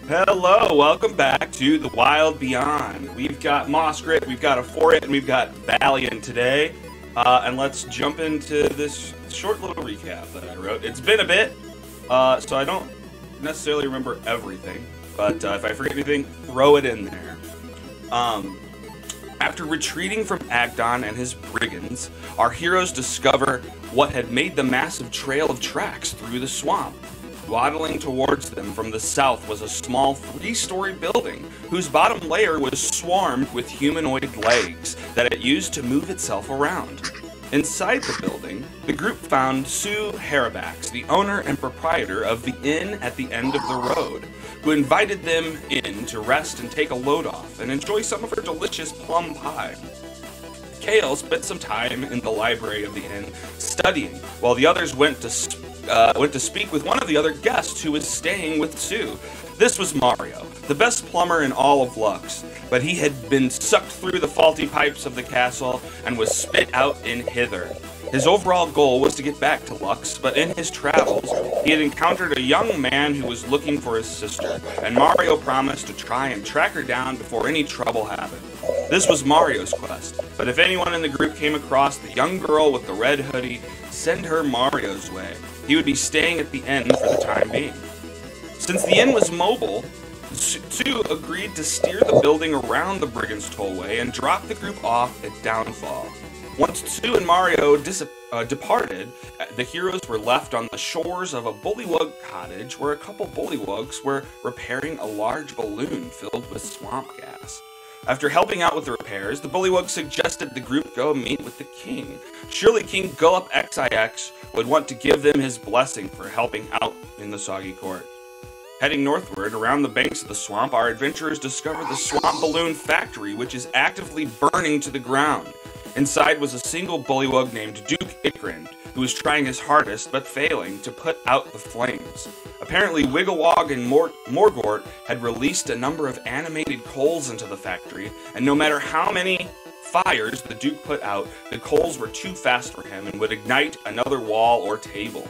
Hello, welcome back to the Wild Beyond. We've got Mossgrit, we've got Aforit, and we've got Valiant today. And let's jump into this short little recap that I wrote. It's been a bit, so I don't necessarily remember everything, but if I forget anything, throw it in there. After retreating from Agdon and his brigands, our heroes discover what had made the massive trail of tracks through the swamp. Waddling towards them from the south was a small 3-story building whose bottom layer was swarmed with humanoid legs that it used to move itself around. Inside the building, the group found Sue Harabax, the owner and proprietor of the inn at the end of the road, who invited them in to rest and take a load off and enjoy some of her delicious plum pie. Kale spent some time in the library of the inn studying, while the others went to speak with one of the other guests who was staying with Sue. This was Mario, the best plumber in all of Lux, but he had been sucked through the faulty pipes of the castle and was spit out in hither. His overall goal was to get back to Lux, but in his travels, he had encountered a young man who was looking for his sister, and Mario promised to try and track her down before any trouble happened. This was Mario's quest, but if anyone in the group came across the young girl with the red hoodie, send her Mario's way. He would be staying at the inn for the time being. Since the inn was mobile, Sue agreed to steer the building around the Brigands' Tollway and drop the group off at Downfall. Once Sue and Mario departed, the heroes were left on the shores of a bullywug cottage where a couple bullywugs were repairing a large balloon filled with swamp gas. After helping out with the repairs, the bullywug suggested the group go meet with the king. Surely King Gullop XIX would want to give them his blessing for helping out in the Soggy Court. Heading northward, around the banks of the swamp, our adventurers discovered the Swamp Balloon Factory, which is actively burning to the ground. Inside was a single bullywug named Duke Ikrand, who was trying his hardest but failing to put out the flames. Apparently, Wigglewog and Morgort had released a number of animated coals into the factory, and no matter how many fires the Duke put out, the coals were too fast for him and would ignite another wall or table.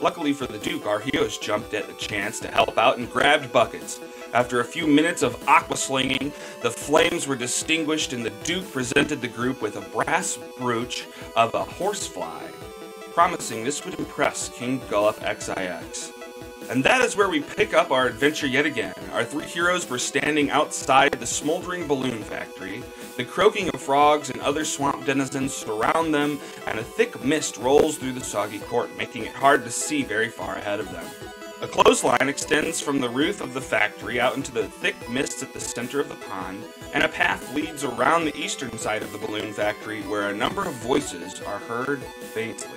Luckily for the Duke, our heroes jumped at the chance to help out and grabbed buckets. After a few minutes of aqua slinging, the flames were extinguished and the Duke presented the group with a brass brooch of a horsefly, promising this would impress King Gullop XIX. And that is where we pick up our adventure yet again. Our 3 heroes were standing outside the smoldering balloon factory. The croaking of frogs and other swamp denizens surround them, and a thick mist rolls through the Soggy Court, making it hard to see very far ahead of them. A clothesline extends from the roof of the factory out into the thick mists at the center of the pond, and a path leads around the eastern side of the balloon factory where a number of voices are heard faintly.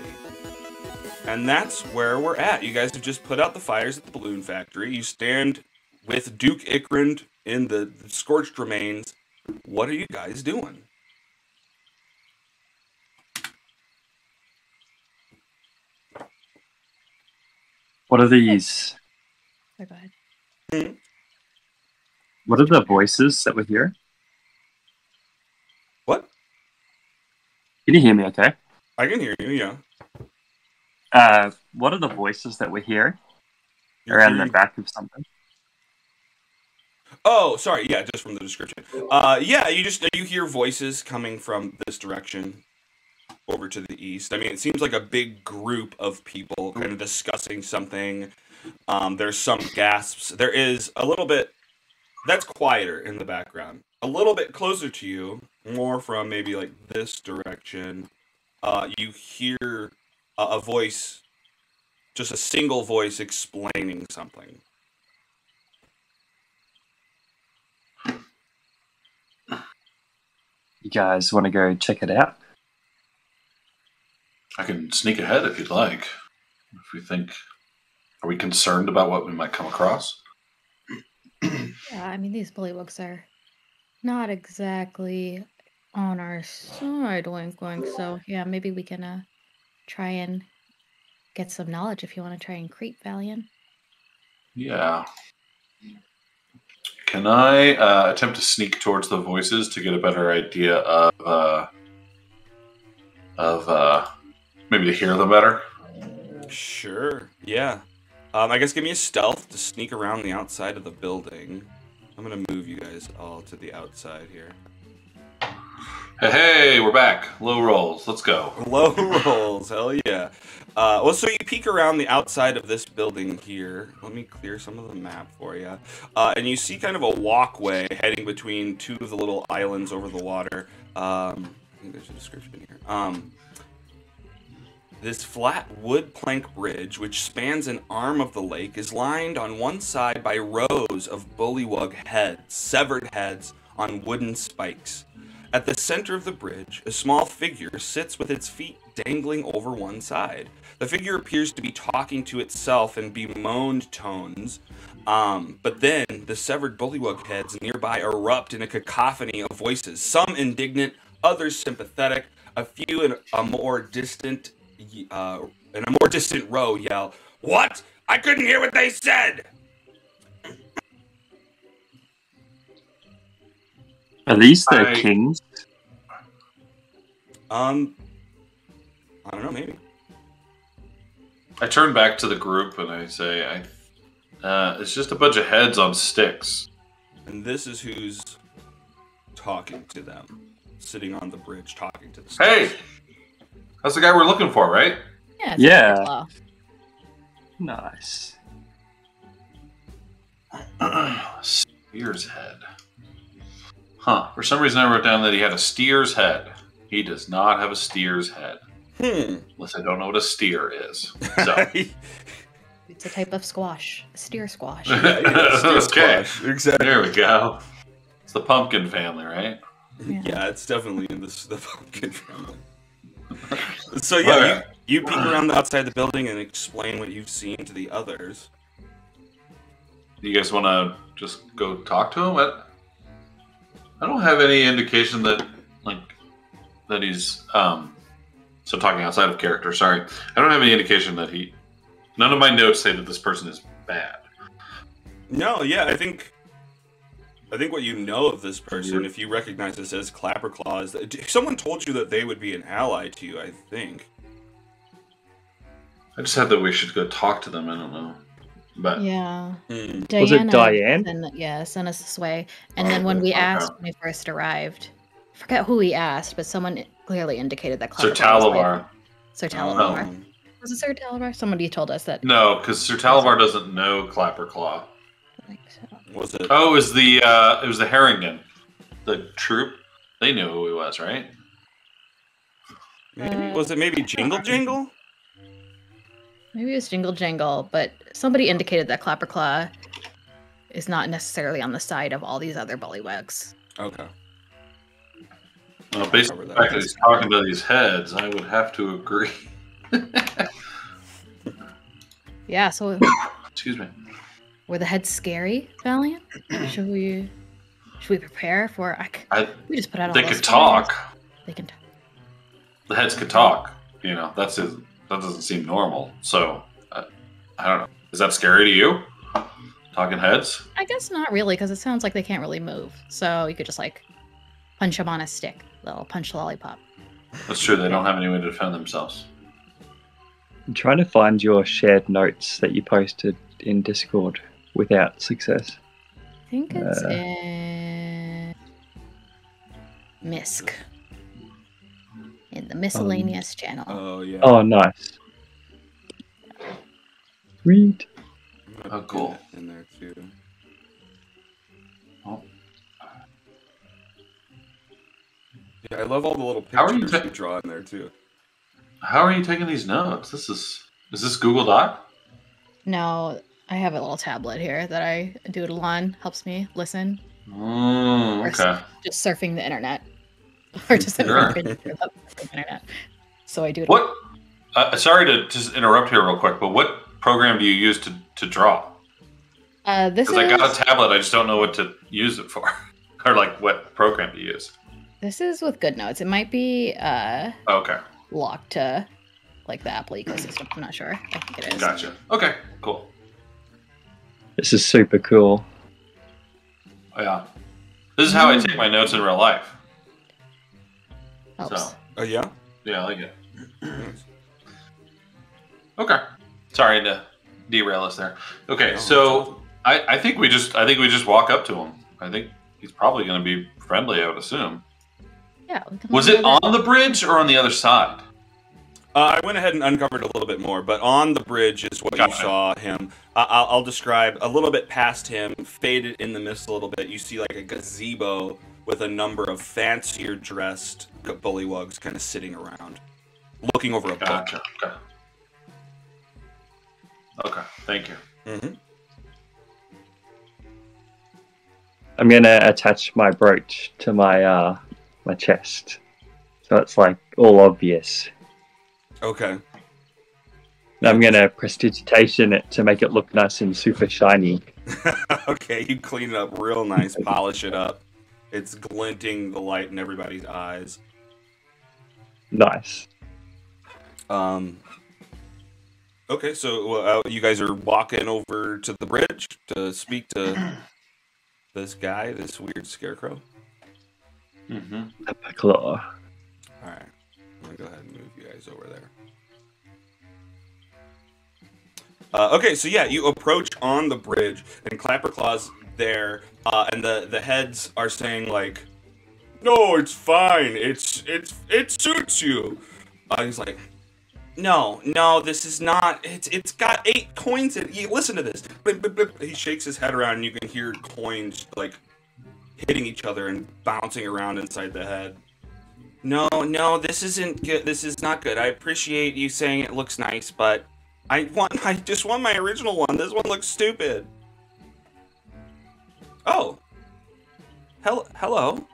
And that's where we're at. You guys have just put out the fires at the balloon factory. You stand with Duke Ikrand in the scorched remains. What are you guys doing? What are these? Oh, go ahead. Hmm? What are the voices that we hear? What? Can you hear me okay? I can hear you, yeah. What are the voices that we hear? You're Around the hearing- back of something? Oh, sorry, yeah, just from the description. Yeah, you hear voices coming from this direction over to the east. I mean, it seems like a big group of people kind of discussing something. There's some gasps. There is a little bit that's quieter in the background. A little bit closer to you, more from maybe like this direction, you hear a voice, just a single voice explaining something. You guys want to go check it out? I can sneak ahead if you'd like. If we think, are we concerned about what we might come across? Yeah, I mean, these bullywugs are not exactly on our side, wink, wink. So, yeah, maybe we can try and get some knowledge if you want to try and creep, Valiant. Yeah. Can I attempt to sneak towards the voices to get a better idea of maybe to hear them better? Sure. Yeah. I guess give me a stealth to sneak around the outside of the building. I'm gonna move you guys all to the outside here. Hey, we're back. Low rolls. Let's go. Low rolls, hell yeah. So you peek around the outside of this building here. Let me clear some of the map for you. And you see kind of a walkway heading between two of the little islands over the water. I think there's a description here. This flat wood plank bridge, which spans an arm of the lake, is lined on one side by rows of bullywug heads, severed heads on wooden spikes. At the center of the bridge, a small figure sits with its feet dangling over one side. The figure appears to be talking to itself in bemoaned tones, but then the severed bullywug heads nearby erupt in a cacophony of voices, some indignant, others sympathetic. A few in a more distant row yell, "What? I couldn't hear what they said!" Are these the kings? I don't know, maybe. I turn back to the group and I say, it's just a bunch of heads on sticks. And this is who's talking to them, sitting on the bridge talking to the Hey! stars. That's the guy we're looking for, right? Yeah. Yeah. Nice. Steer's head. Huh. For some reason I wrote down that he had a steer's head. He does not have a steer's head. Unless I don't know what a steer is. So. It's a type of squash. A steer squash. Steer squash. Exactly. There we go. It's the pumpkin family, right? Yeah, it's definitely in the pumpkin family. So yeah, you peek around the outside the building and explain what you've seen to the others. Do you guys want to just go talk to him? I don't have any indication that he's so talking outside of character. Sorry, I don't have any indication that none of my notes say that this person is bad. No, yeah, I think what you know of this person, if you recognize this as Clapperclaw, is that someone told you that they would be an ally to you, I think. I just said that we should go talk to them. I don't know. But Yeah. Was it Diane? Sent us this way. And then when we asked when we first arrived, I forget who we asked, but someone clearly indicated that Sir Clapperclaw was Talavar. Sir Talavar. Was it Sir Talavar? Somebody told us that. No, because Sir Talavar doesn't know Clapperclaw. I think so. Was it? Oh, it was the Harrington, the troop. They knew who he was, right? Maybe was it maybe Jingle Jangle? Maybe it was Jingle Jangle, but somebody indicated that Clapperclaw is not necessarily on the side of all these other bullywugs. Okay. Well, based on the fact that he's talking to these heads, I would have to agree. Yeah, so Excuse me. were the heads scary, Valiant? Should we prepare for? We just put out all They those could talk. fires. They can talk. The heads could talk. You know, that doesn't seem normal. So, I don't know. Is that scary to you? Talking heads? I guess not really, because it sounds like they can't really move. So you could just punch them on a stick, little punch lollipop. That's true. They don't have any way to defend themselves. I'm trying to find your shared notes that you posted in Discord without success. I think it's in Misk. In the miscellaneous channel. Oh yeah. Oh, nice. Sweet. Oh, cool. In there too. Oh. Yeah, I love all the little How are you pictures you draw in there too. How are you taking these notes? Is this Google Doc? No, I have a little tablet here that I doodle on. Helps me listen. Okay. Just surfing the internet. Or just Sure. the internet. So I do it. What? Sorry to just interrupt here real quick, but what program do you use to draw? This Because I got a tablet, I just don't know what to use it for, or what program to use. This is with GoodNotes. It might be Okay, locked to the Apple ecosystem. I'm not sure. I think it is. gotcha. Okay, cool. This is super cool. Yeah. This is how I take my notes in real life. Helps. So, Oh yeah. yeah, I like it. Okay. Sorry to derail us there. Okay, No, so I think we just walk up to him. I think he's probably going to be friendly, I would assume. Yeah. We can Was let it him know on the bridge or on the other side? I went ahead and uncovered a little bit more, but on the bridge is what you Gotcha. saw him. I'll describe a little bit past him, faded in the mist a little bit. You see like a gazebo with a number of fancier dressed bullywugs kind of sitting around, looking over a book. Gotcha. Okay. Okay. Thank you. Mm-hmm. I'm gonna attach my brooch to my my chest, so it's like all obvious. Okay. And I'm gonna prestidigitation it to make it look nice and super shiny. Okay, you clean it up real nice, polish it up. It's glinting the light in everybody's eyes. Nice. Okay, so you guys are walking over to the bridge to speak to this guy, this weird scarecrow. Mm-hmm. Epic law. All right, I'm gonna go ahead and move you guys over there. Okay, so yeah, you approach on the bridge, and Clapperclaw's there, and the heads are saying like, "No, it's fine. It suits you." He's like, "No, this is not. It's got 8 coins in it. You listen to this." Blip, blip, blip. He shakes his head around, and you can hear coins like hitting each other and bouncing around inside the head. No, this isn't good. This is not good. I appreciate you saying it looks nice, but I just want my original one. This one looks stupid. Oh. Hello.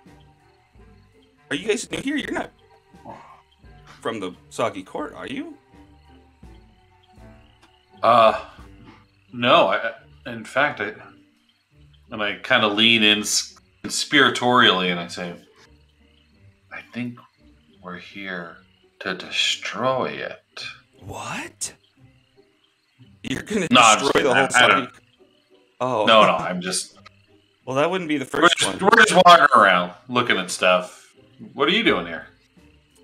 Are you guys new here? You're not from the Soggy Court, are you? No. In fact, I kind of lean in conspiratorially and I say, I think we're here to destroy it. What? You're gonna No, destroy the whole Soggy? Oh. No, I'm just... Well, that wouldn't be the We're first just, one. we're just walking around, looking at stuff. What are you doing here?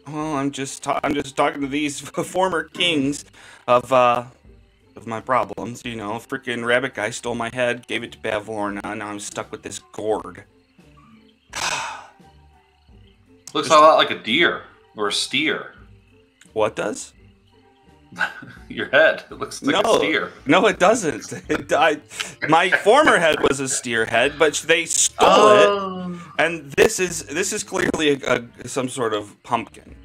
Well, I'm just talking to these former kings of my problems. You know, freaking rabbit guy stole my head, gave it to Bavlorna, and now I'm stuck with this gourd. Looks a lot like a deer or a steer. What does? Your head. It looks like a steer. No, it doesn't. My former head was a steer head, but they stole it, and this is clearly some sort of pumpkin.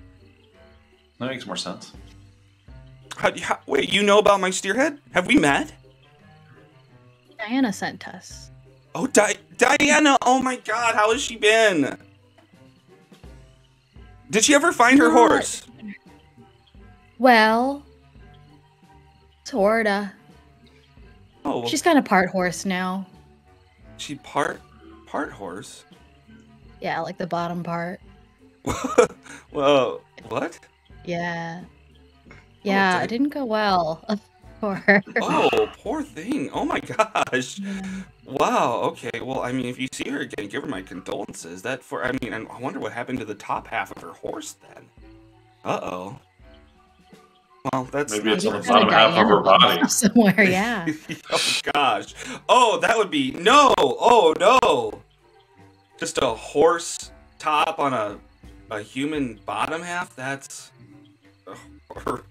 That makes more sense. Wait, you know about my steer head? Have we met? Diana sent us. Oh, Diana! Oh my God, how has she been? Did she ever find her horse? Well, sorta. Oh, She's kind of part horse now. she part horse. Yeah, like the bottom part. Well, what? Yeah. Yeah, it didn't go well for her. Oh, poor thing. Oh my gosh. Yeah. Wow. Okay. Well, I mean, if you see her again, give her my condolences. And I wonder what happened to the top half of her horse then. Uh-oh. Well, that's Maybe it's on the Maybe bottom half of her body. somewhere. Yeah. Oh gosh. Oh, that would be no. Oh no. Just a horse top on a human bottom half. That's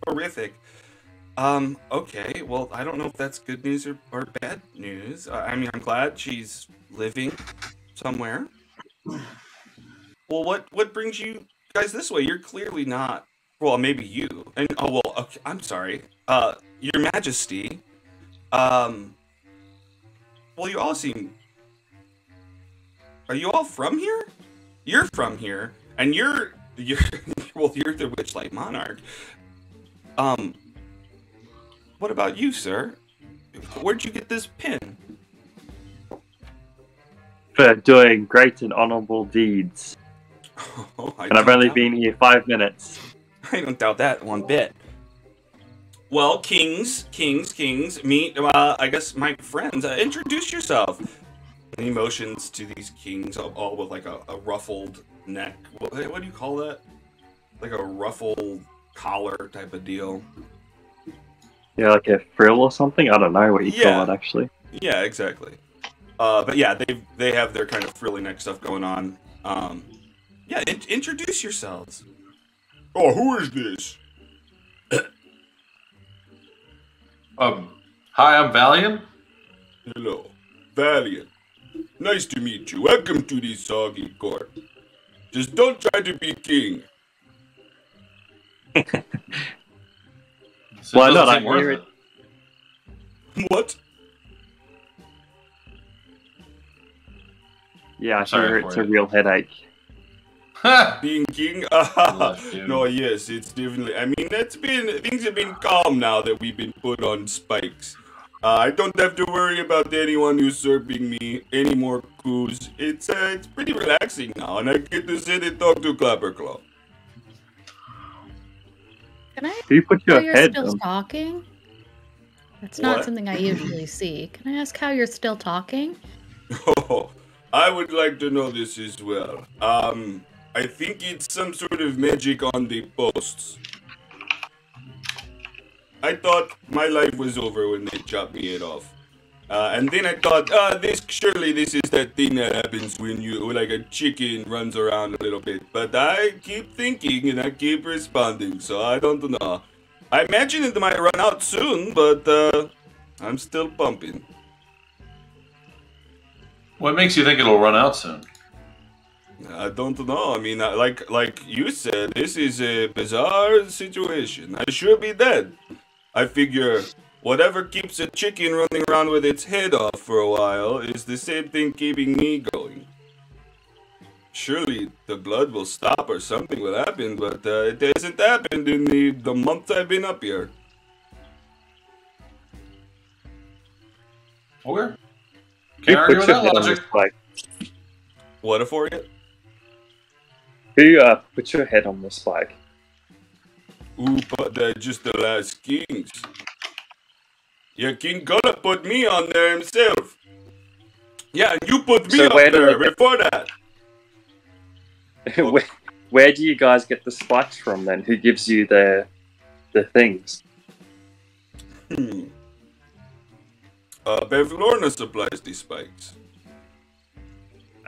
horrific. Okay. Well, I don't know if that's good news or bad news. I mean, I'm glad she's living somewhere. Well, what brings you guys this way? You're clearly not. Well, maybe you. And okay, I'm sorry. Your Majesty. Well, you all seem. Are you all from here? You're from here, and you're well, you're the Witchlight Monarch. What about you, sir? Where'd you get this pin? For doing great and honorable deeds. Oh, And I've only been here 5 minutes. I don't doubt that one bit. Well, kings, meet, I guess, my friends. Introduce yourself. And he motions to these kings, all with like a ruffled neck. What do you call that? Like a ruffled collar type of deal. Yeah, like a frill or something. I don't know what you call Yeah. it actually. Yeah, exactly. But yeah, they have their kind of frilly neck stuff going on. Yeah, introduce yourselves. Oh, who is this? Hi, I'm Valiant. Hello, Valiant. Nice to meet you. Welcome to the soggy court. Just don't try to be king. Why Doesn't not? I seem worth hear it. What? Yeah, I Sorry hear for it's a you. real headache. Being king? Blush, dude. No, yes, it's definitely. I mean, things have been calm now that we've been put on spikes. I don't have to worry about anyone usurping me, any more coups. It's pretty relaxing now, and I get to sit and talk to Clapperclaw. Can I Do you put how your you're head still on? talking? That's not What? something I usually see. Can I ask how you're still talking? Oh, I would like to know this as well. I think it's some sort of magic on the posts. I thought my life was over when they chopped me head off. And then I thought, surely this is that thing that happens when like a chicken runs around a little bit. But I keep thinking and I keep responding, so I don't know. I imagine it might run out soon, but I'm still pumping. What makes you think it'll run out soon? I don't know. I mean, like you said, this is a bizarre situation. I should be dead. I figure whatever keeps a chicken running around with its head off for a while is the same thing keeping me going. Surely the blood will stop or something will happen, but it hasn't happened in the month I've been up here. Okay. Who Can't argue puts with your that head on the logic. spike? What for you? Who puts your head on the spike? Ooh, but they're just the last kings. Yeah, King Gullop put me on there himself. Yeah, and you put me So up where do there they get- before that. where do you guys get the spikes from then? Who gives you the things? Bevlorna supplies these spikes.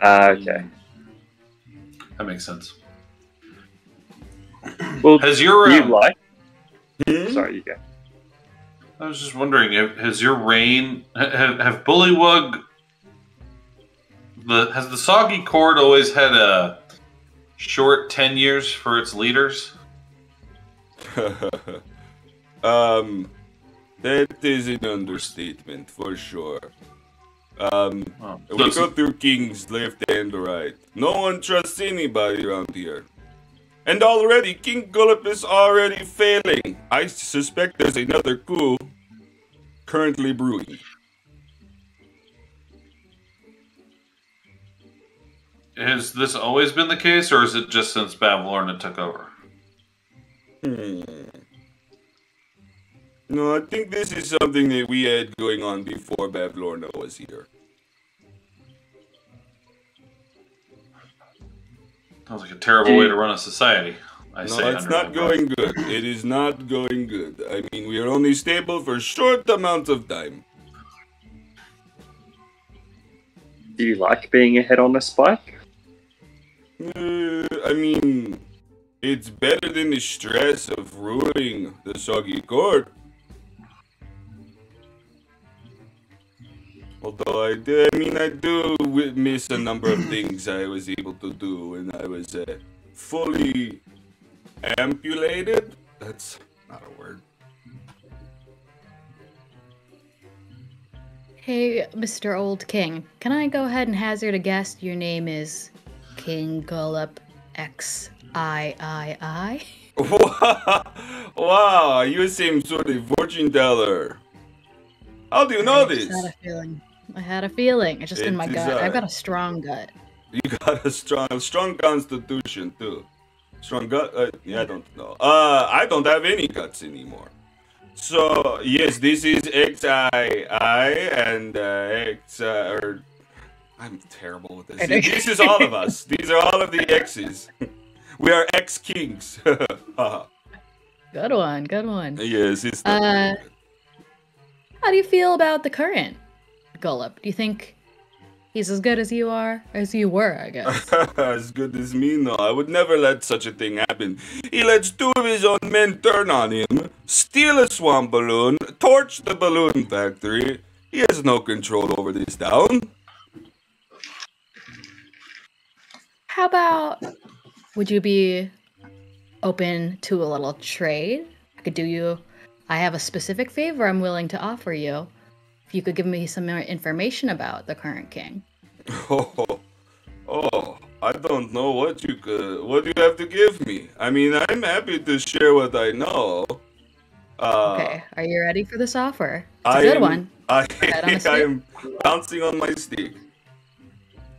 Okay. That makes sense. Well, Has your do you like? Hmm? Sorry, you go. I was just wondering, has your reign have Bullywug has the Soggy Court always had a short tenures for its leaders? That is an understatement for sure. Oh. We go through kings left and right. No one trusts anybody around here. And already, King Gullop is already failing. I suspect there's another coup currently brewing. Has this always been the case, or is it just since Bavlorna took over? No, I think this is something that we had going on before Bavlorna was here. Sounds like a terrible way to run a society. I No, say it's under not my breath. going good. It is not going good. I mean, we are only stable for short amounts of time. Do you like being a head on a spike? I mean, it's better than the stress of ruling the Soggy Court. Although I do miss a number of things I was able to do when I was fully ampulated. That's not a word. Hey, Mr. Old King, can I go ahead and hazard a guess your name is King Gullop XIII? Wow, you seem sort of fortune teller. How do you know I just this? had a feeling. I had a feeling. It's just in my It is gut. I. I've got a strong gut. You got a strong constitution too. Strong gut? Yeah, I don't know. I don't have any guts anymore. So yes, this is XII and X or I'm terrible with this. See, this is all of us. These are all of the X's. We are ex-kings. Good one, good one. Yes, it's How do you feel about the current Gullop? Do you think he's as good as you are? As you were, I guess. As good as me? No, I would never let such a thing happen. He lets 2 of his own men turn on him, steal a swamp balloon, torch the balloon factory. He has no control over this town. How about, would you be open to a little trade? I have a specific favor I'm willing to offer you. If you could give me some more information about the current king. I don't know what you have to give me. I mean, I'm happy to share what I know. Okay, are you ready for this offer? It's a good one. I am bouncing on my stick.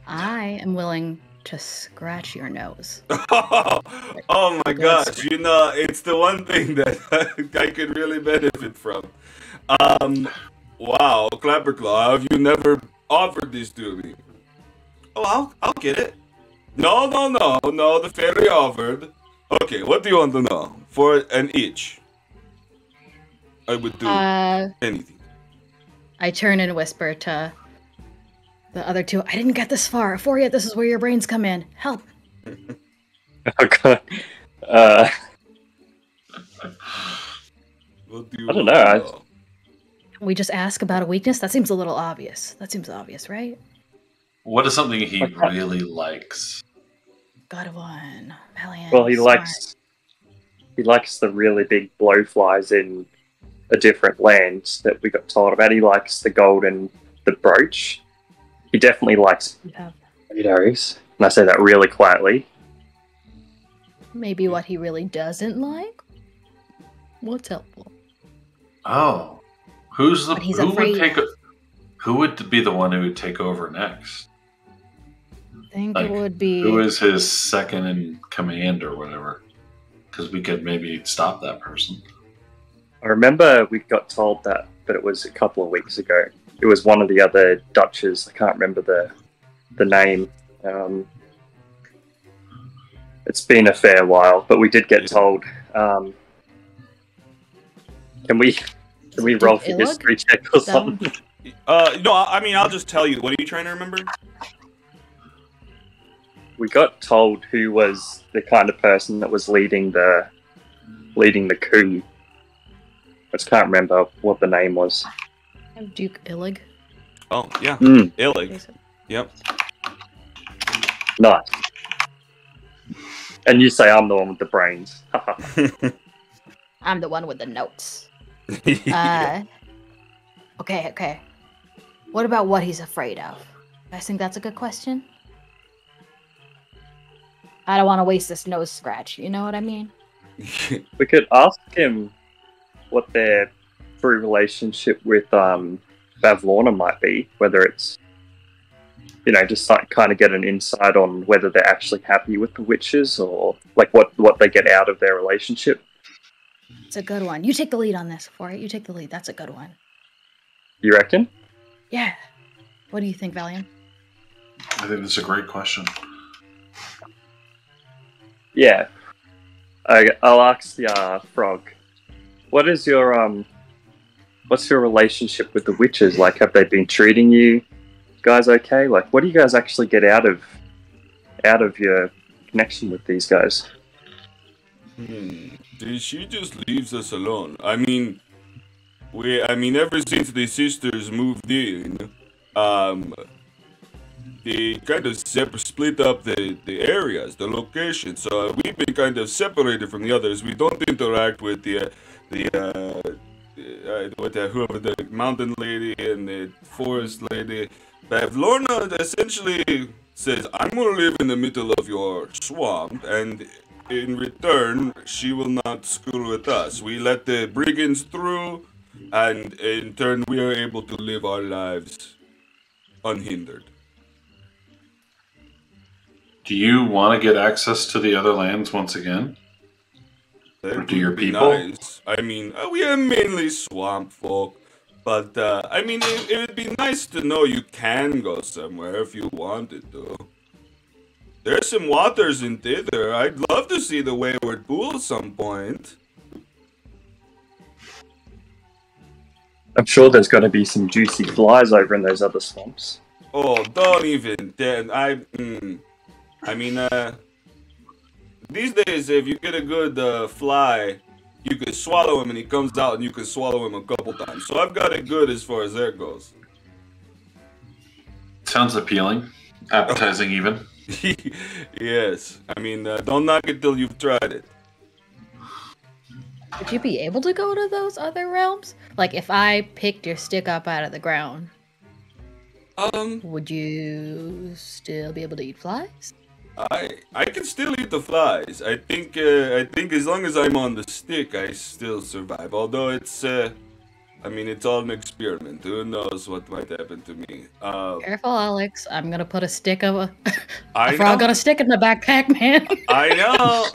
I am willing to scratch your nose. Oh my gosh, you know, it's the one thing that I could really benefit from. Wow, Clapperclaw, have you never offered this to me? Oh, I'll get it. No, the fairy offered. Okay, what do you want to know? For an itch, I would do anything. I turn and whisper to the other two. I didn't get this far. Euphoria, this is where your brains come in. Help. Oh god. What do you I don't want to know. We just ask about a weakness? That seems a little obvious. Right? What is something he really likes? Good one. Valiant. Well, he smart. likes the really big blowflies in a different land that we got told about. He likes the gold and the brooch. He definitely likes potatoes. And I say that really quietly. Maybe what he really doesn't like? What's helpful? Oh. Who would be the one who would take over next? I think Like, it would be... Who is his second in command or whatever? Because we could maybe stop that person. I remember we got told that, but it was a couple of weeks ago. It was one of the other duchess. I can't remember the name. It's been a fair while, but we did get told. Can we roll for history check or something? No, I mean, I'll just tell you. What are you trying to remember? We got told who was the kind of person that was leading the coup. I just can't remember what the name was. Duke Illig. Oh, yeah. Illig. Yep. Nice. And you say I'm the one with the brains. I'm the one with the notes. Okay. What about what he's afraid of? I think that's a good question. I don't want to waste this nose scratch, you know what I mean? We could ask him what their true relationship with Bavlorna might be, whether it's, just like kind of get an insight on whether they're actually happy with the witches or like what they get out of their relationship. It's a good one. You take the lead on this, for it. You take the lead. That's a good one. You reckon? Yeah. What do you think, Valiant? I think that's a great question. Yeah. I'll ask the frog. What's your relationship with the witches? Like, have they been treating you guys okay? Like, what do you guys actually get out of your connection with these guys? She just leaves us alone. I mean, ever since the sisters moved in, they kind of split up the areas, the locations. So we've been kind of separated from the others. We don't interact with whoever the mountain lady and the forest lady. Bavlorna essentially says, "I'm gonna live in the middle of your swamp, and in return, she will not school with us. We let the brigands through, and in turn, we are able to live our lives unhindered." Do you want to get access to the other lands once again? That Or do your would be people? nice. I mean, we are mainly swamp folk. But, I mean, it would be nice to know you can go somewhere if you wanted to. There's some waters in thither. I'd love to see the Wayward Pool at some point. I'm sure there's got to be some juicy flies over in those other swamps. Oh, don't even. I mean, these days, if you get a good fly, you can swallow him and he comes out and you can swallow him a couple times. So I've got it good as far as that goes. Sounds appealing. Appetizing, even. Yes. I mean, don't knock it till you've tried it. Would you be able to go to those other realms? Like, if I picked your stick up out of the ground, would you still be able to eat flies? I can still eat the flies. I think as long as I'm on the stick, I still survive. Although it's I mean, it's all an experiment. Who knows what might happen to me? Careful, Alex. I'm gonna put a stick of a I frog know. on a stick in the backpack, man. I know.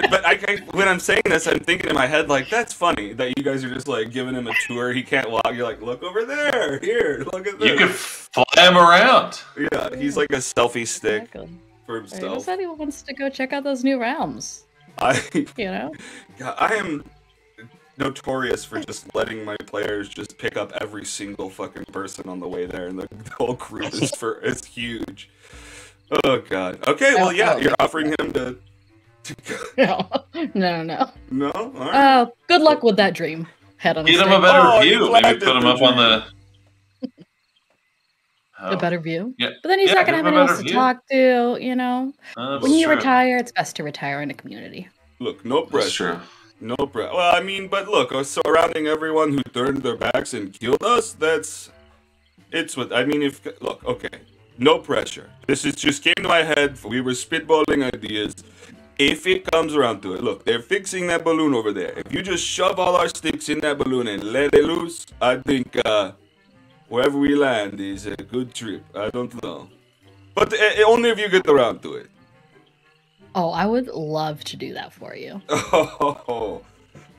But when I'm saying this, I'm thinking in my head, like, that's funny that you guys are just, like, giving him a tour. He can't walk. You're like, look over there. Here, look at this. You can fly him around. Yeah, he's like a selfie stick Exactly. for Who himself. said he wants to go check out those new realms? I You know? am notorious for just letting my players just pick up every single fucking person on the way there, and the whole crew is huge. Oh god. Okay, well, yeah, you're offering him to go. No. No? All right. Good luck with that dream. Head on a Get him stick. a better Oh, you view. flagged Maybe it put him for up on dream. the. A better view. Yeah. But then he's Yeah, not gonna give have him a anyone else better to view. talk to, you know? That's When you true. retire, it's best to retire in a community. Look, no That's pressure. true. No pressure. Well, I mean, but look, surrounding everyone who turned their backs and killed us, it's what, I mean, look, okay, no pressure. This is just came to my head, we were spitballing ideas. If it comes around to it, look, they're fixing that balloon over there. If you just shove all our sticks in that balloon and let it loose, I think, wherever we land is a good trip. I don't know. But only if you get around to it. Oh, I would love to do that for you. Oh,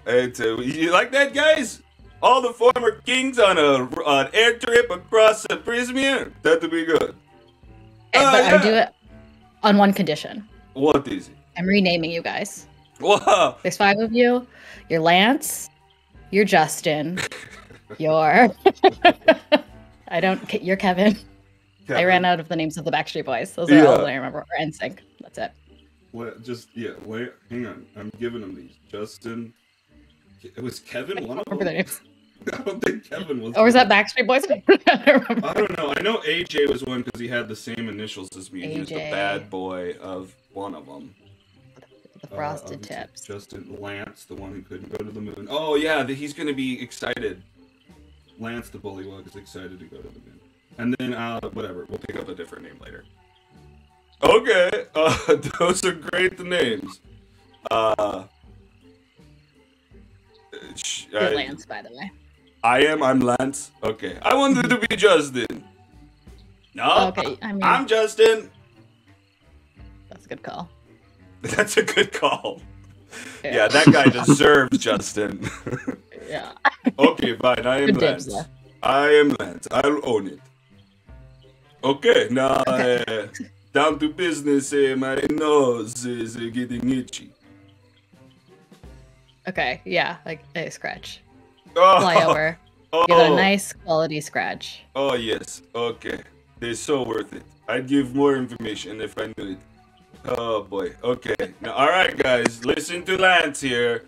you like that, guys? All the former kings on an air trip across the Prismere? That'd be good. But yeah. I do it on one condition. What is it? I'm renaming you guys. Wow. There's 5 of you. You're Lance. You're Justin. You're... You're Kevin. I ran out of the names of the Backstreet Boys. Those are all that I remember. Or NSYNC. That's it. What? Wait, hang on. I'm giving them these. Justin. Was Kevin one of them? Remember their names. I don't think Kevin was. Or was that Backstreet Boys? I don't remember. I don't know. I know AJ was one because he had the same initials as me. He was the AJ. bad boy of one of them. The frosted Obviously, tips. Justin Lance, the one who couldn't go to the moon. Oh yeah, he's gonna be excited. Lance the bullywug is excited to go to the moon. And then whatever, we'll pick up a different name later. Okay, those are great names. You're Lance, by the way. I'm Lance. Okay, I wanted to be Justin. No, Okay, I mean, I'm Justin. that's a good call. That's a good call. Yeah, that guy deserves Justin. Yeah. Okay, fine. I am Good dibs, Lance. though. I am Lance. I'll own it. Okay, now down to business. My nose is getting itchy. Okay, yeah, like a scratch. Oh, Fly over. Give it a nice quality scratch. Oh yes. Okay, they're so worth it. I'd give more information if I knew it. Oh boy. Okay. Now, all right, guys, listen to Lance here.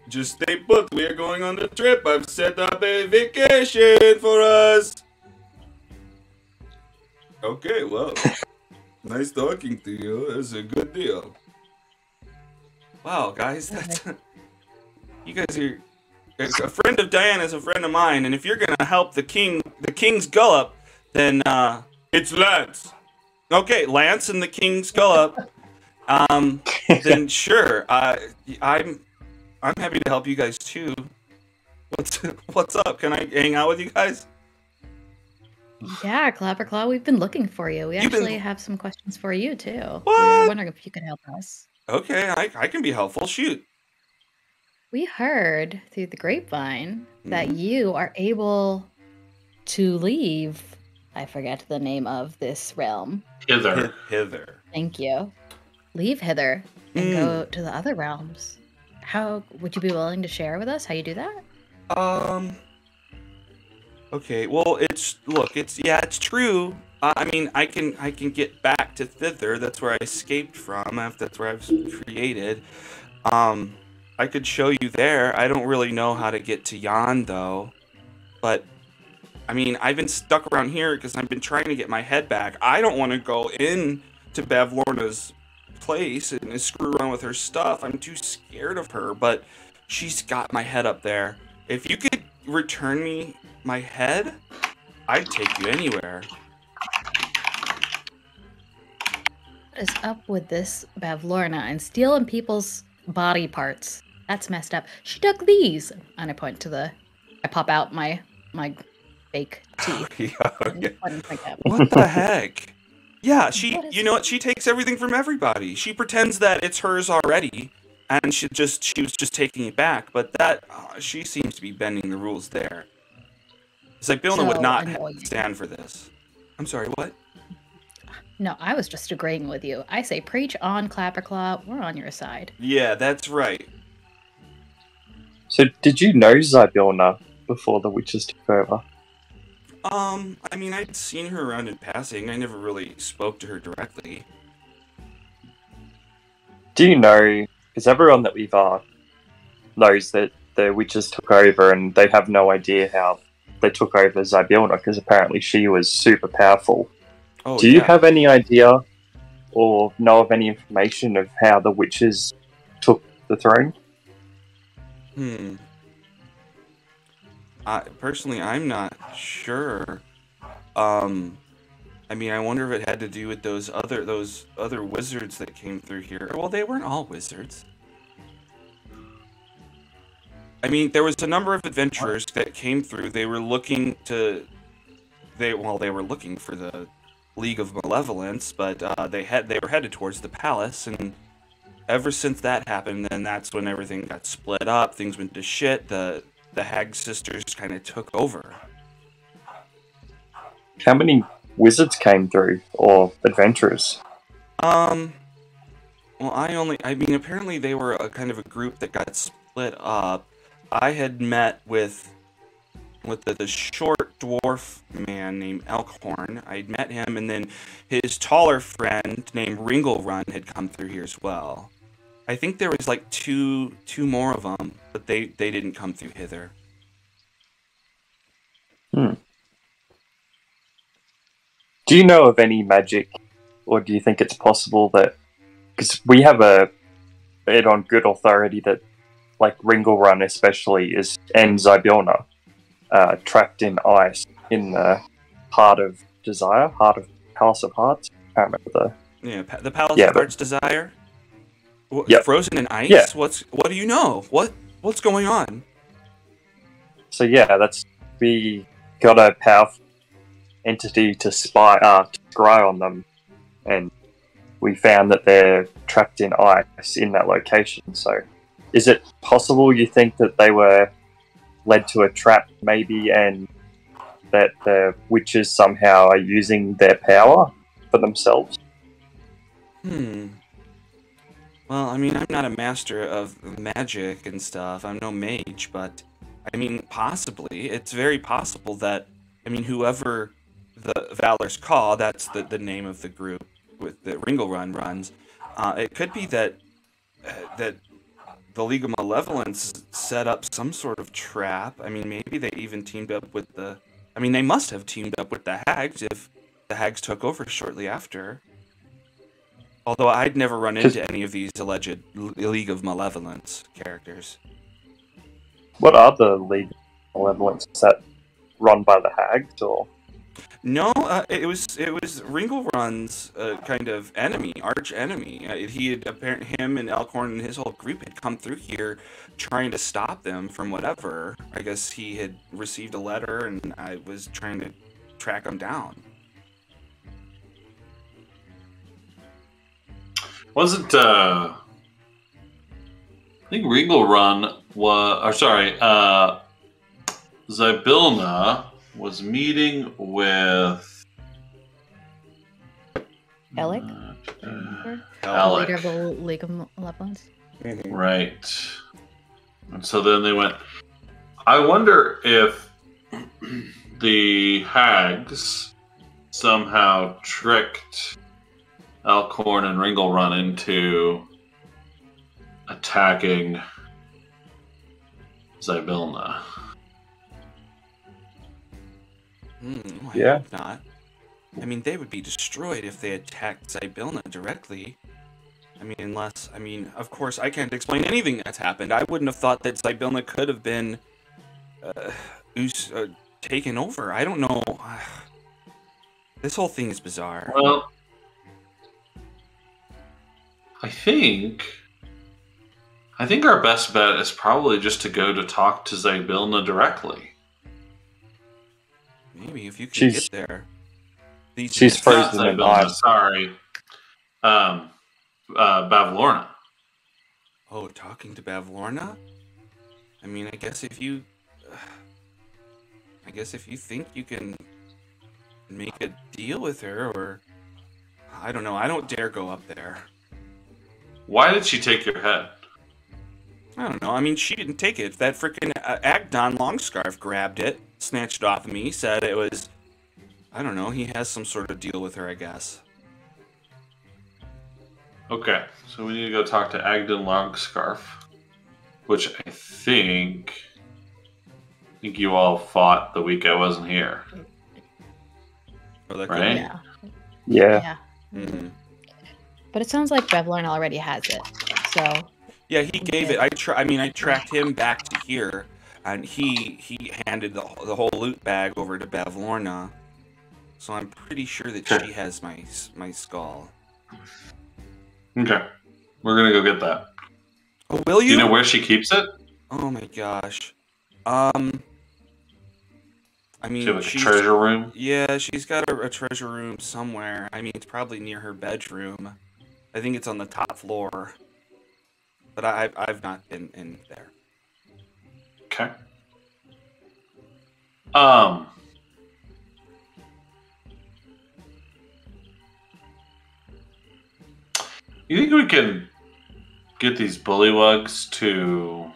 Just stay put. We are going on the trip. I've set up a vacation for us. Okay, well, nice talking to you. That's a good deal. Wow, guys, that's you guys are. A friend of Diana is a friend of mine, and if you're gonna help the King's Gullop, then it's Lance. Okay, Lance and the King's Gullop. Then sure. I'm happy to help you guys too. What's up? Can I hang out with you guys? Yeah, Clapperclaw, we've been looking for you. We You've been- actually have some questions for you too. We What? were wondering if you could help us. Okay, I can be helpful. Shoot. We heard through the grapevine that Mhm. you are able to leave. I forget the name of this realm. Hither. Hither. Thank you. Leave hither and Mm. go to the other realms. How would you be willing to share with us how you do that? Okay. Well, it's true. I mean, I can get back to thither. That's where I escaped from. That's where I was created. Um, I could show you there. I don't really know how to get to yon though. But I mean, I've been stuck around here because I've been trying to get my head back. I don't want to go in to Bavlorna's place and screw around with her stuff. I'm too scared of her, but she's got my head up there. If you could return me my head, I'd take you anywhere. What is up with this Bavlorna and stealing people's body parts? That's messed up. She took these, and I pop out my fake teeth. Yeah. And point them. What the heck? Yeah, What is you know what? She takes everything from everybody. She pretends that it's hers already, and she was just taking it back. But she seems to be bending the rules there. Zybilna would So not annoying. stand for this. I'm sorry, what? No, I was just agreeing with you. I say preach on, Clapperclaw. We're on your side. Yeah, that's right. So, did you know Zybilna before the witches took over? I mean, I'd seen her around in passing. I never really spoke to her directly. Do you know? Because everyone that we've knows that the witches took over, and they have no idea how they took over Zybilna, because apparently she was super powerful. Oh, Do you yeah. have any idea or know of any information of how the witches took the throne? Personally, I'm not sure. I mean, I wonder if it had to do with those other wizards that came through here. Well, they weren't all wizards. I mean, there was a number of adventurers that came through. They were looking for the League of Malevolence, but they were headed towards the palace, and ever since that happened, then that's when everything got split up. Things went to shit. The Hag sisters kind of took over. How many wizards came through, or adventurers? Well, I mean, apparently they were a kind of a group that got split up. I had met with the short dwarf man named Elkhorn. I'd met him, and then his taller friend named Ringlrun had come through here as well. I think there was like two more of them, but they didn't come through hither. Do you know of any magic, or do you think it's possible that... Because we have it on good authority that, like, Ringlrun especially and Zybilna trapped in ice in the Heart of Desire, Palace of Hearts. I can't remember the Palace of Heart's Desire. Yep. Frozen in ice. Yeah. What do you know? What's going on? So we got a powerful entity to scry on them, and we found that they're trapped in ice in that location. So, is it possible you think that they were led to a trap, maybe, and that the witches somehow are using their power for themselves? Well, I mean, I'm not a master of magic and stuff. I'm no mage, but I mean, possibly. It's very possible that, I mean, whoever the Valor's Call, that's the name of the group that Ringlrun runs, it could be that the League of Malevolence set up some sort of trap. I mean, maybe they even teamed up with they must have teamed up with the Hags if the Hags took over shortly after. Although I'd never run into any of these alleged League of Malevolence characters. What are the League of Malevolence? Is that run by the Hags, or? No, it was Ringlrun's kind of arch enemy. Him and Elkhorn and his whole group had come through here trying to stop them from whatever. I guess he had received a letter, and I was trying to track him down. Wasn't think Regal Run was, or sorry, Zybilna was meeting with Alec? Alec. Leader of the League of Malevolence. Mhm. Right. And so then they went. I wonder if the hags somehow tricked Alcorn and Ringle Run into attacking Zybilna. I Yeah. hope not. I mean, they would be destroyed if they attacked Zybilna directly. I mean, unless, I mean, of course, I can't explain anything that's happened. I wouldn't have thought that Zybilna could have been taken over. I don't know. This whole thing is bizarre. Well, I think our best bet is probably just to go to talk to Zybilna directly. Maybe if you could She's- get there. she's Not frozen in Zybilna, ice. sorry. Bavlorna. Oh, talking to Bavlorna? I mean, I guess if you think you can make a deal with her, or I don't know. I don't dare go up there. Why did she take your head? I don't know. I mean, she didn't take it. That freaking Agdon Longscarf grabbed it, snatched it off of me, said it was. I don't know. He has some sort of deal with her, I guess. Okay, so we need to go talk to Agdon Longscarf, which I think you all fought the week I wasn't here. Or that Right? Yeah. Yeah. Mm-hmm. But it sounds like Bevlorn already has it. So Yeah, he gave it. I tracked him back to here, and he handed the whole loot bag over to Bavlorna. So I'm pretty sure that Okay. she has my skull. Okay, we're gonna go get that. Oh, will Do you? you know where she keeps it? Oh my gosh. I mean, She have like a she's- treasure room? Yeah, she's got a treasure room somewhere. I mean, it's probably near her bedroom. I think it's on the top floor. But I've not been in there. Okay. You think we can get these bullywugs to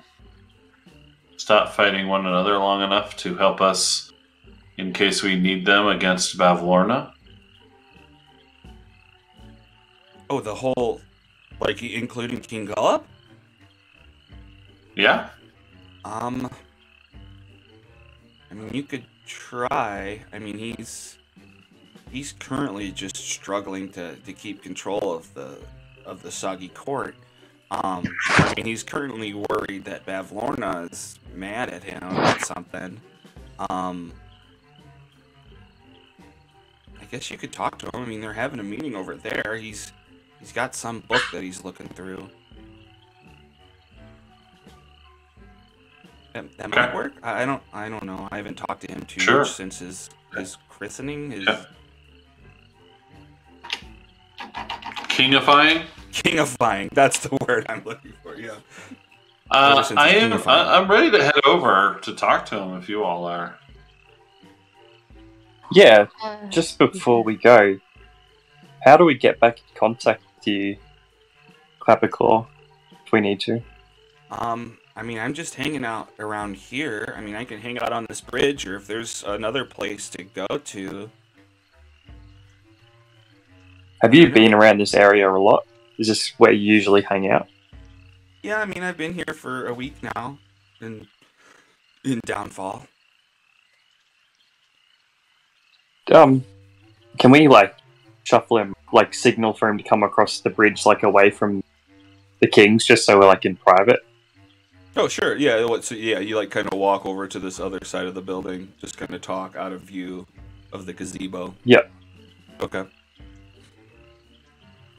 stop fighting one another long enough to help us in case we need them against Bavlorna? Oh, the whole, like, including King Gullop? Yeah? I mean, you could try. I mean, he's currently just struggling to keep control of the Soggy Court. I mean, he's currently worried that Bavlorna is mad at him or something. I guess you could talk to him. I mean, they're having a meeting over there. He's got some book that he's looking through. That might Okay. work. I don't know. I haven't talked to him too Sure. much since his christening. Yeah. Kingifying? Kingifying. That's the word I'm looking for. Yeah. Ever since I it's am. kingifying. I'm ready to head over to talk to him if you all are. Yeah, just before we go, how do we get back in contact with you, Clapperclaw, if we need to? I mean, I'm just hanging out around here. I mean, I can hang out on this bridge, or if there's another place to go to. Have you been around this area a lot? Is this where you usually hang out? Yeah, I mean, I've been here for a week now, in Downfall. Can we, like, shuffle him, like, signal for him to come across the bridge, like, away from the kings, just so we're, like, in private? Oh, sure. Yeah. So yeah, you like kind of walk over to this other side of the building, just kind of talk out of view of the gazebo. Yep. Okay.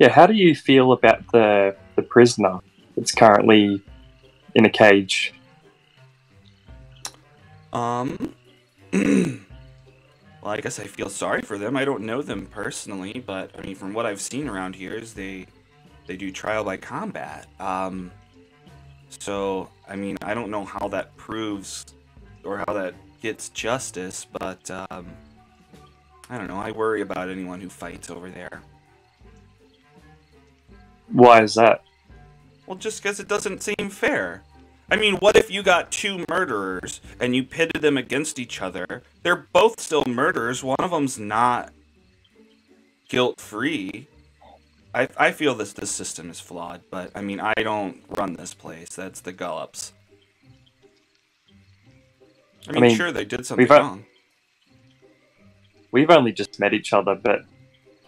Yeah, how do you feel about the prisoner that's currently in a cage? Well, I guess I feel sorry for them. I don't know them personally, but I mean, from what I've seen around here, is they do trial by combat. So, I mean, I don't know how that proves or how that gets justice, but I don't know. I worry about anyone who fights over there. Why is that? Well, just because it doesn't seem fair. I mean, what if you got two murderers and you pitted them against each other? They're both still murderers. One of them's not guilt-free. I feel this system is flawed, but I mean, I don't run this place. That's the Gullops. I mean, sure, they did something wrong. We've only just met each other, but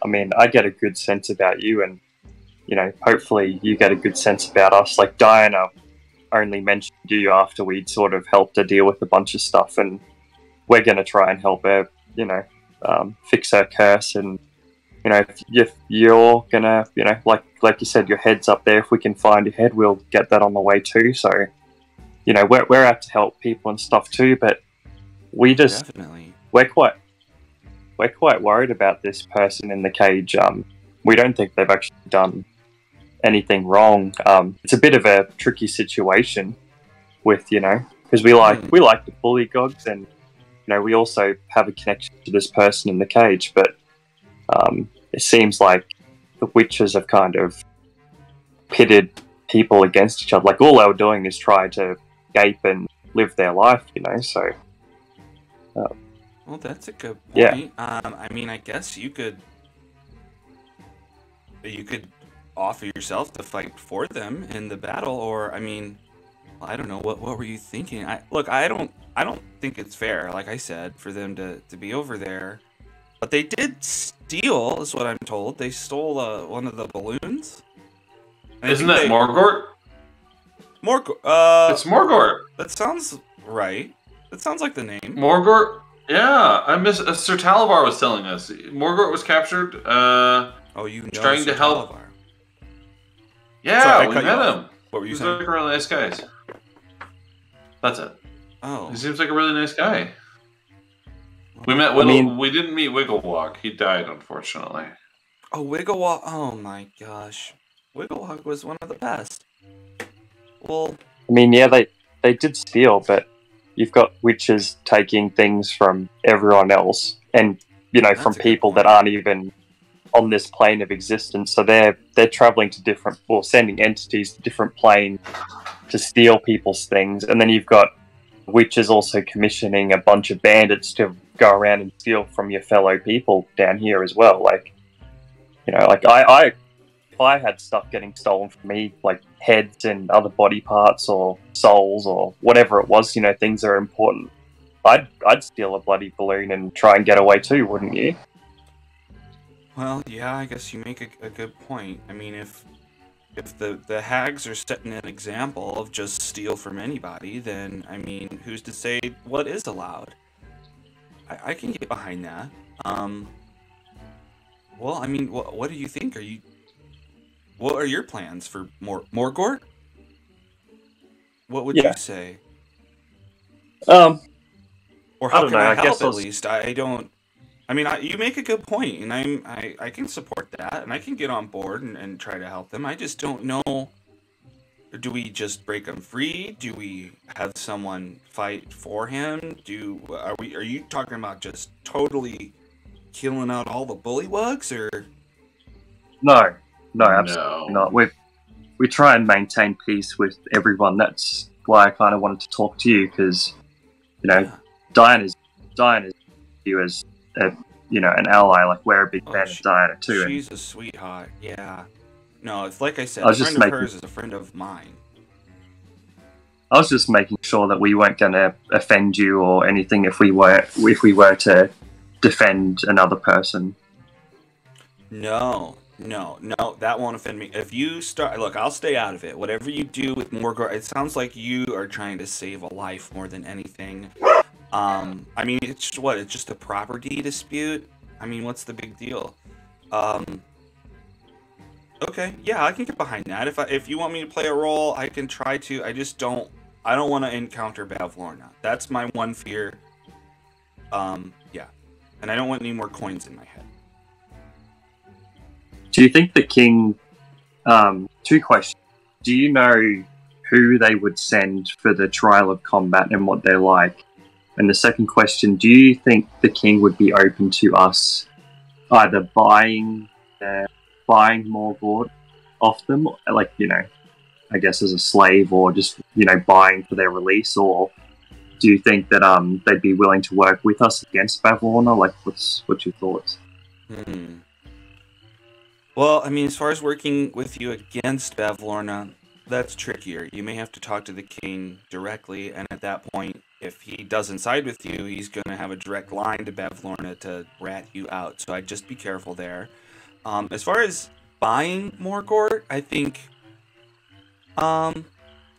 I mean, I get a good sense about you, and you know, hopefully you get a good sense about us. Like Diana only mentioned you after we'd sort of helped her deal with a bunch of stuff, and we're going to try and help her, you know, fix her curse. And you know, if you're gonna, you know, like you said, your head's up there. If we can find your head, we'll get that on the way too. So, you know, we're out to help people and stuff too. But we just Definitely. we're quite worried about this person in the cage. We don't think they've actually done anything wrong. It's a bit of a tricky situation with, you know, because we like to bully gods, and you know, we also have a connection to this person in the cage, but it seems like the witches have kind of pitted people against each other. Like all they were doing is try to escape and live their life, you know. So well, that's a good point. Yeah. I mean, I guess you could offer yourself to fight for them in the battle, or I mean, I don't know. What were you thinking? I don't think it's fair, like I said, for them to be over there. But they did steal, is what I'm told. They stole one of the balloons. Isn't that Morgort? It's Morgort. That sounds right. That sounds like the name. Morgort? Yeah, I miss. Sir Talavar was telling us. Morgort was captured. Oh, you know trying Sir to help. Talavar. Yeah, Sorry, we met him. What were you He's saying? like a really nice guy. That's it. Oh. He seems like a really nice guy. We met. We didn't meet Wigglewalk. He died, unfortunately. Oh, Wigglewalk. Oh my gosh, Wigglewalk was one of the best. Well, I mean, yeah, they did steal, but you've got witches taking things from everyone else, and you know, from people that aren't even on this plane of existence. So they're traveling to different, or sending entities to different planes to steal people's things, and then you've got witches also commissioning a bunch of bandits to go around and steal from your fellow people down here as well. Like, you know, like if I had stuff getting stolen from me, like heads and other body parts or souls or whatever it was, you know, things that are important, I'd steal a bloody balloon and try and get away too, wouldn't you? well, yeah, I guess you make a good point. I mean, if the hags are setting an example of just steal from anybody, then, I mean, who's to say what is allowed? I can get behind that. Well, I mean, what do you think? What are your plans for Morgort? What would you say? Or how can I help, at least? I don't... I mean, you make a good point, and I can support that, and I can get on board and try to help them. I just don't know. Do we just break him free? Do we have someone fight for him? Are you talking about just totally killing out all the bullywugs, or? No, absolutely not. We try and maintain peace with everyone. That's why I kind of wanted to talk to you, because you know, Diana's you as you know, an ally. Like, we're a big fan of Diana too. She's a sweetheart. Yeah. No, it's like I said, a friend of hers is a friend of mine. I was just making sure that we weren't going to offend you or anything if we were to defend another person. No, that won't offend me. If you start, look, I'll stay out of it. Whatever you do with Morgort, it sounds like you are trying to save a life more than anything. I mean, it's just a property dispute. I mean, what's the big deal? Okay, yeah, I can get behind that. If you want me to play a role, I can try to. I don't want to encounter Bavlorna. That's my one fear. Yeah. And I don't want any more coins in my head. Do you think the king... two questions. Do you know who they would send for the trial of combat and what they're like. And the second question, do you think the king would be open to us either buying more gold off them, like, I guess as a slave, or just, buying for their release, or do you think that they'd be willing to work with us against Bavlorna? Like, what's your thoughts? Well, I mean, as far as working with you against Bavlorna, that's trickier. You may have to talk to the king directly, and at that point, if he doesn't side with you, he's going to have a direct line to Bavlorna to rat you out. So I'd just be careful there. As far as buying more gold, I think, I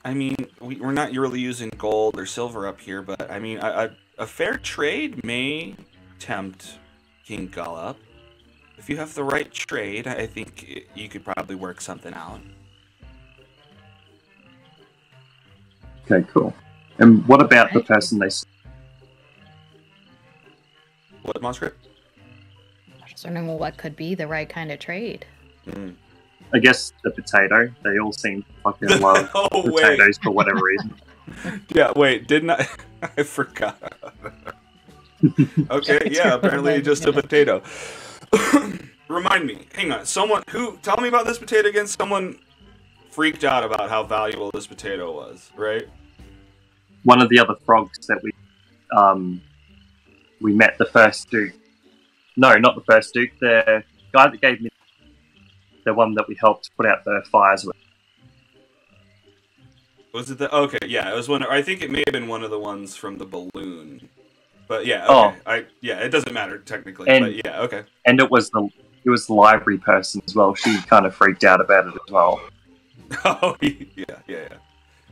mean, we're not really using gold or silver up here, but I mean, a fair trade may tempt King Gullop. If you have the right trade, I think you could probably work something out. Okay, cool. And what about the person they... What, Moscrit? I was wondering, well, what could be the right kind of trade? I guess the potato. They all seem to fucking love potatoes for whatever reason. Yeah, wait, didn't I? I forgot. Okay, yeah, apparently just a potato. Remind me, hang on, tell me about this potato again. Someone freaked out about how valuable this potato was, right? One of the other frogs that we met, the first Duke. No, not the first Duke. The guy that gave me the one that we helped put out the fires with. Was it okay, yeah, it was one. I think it may have been one of the ones from the balloon. But yeah, okay. It doesn't matter technically. But yeah, okay. And it was the library person as well. She kind of freaked out about it as well. Oh yeah.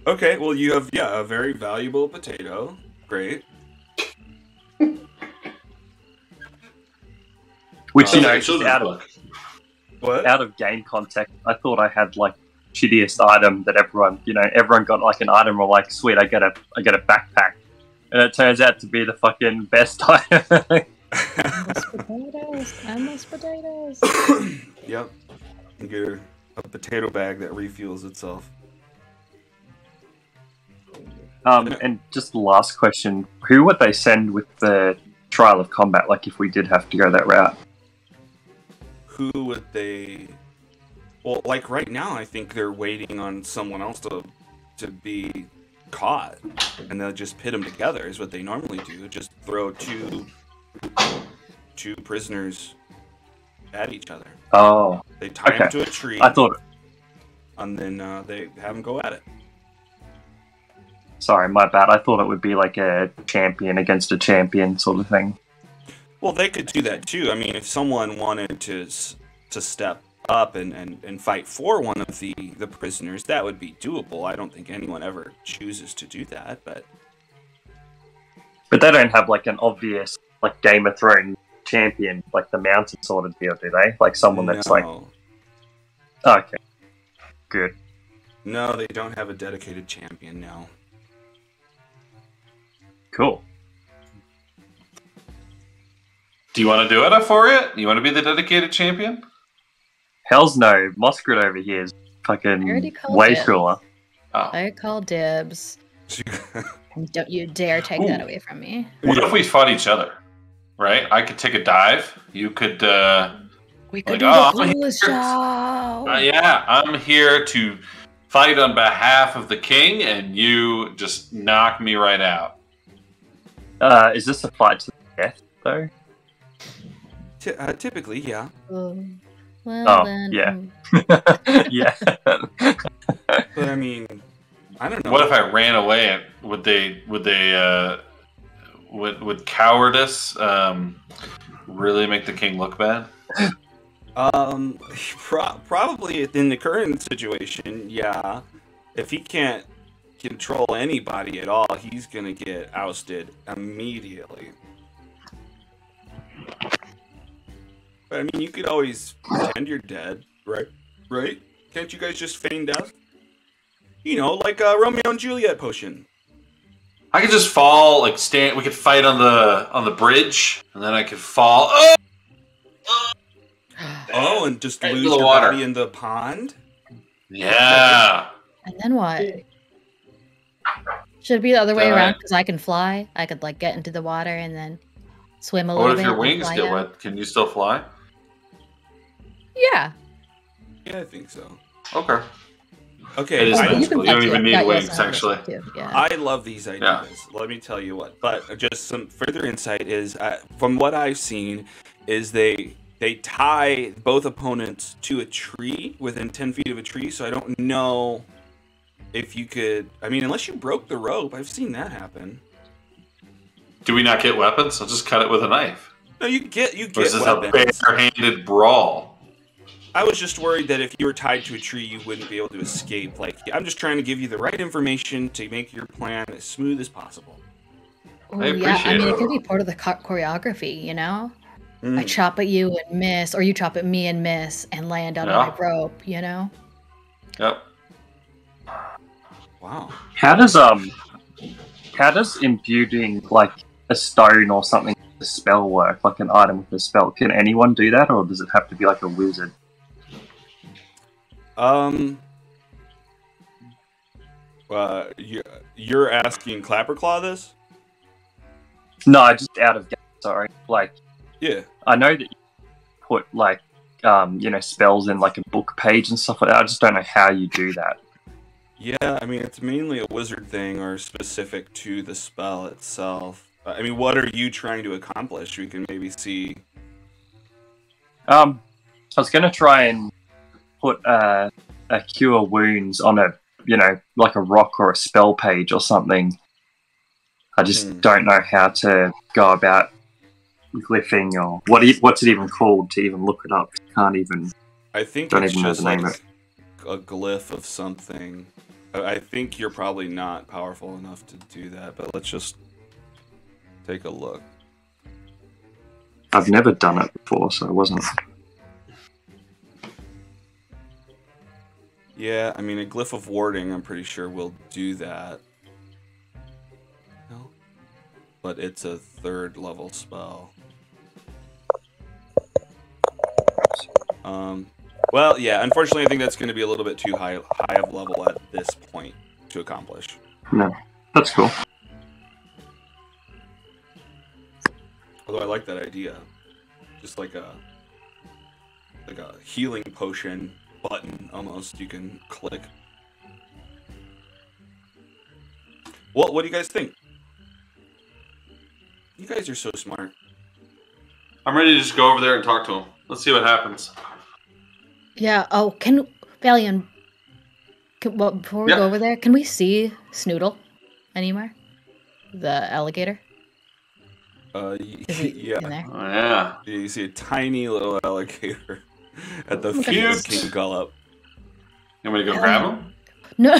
Okay, well you have a very valuable potato. Great. Which out of game context, I thought I had like shittiest item that everyone got like an item, or like, sweet, I get a backpack, and it turns out to be the fucking best item. Endless potatoes. Yep. You get a potato bag that refuels itself. And just the last question: who would they send with the trial of combat? Like, if we did have to go that route. Who would they... Well, like right now, I think they're waiting on someone else to be caught, and they'll just pit them together, is what they normally do. Just throw two prisoners at each other. Oh. They tie them to a tree. I thought... And then they have them go at it. Sorry, my bad. I thought it would be like a champion against a champion sort of thing. Well, they could do that too. I mean, if someone wanted to step up and fight for one of the prisoners, that would be doable. I don't think anyone ever chooses to do that, but they don't have like an obvious like Game of Thrones champion, like the Mountain sort of deal, do they? Like someone that's like... Okay, good. No, they don't have a dedicated champion. No. Cool. Do you want to do it for it? You want to be the dedicated champion? Hell's no. Moscrit over here is fucking way cooler. Oh. I call dibs. Don't you dare take that away from me. What if we fought each other? Right? I could take a dive. You could... we could do the coolest show. Yeah, I'm here to fight on behalf of the king, and you just knock me right out. Is this a fight to the death, though? Typically, yeah. Then, yeah. Yeah. But I mean, I don't know. What if I ran away? Would cowardice really make the king look bad? Probably in the current situation, yeah. If he can't control anybody at all, he's gonna get ousted immediately. But I mean, you could always pretend you're dead, right? Right? Can't you guys just feign death? You know, like a Romeo and Juliet potion. I could just fall, like stand. We could fight on the bridge, and then I could fall. Oh, and just lose the your water body in the pond. Yeah. And then what? Should it be the other way Alright. around? Because I can fly. I could like get into the water and then swim a What little if bit. your and wings fly get out. wet? Can you still fly? Yeah. Yeah, I think so. Okay. Okay, It is Oh, but magical. can You don't fly even too. need Yeah, yes, wings, I guess actually. too, Yeah. I love these ideas. Let me tell you what. But just some further insight is, from what I've seen, is they tie both opponents to a tree within 10 feet of a tree. So I don't know if you could. I mean, unless you broke the rope, I've seen that happen. Do we not get weapons? I'll just cut it with a knife. No, you get Or is this weapons. a bare-handed brawl? I was just worried that if you were tied to a tree, you wouldn't be able to escape. Like, I'm just trying to give you the right information to make your plan as smooth as possible. Oh, I yeah. I appreciate mean, it. it could be part of the choreography, you know? I Mm. chop at you and miss, or you chop at me and miss and land on Yeah. my rope, you know? Yep. Wow. How does imbuing like a stone or something with a spell work, like an item with a spell? Can anyone do that, or does it have to be like a wizard? You're asking Clapperclaw this? No, just out of game. Sorry, like Yeah. I know that you put like spells in like a book page and stuff like that. I just don't know how you do that. Yeah, I mean, it's mainly a wizard thing or specific to the spell itself. I mean, what are you trying to accomplish? We can maybe see. I was gonna try and put a cure wounds on a like a rock or a spell page or something. I just don't know how to go about glyphing or what's it even called to even look it up. Can't even. I think Don't it's even know just the name like a glyph of something. I think you're probably not powerful enough to do that, but let's just take a look. I've never done it before, so I wasn't. Yeah, I mean, a glyph of warding, I'm pretty sure will do that. No? But it's a 3rd level spell. Well, yeah, unfortunately, I think that's going to be a little bit too high of level at this point to accomplish. No, that's cool. Although I like that idea. Just like a healing potion button, almost, you can click. What do you guys think? You guys are so smart. I'm ready to just go over there and talk to him. Let's see what happens. Yeah. Oh, Valian, before we Yeah. go over there, can we see Snoodle anywhere? The alligator? Is he Yeah. in there? Oh, yeah. You see a tiny little alligator at the Look at feet of this. King Gullop. You want me to go grab him? No.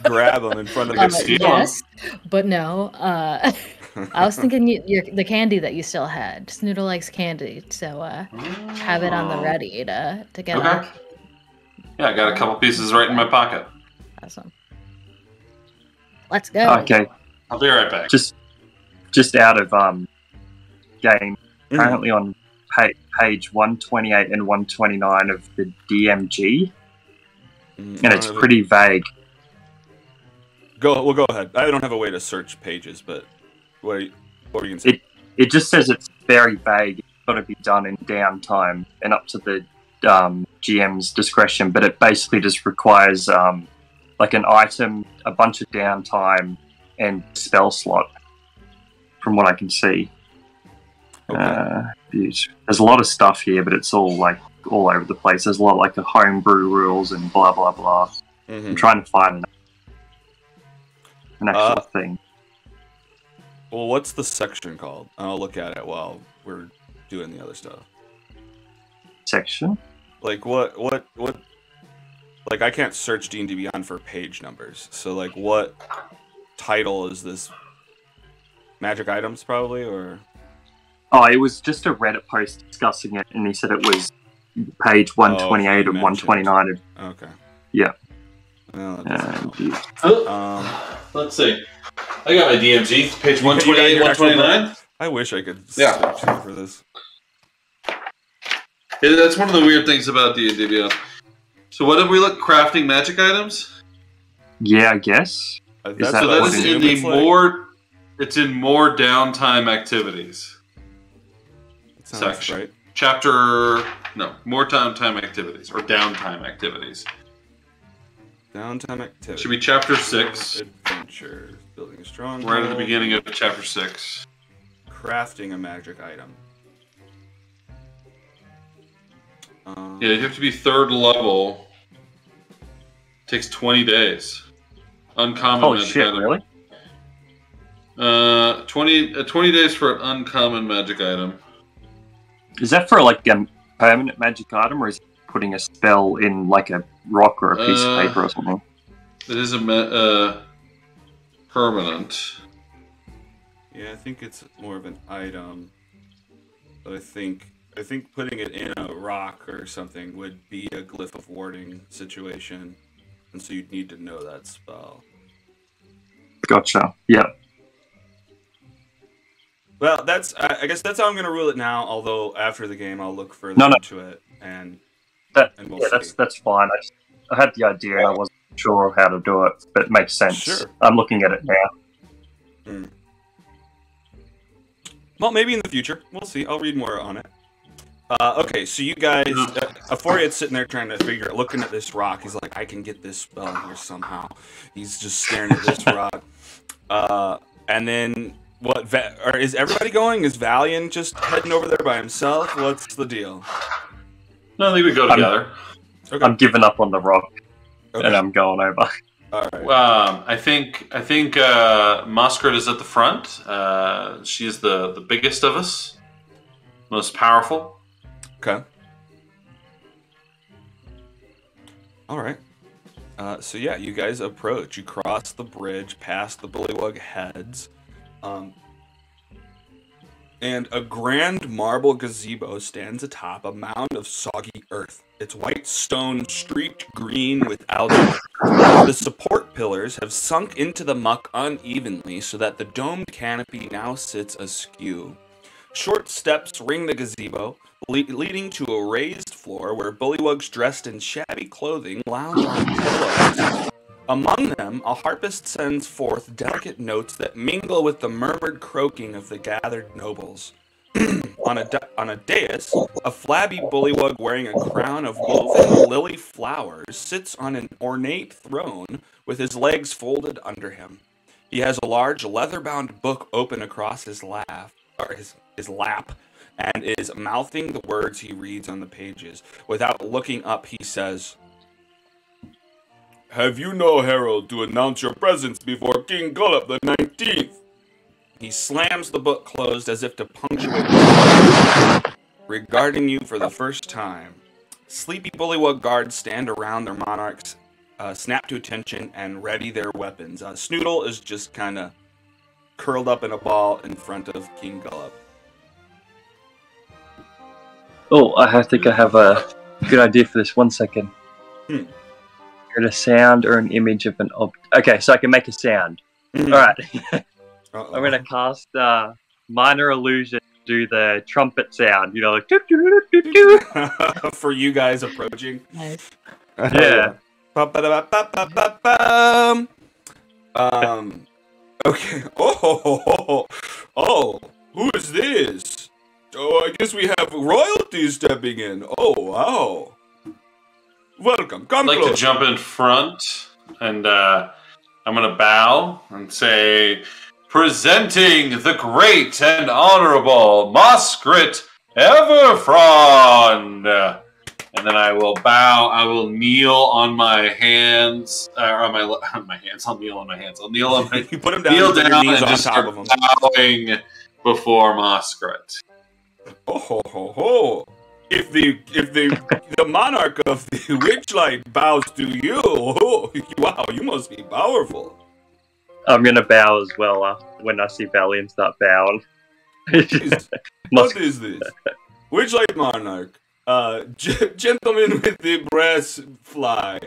Grab him in front of Like the a steal. Yes, but no. I was thinking the candy that you still had. Snoodle likes candy, so have it on the ready to get Okay. on. Yeah, I got a couple pieces right in my pocket. Awesome. Let's go. Okay, I'll be right back. just out of game. Mhm. Currently on page 128 and 129 of the DMG, and it's pretty vague. We'll go ahead. I don't have a way to search pages, but what were you gonna say? It just says it's very vague. It's got to be done in downtime and up to the GM's discretion, but it basically just requires like an item, a bunch of downtime, and spell slot, from what I can see. Okay. There's a lot of stuff here, but it's all like all over the place. There's a lot like the homebrew rules and blah blah blah. Mhm. I'm trying to find an actual thing. Well, what's the section called? I'll look at it while we're doing the other stuff. Section. Like what? Like I can't search D&D Beyond for page numbers. So like, what title is this? Magic items, probably, or Oh, it was just a Reddit post discussing it, and he said it was page 128 and 129. okay. Yeah. Well, that doesn't help. Let's see. I got my DMG, page You 128, got your actual 129. I wish I could Yeah. search for this. Yeah, that's one of the weird things about D&D Beyond. So what did we look? Crafting magic items? Yeah, I guess. Is That's that what I what is it assume in the it's like. more. It's in more downtime activities Sounds section. right. Chapter more downtime activities or downtime activities. Downtime activity. Should be chapter 6, Adventures. Building a stronghold. right at the beginning of chapter 6. Crafting a magic item. Yeah, you have to be 3rd level. Takes 20 days. Uncommon Holy magic shit! item. Really? 20 days for an uncommon magic item. Is that for like a permanent magic item, or is it putting a spell in like a rock or a piece of paper or something? It is a permanent. Yeah, I think it's more of an item. But I think putting it in a rock or something would be a glyph of warding situation, and so you'd need to know that spell. Gotcha. Yeah. Well, I guess that's how I'm gonna rule it now. Although after the game, I'll look further into it and we'll see. That's fine. I had the idea and I wasn't sure how to do it, but it makes sense. Sure. I'm looking at it now. Mm. Well, maybe in the future. We'll see. I'll read more on it. Okay, so you guys, Euphoria sitting there trying to looking at this rock. He's like, I can get this spell here somehow. He's just staring at this rock. And then, is everybody going? Is Valiant just heading over there by himself? What's the deal? No, I think we go together. Okay. I'm giving up on the rock, Okay. and I'm going over. All right. I think Muskrat is at the front. She is the biggest of us, most powerful. Okay. All right. So yeah, you guys approach. You cross the bridge, past the bullywug heads, and a grand marble gazebo stands atop a mound of soggy earth. Its white stone streaked green with algae. The support pillars have sunk into the muck unevenly, so that the domed canopy now sits askew. Short steps ring the gazebo, leading to a raised floor where bullywugs dressed in shabby clothing lounge on pillows. Among them, a harpist sends forth delicate notes that mingle with the murmured croaking of the gathered nobles. On a dais, a flabby bullywug wearing a crown of woven lily flowers sits on an ornate throne with his legs folded under him. He has a large leather-bound book open across his lap, and is mouthing the words he reads on the pages. Without looking up, he says, "Have you no herald to announce your presence before King Gullop the 19th? He slams the book closed as if to punctuate the regarding you for the first time. Sleepy bullywug guards stand around their monarchs, snap to attention, and ready their weapons. Snoodle is just kind of curled up in a ball in front of King Gullop. Oh, I think I have a good idea for this. 1 second. Create a sound or an image of an object. Okay, so I can make a sound. Mm-hmm. All right. Uh-oh. I'm gonna cast minor illusion. Do the trumpet sound. You know, like doo, doo, doo, doo, doo. For you guys approaching. Nice. Yeah. Ba-ba-da-ba-ba-ba-bum. Okay. Oh, who is this? Oh, I guess we have royalty stepping in. Oh, wow. Welcome. Come I'd like closer. to jump in front, and I'm going to bow and say, presenting the great and honorable Muskrat Everfrond. And then I will bow. I will kneel on my hands, on my hands. I'll kneel on my hands. I'll kneel on my You put him down. kneel Put your down knees and on just top start of him. bowing before Muskrat. Oh ho ho ho! If the monarch of the Witchlight bows to you, oh, wow, you must be powerful. I'm gonna bow as well when I see Valiant start bowing. What is this? Witchlight monarch, gentleman with the brass fly.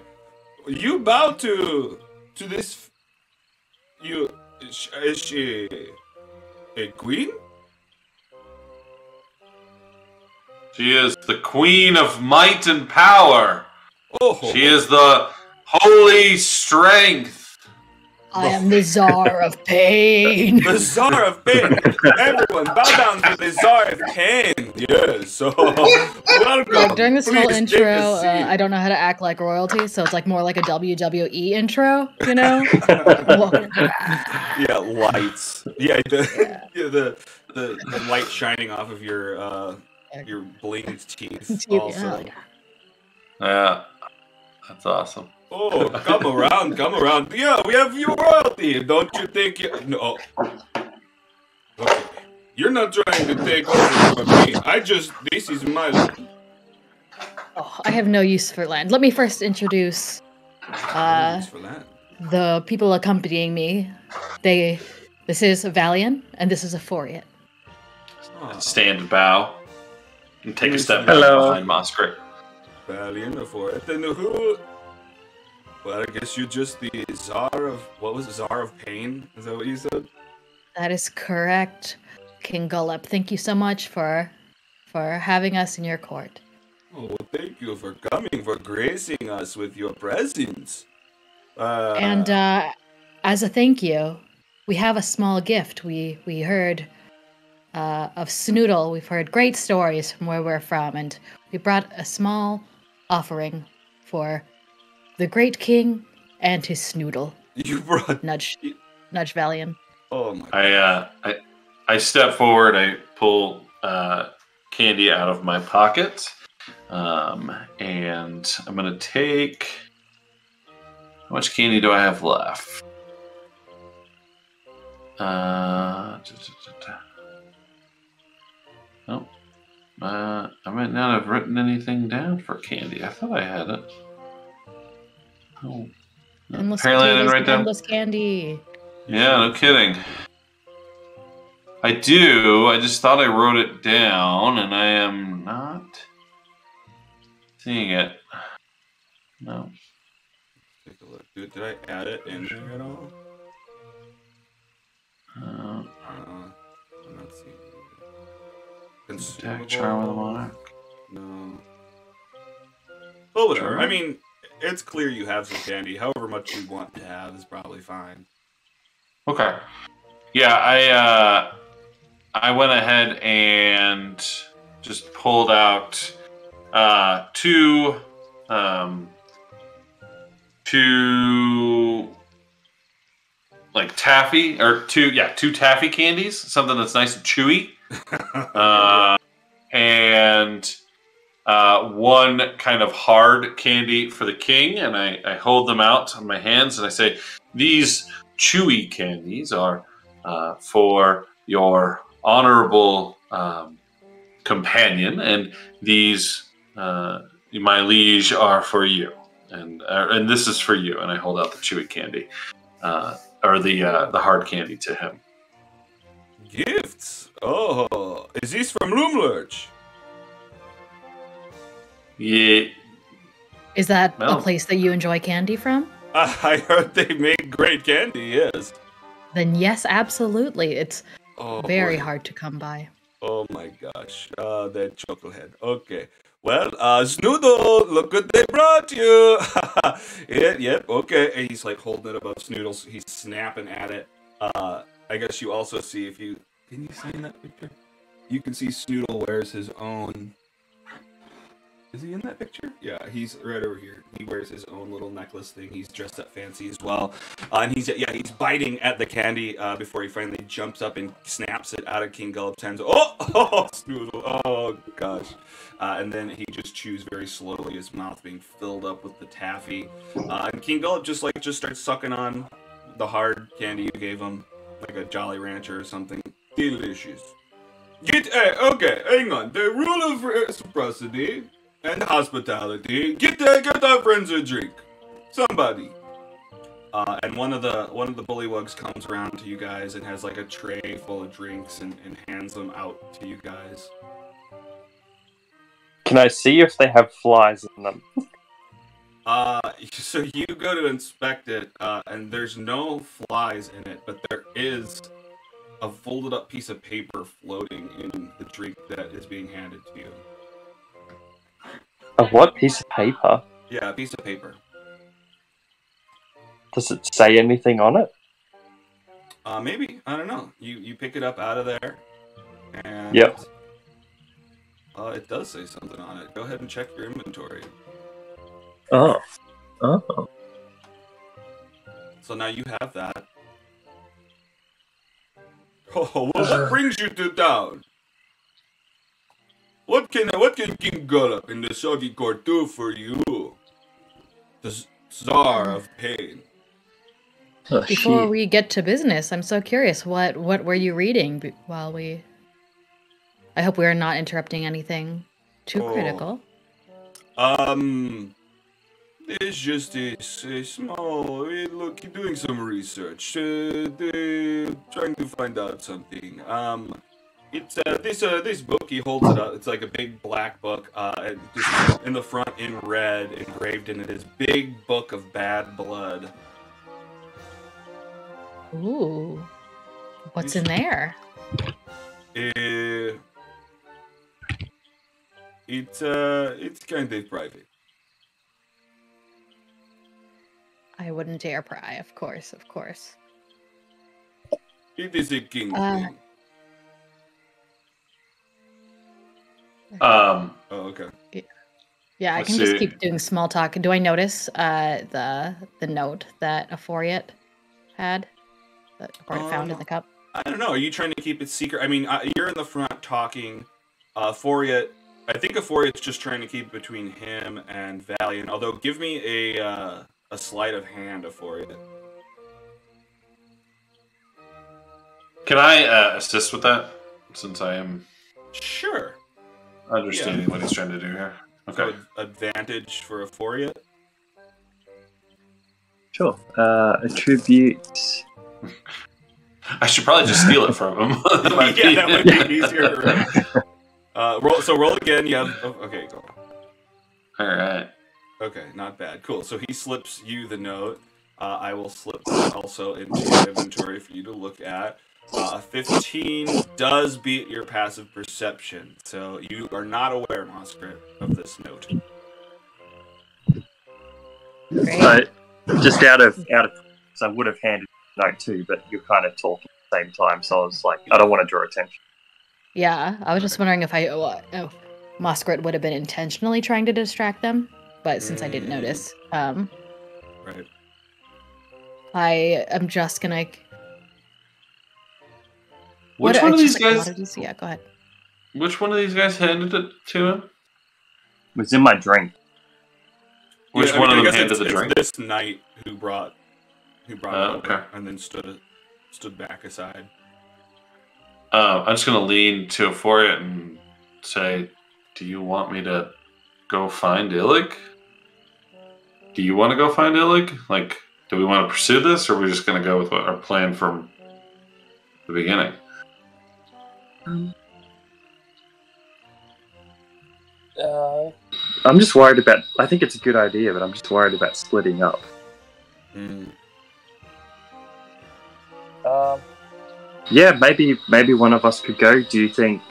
You bow to this. Is she a queen? She is the queen of might and power. Oh, She is the holy strength. I am the Czar of Pain. The Czar of Pain. Everyone, bow down to the Czar of Pain. Yes. So, welcome. Like during this whole Please intro, take a seat. I don't know how to act like royalty, so it's like more like a WWE intro, you know? Yeah, lights. Yeah, the light shining off of your blinged teeth. Also. Yeah, that's awesome. Oh, come around. Yeah, we have your royalty. Don't you think you... No. Okay. You're not trying to take over from me. This is my land. Oh, I have no use for land. Let me first introduce the people accompanying me. This is Valian, and this is Ephoriot. Stand and bow. And take a step back behind Moskrit. Valiant, Ephoriot, and who... Well, I guess you're just the Czar of... What was it? Czar of Pain? Is that what you said? That is correct, King Gullop. Thank you so much for having us in your court. Oh, well, thank you for coming, for gracing us with your presence. And as a thank you, we have a small gift. We heard of Snoodle. We've heard great stories from where we're from, and we brought a small offering for the great king and his Snoodle. You brought... Nudge Valian. Oh my God. I step forward, I pull candy out of my pocket, and I'm gonna take... How much candy do I have left? Nope. I might not have written anything down for candy. I thought I had it. Oh. Endless Apparently I didn't write down. endless candy. Yeah, no kidding. I do. I just thought I wrote it down, and I am not seeing it. No. Take a look. Dude, did I add it in there at all? I'm not seeing it. Attack Charm of the Monarch. No. Well, whatever. Sure. I mean, it's clear you have some candy. However much you want to have is probably fine. Okay. Yeah, I went ahead and just pulled out two like taffy or two taffy candies, something that's nice and chewy, and one kind of hard candy for the king, and I hold them out on my hands and I say, these chewy candies are for your honorable companion, and these, my liege, are for you, and this is for you. And I hold out the chewy candy, or the hard candy to him. Gifts? Oh, is this from Loomlurch? Yeah. Is that a place that you enjoy candy from? I heard they make great candy, yes. Then yes, absolutely. It's very boy. hard to come by. Oh my gosh. That chucklehead. Okay. Well, Snoodle, look what they brought you. Yep, okay. And he's like holding it above Snoodle's. He's snapping at it. I guess you also see if you... Can you see in that picture? You can see Snoodle wears his own... Is he in that picture? Yeah, he's right over here. He wears his own little necklace thing. He's dressed up fancy as well. And he's biting at the candy before he finally jumps up and snaps it out of King Gullop's hands. Oh, Snoodle. Oh, gosh. And then he just chews very slowly, his mouth being filled up with the taffy. And King Gullop just starts sucking on the hard candy you gave him, like a Jolly Rancher or something. Delicious. Okay, hang on. The rule of reciprocity and hospitality. Get our friends a drink. Somebody. And one of the bullywugs comes around to you guys and has like a tray full of drinks and hands them out to you guys. Can I see if they have flies in them? So you go to inspect it, and there's no flies in it, but there is a folded up piece of paper floating in the drink that is being handed to you. A what piece of paper? Yeah, a piece of paper. Does it say anything on it? Maybe. I don't know. You pick it up out of there, and Yep. it does say something on it. Go ahead and check your inventory. Oh. Oh. So now you have that. Oh, well, what brings you to town? What can King Gullop in the Soggy Court do for you? The Tsar of Pain. Oh, Before shit. we get to business, I'm so curious. What were you reading while we? I hope we are not interrupting anything too critical. It's just a small look. Doing some research. Trying to find out something. It's this book. He holds it up. It's like a big black book. And just in the front in red, engraved in it is Big Book of Bad Blood. Ooh, what's in there? It's kind of private. I wouldn't dare pry. Of course. It is a king thing. Um, Oh, okay. Yeah, I Let's can just see. keep doing small talk. Do I notice the note that Aphoriate had? That Aphoriate found in the cup? I don't know. Are you trying to keep it secret? I mean, you're in the front talking. Aphoriate. I think Aphoriate's just trying to keep it between him and Valiant. Although, give me a sleight of hand, Aphoriate. can I assist with that? Since I am Sure. understanding what he's trying to do here. Okay. So advantage for Aphoriate. Sure. Attributes. I should probably just steal it from him. That might be- That might be easier. Roll again. You have. Okay, go. All right. Okay, not bad. Cool. So he slips you the note. I will slip that also into your inventory for you to look at. 15 does beat your passive perception, so you are not aware, Moskrit, of this note. Great. Just out of, so I would have handed the note too, but you're kind of talking at the same time, so I was like, I don't want to draw attention. Yeah, I was just wondering if Moskrit would have been intentionally trying to distract them, but since I didn't notice, Right. I am just gonna. Which one of these guys? Commodities? Yeah, go ahead. Which one of these guys handed it to him? It was in my drink. Which Yeah, one I of them guess handed the it's drink? this knight who brought it okay. over and then stood back aside. I'm just gonna lean to Aphoriate and say, "Do you want me to go find Illig? Do you want to go find Illig? Like, do we want to pursue this, or are we just gonna go with our plan from the beginning?" I'm just worried about. I think it's a good idea, but I'm just worried about splitting up. Yeah, maybe one of us could go. Do you think?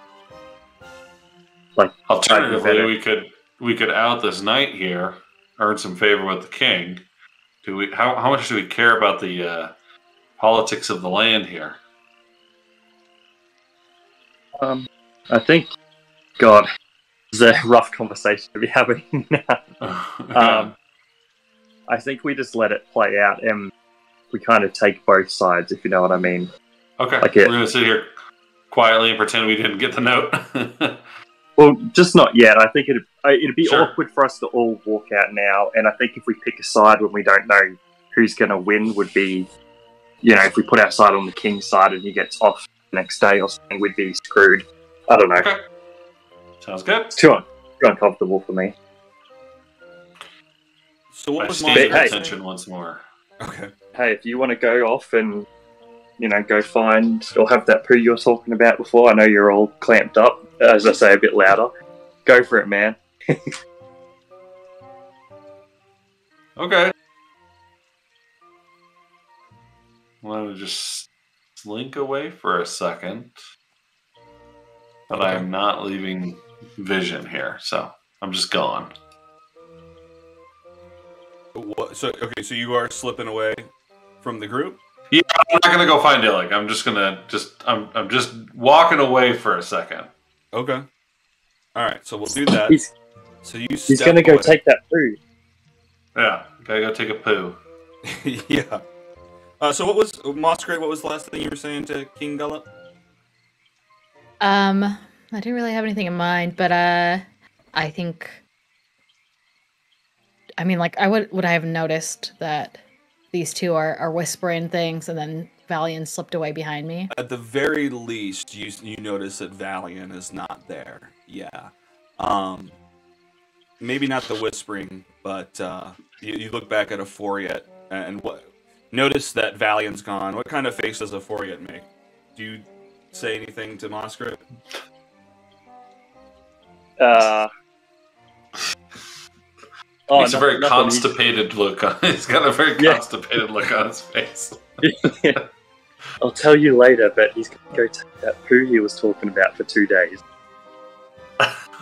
Like, Alternatively, we could out this knight here, earn some favor with the king. Do we? How much do we care about the politics of the land here? I think, God, it's a rough conversation to be having now. I think we just let it play out and we kind of take both sides, if you know what I mean. Okay, Like we're gonna sit here quietly and pretend we didn't get the note. Well, just not yet. I think it'd be Sure. awkward for us to all walk out now, and I think if we pick a side when we don't know who's going to win, would be, if we put our side on the king's side and he gets off the next day or something, we'd be screwed. I don't know. Okay, sounds good. It's too uncomfortable for me. So what I was stand Moskrit at Hey. attention once more. Okay. Hey, if you want to go off and go find or have that poo you were talking about before, I know you're all clamped up. As I say, a bit louder. Go for it, man. Okay. I want to just slink away for a second, but I am not leaving vision here, so I'm just gone. So you are slipping away from the group? Yeah, I'm not gonna go find Illic. I'm just gonna I'm just walking away for a second. Okay. All right. So we'll do that. He's So you he's step gonna go away. take that poo. Yeah, gotta go take a poo. Yeah. So what was Moscrate? What was the last thing you were saying to King Gullop? I didn't really have anything in mind, but I think, I mean, like, I would I have noticed that these two are whispering things, and then Valian slipped away behind me. At the very least, you notice that Valian is not there. Yeah. Maybe not the whispering, but you look back at Ephoriet and what notice that Valian's gone. What kind of face does Ephoriet make? Do you say anything to Moscrate? He's a very constipated look on. He's got a very constipated look on his face. I'll tell you later, but he's gonna go take that poo he was talking about for 2 days.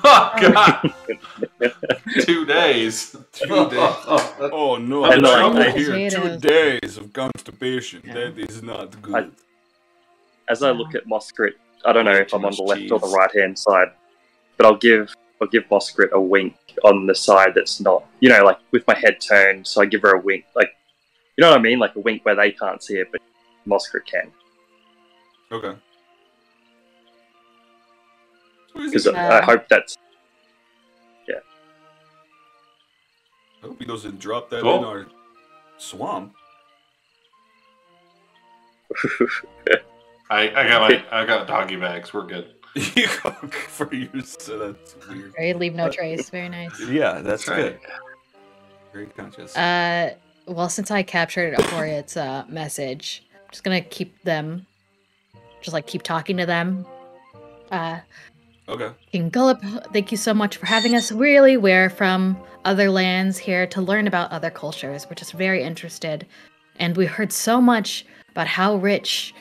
Oh God! 2 days. 2 days. Oh no! And The like, trouble I- here. 2 days of constipation. Yeah. That is not good. As I look at Moscrit, I don't know if I'm on the left or the Cheese. right hand side, but I'll give Moscrit a wink on the side that's not, like with my head turned, so I give her a wink, like, you know what I mean, like a wink where they can't see it, but Moscrit can, Okay. because I hope that's I hope he doesn't drop that Cool. in our swamp. I got doggy bags. We're good. You cook for yours, so that's weird. Right, leave no trace. Very nice. Yeah, that's right. good. Very conscious. Well, since I captured Ephoriet's message, I'm just gonna keep talking to them. Okay. King Gullop, thank you so much for having us. Really, we're from other lands here to learn about other cultures. We're just very interested. And we heard so much about how rich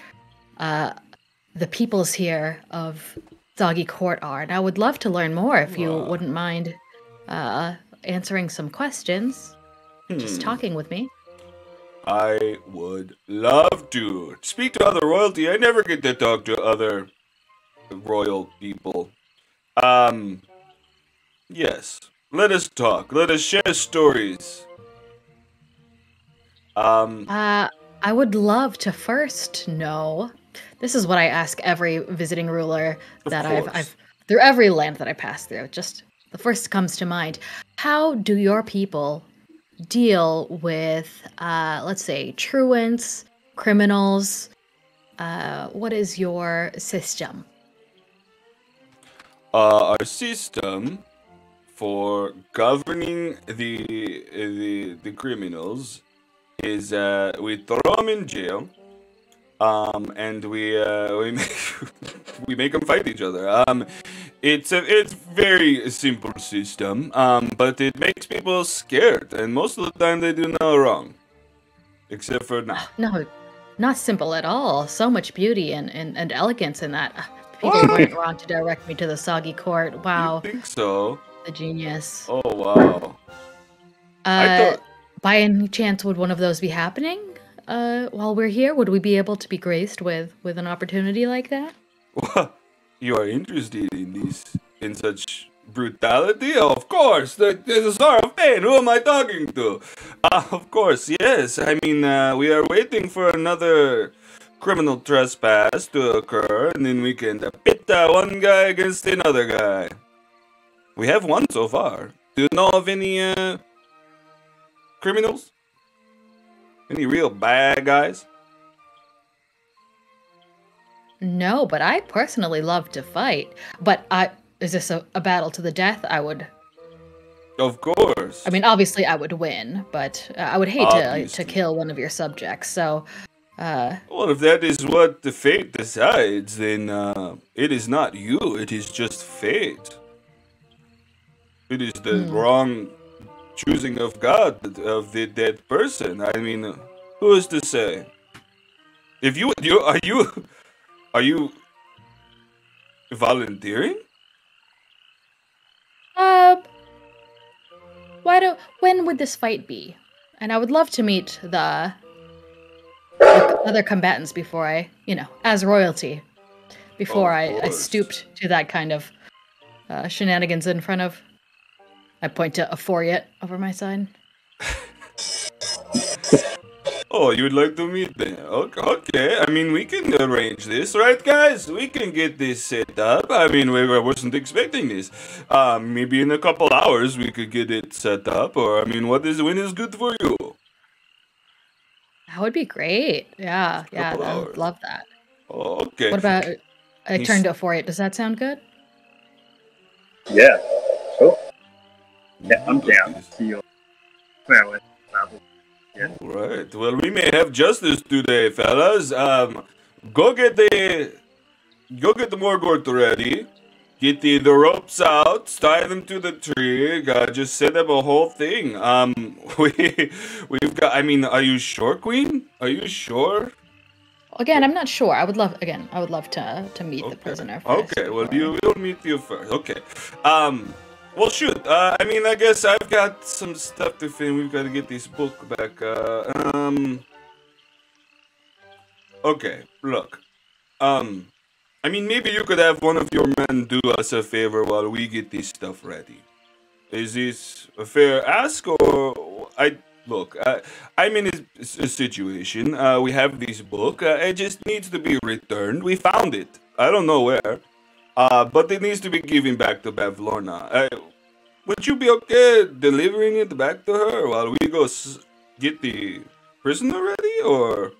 the peoples here of Doggy Court are. And I would love to learn more if you wouldn't mind answering some questions. Just talking with me. I would love to speak to other royalty. I never get to talk to other royal people. Yes. Let us talk. Let us share stories. I would love to first know. This is what I ask every visiting ruler that I've through every land that I pass through. Just the first comes to mind. How do your people deal with, let's say, truants, criminals? What is your system? Our system for governing the criminals is we throw them in jail, and we we make them fight each other. It's very simple system, but it makes people scared, and most of the time they do no wrong, except for now. No, not simple at all. So much beauty and elegance in that. People weren't wrong to direct me to the Soggy Court. Wow, You think so? the genius. Oh wow! I thought. By any chance, would one of those be happening while we're here? Would we be able to be graced with an opportunity like that? You are interested in this, in such brutality? Of course, the Tsar of Pain, who am I talking to? Of course, yes. I mean, we are waiting for another criminal trespass to occur, and then we can pit one guy against another guy. We have one so far. Do you know of any criminals? Any real bad guys? No, but I personally love to fight. But is this a battle to the death? I would. Of course. I mean, obviously, I would win, but I would hate to Obviously. kill one of your subjects. So, Well, if that is what the fate decides, then it is not you, it is just fate. It is the wrong choosing of God, of the dead person. I mean, who is to say? If you are you volunteering? when would this fight be? And I would love to meet the other combatants before I, as royalty, before Of I course. stooped to that kind of shenanigans in front of. I point to Aforiat over my side. Oh, you'd like to meet them? Okay. I mean, we can arrange this, right, guys? We can get this set up. I mean, I wasn't expecting this. Maybe in a couple hours we could get it set up. Or, I mean, when is good for you? That would be great. Yeah, I Couple would hours. love that. Oh, okay. What about? I He's- turned to Aforiat. Does that sound good? Yeah. Cool. Yeah, I'm down to your prowess level. Yeah. All right. Well, we may have justice today, fellas. Go get the Morgort ready. Get the ropes out. Tie them to the tree. Just set up a whole thing. We've got. I mean, are you sure, Queen? Are you sure? Again, I'm not sure. I would love to meet the prisoner first. Okay. Well, before- we'll meet you first. Okay. Well, shoot. I mean, I guess I've got some stuff to finish. We've got to get this book back. Okay. Look. I mean, maybe you could have one of your men do us a favor while we get this stuff ready. Is this a fair ask, or I'm in a situation. We have this book. It just needs to be returned. We found it. I don't know where. But it needs to be given back to Bavlorna. Would you be okay delivering it back to her while we go get the prisoner ready, or?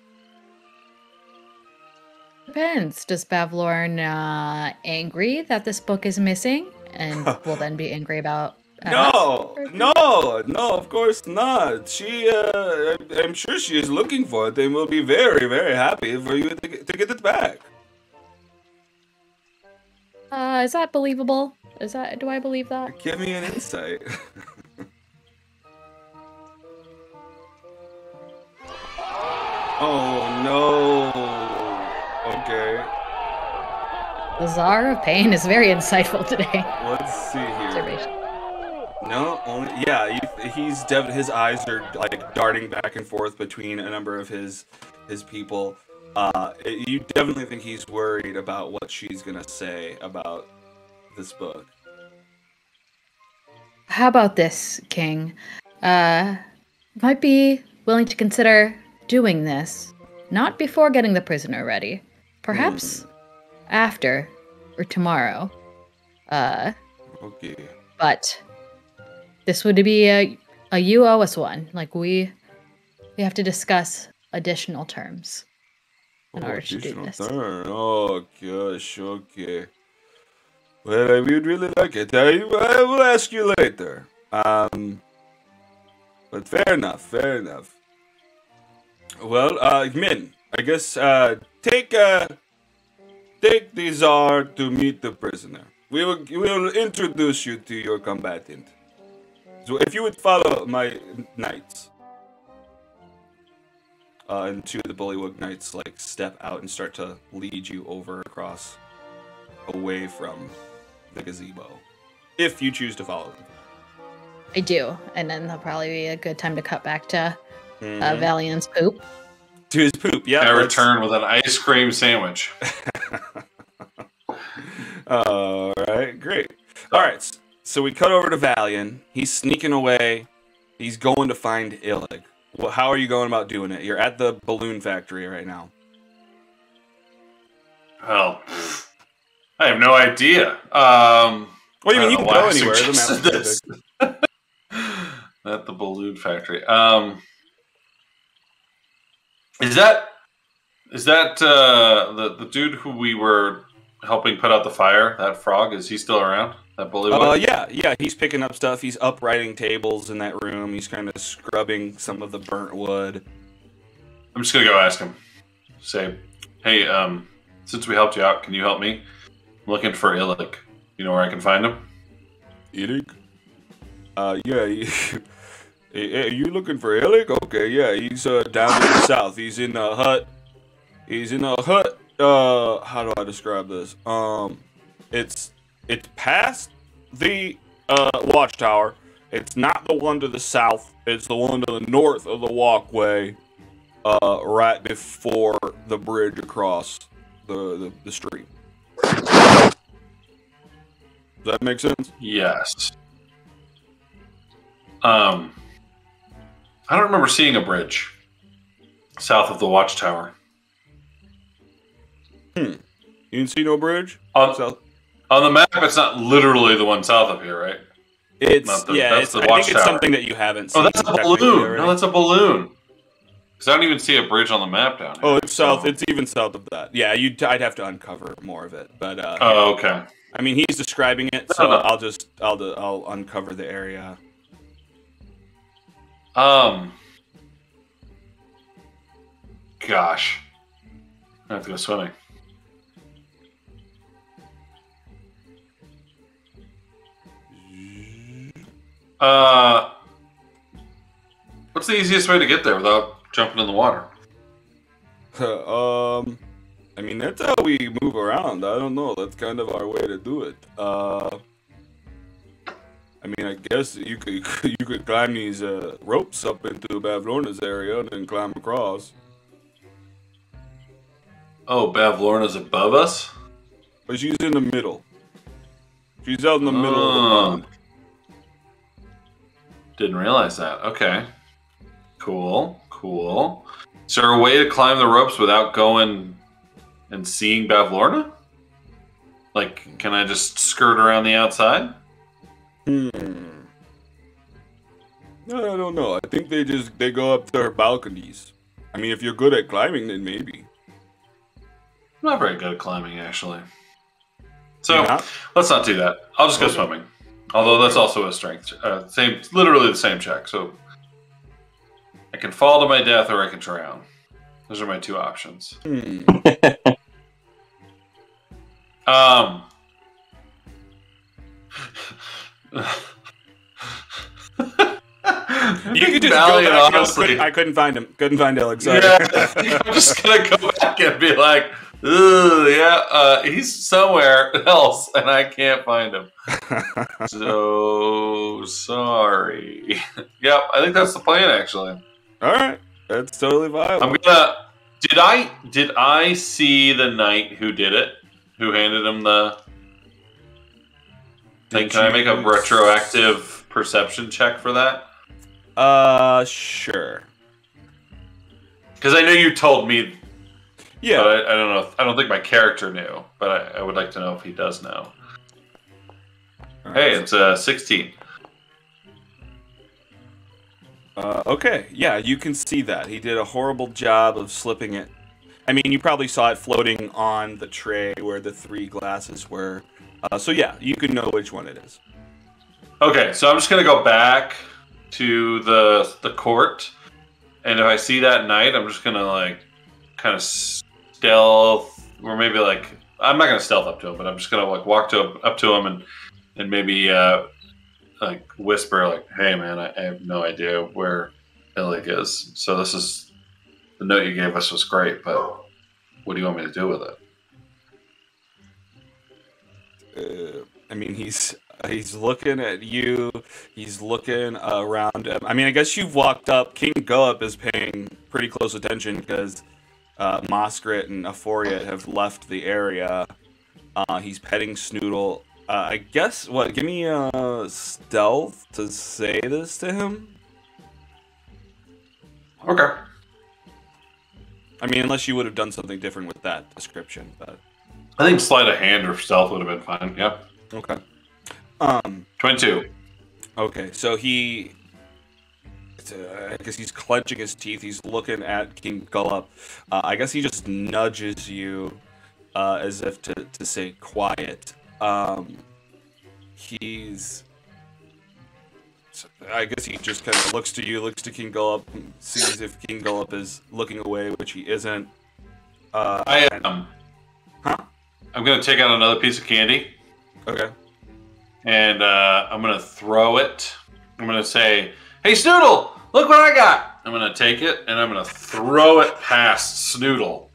Depends. Does Bavlorn angry that this book is missing, and will then be angry about? No, of course not. She, I'm sure she is looking for it and will be very, very happy for you to get it back. Is that believable? Do I believe that? Give me an insight. Oh no. Okay. The Czar of Pain is very insightful today. Let's see here. Observation. No, only he's his eyes are like darting back and forth between a number of his people. You definitely think he's worried about what she's gonna say about this book. How about this, King? Might be willing to consider doing this, not before getting the prisoner ready. Perhaps after or tomorrow. Okay. But this would be a you owe us one. Like we have to discuss additional terms in order to do this. Oh gosh, okay. Well, I would really like it. I will ask you later. But fair enough. Well, Min, I guess take the Tsar to meet the prisoner. We will introduce you to your combatant. So if you would follow my knights. And two of the Bullywug Knights step out and start to lead you over across, away from the gazebo, if you choose to follow them. I do, and then that'll probably be a good time to cut back to Valiant's poop. To his poop, yeah. I return with an ice cream sandwich. All right, great. All right, so we cut over to Valiant. He's sneaking away. He's going to find Illig. Well, how are you going about doing it? You're at the balloon factory right now. Well, I have no idea. Well, you mean you can why go I anywhere. suggested The this. map's At the balloon factory. Is that the dude who we were helping put out the fire? That frog, is he still around? That bullywug? Yeah. He's picking up stuff. He's uprighting tables in that room. He's kind of scrubbing some of the burnt wood. I'm just gonna go ask him. Say, hey, since we helped you out, can you help me? I'm looking for Illik. You know where I can find him? Illig? Yeah. Are you looking for Illig? Okay, yeah. He's down to the south. He's in a hut. How do I describe this? It's past the watchtower. It's not the one to the south. It's the one to the north of the walkway. right before the bridge across the stream. Does that make sense? Yes. I don't remember seeing a bridge south of the watchtower. You didn't see no bridge? On the map, it's not literally the one south of here, right? It's Not the- yeah. that's the I think it's watchtower. something that you haven't seen. Oh, that's a technically balloon. already. No, that's a balloon. Because I don't even see a bridge on the map down here. Oh, it's south. so- It's even south of that. Yeah, I'd have to uncover more of it, but Oh, okay. I mean, he's describing it, so No. I'll uncover the area. Gosh. I have to go swimming. What's the easiest way to get there without jumping in the water? I mean, that's how we move around. I don't know. That's kind of our way to do it. I mean, I guess you could climb these ropes up into Bavlorna's area and then climb across. Oh, Bavlorna's above us? But she's in the middle. She's out in the middle of the pond. Didn't realize that. Okay. Cool. Cool. Is there a way to climb the ropes without going and seeing Bavlorna? Like, can I just skirt around the outside? I don't know. I think they go up their balconies. I mean, if you're good at climbing, then maybe. I'm not very good at climbing, actually. So, You're not? let's not do that. I'll just go Okay. swimming. Although that's also a strength. Literally the same check. So, I can fall to my death or I can drown. Those are my two options. You could just go Valiant, back and go, honestly. I couldn't find him. Couldn't find Alex. Sorry. Yeah, I'm just gonna go back and be like, "Ugh, yeah, he's somewhere else, and I can't find him." So sorry. Yep, I think that's the plan. Actually, All right, that's totally viable. I'm gonna. Did I see the knight who did it? Who handed him the thing? Can I make a retroactive perception check for that? Sure. Because I know you told me. Yeah. But I don't know. I don't think my character knew, but I would like to know if he does know. All Hey, right. it's 16. Okay, yeah, you can see that. He did a horrible job of slipping it. I mean, you probably saw it floating on the tray where the 3 glasses were. So yeah, you can know which one it is. Okay, so I'm just gonna go back to the court, and if I see that knight, I'm just gonna like kind of stealth, or maybe like I'm not gonna stealth up to him, but I'm just gonna like walk up to him and maybe like whisper like, "Hey man, I have no idea where Illig is. So this is the note you gave us was great, but what do you want me to do with it?" I mean, he's looking at you. He's looking around him. I mean, I guess you've walked up. King Gullop is paying pretty close attention because Moskrit and Euphoria have left the area. He's petting Snoodle. I guess, what, give me a stealth to say this to him? Okay. I mean, unless you would have done something different with that description, but... I think sleight of hand or stealth would have been fine. Yep. Okay. 22. Okay, so I guess he's clenching his teeth. He's looking at King Gullop. I guess he just nudges you as if to say quiet. I guess he just kind of looks to you, looks to King Gullop, and sees if King Gullop is looking away, which he isn't. I am. Huh? I'm going to take out another piece of candy, Okay. and I'm going to throw it. I'm going to say, "Hey, Snoodle, look what I got." I'm going to take it, and I'm going to throw it past Snoodle.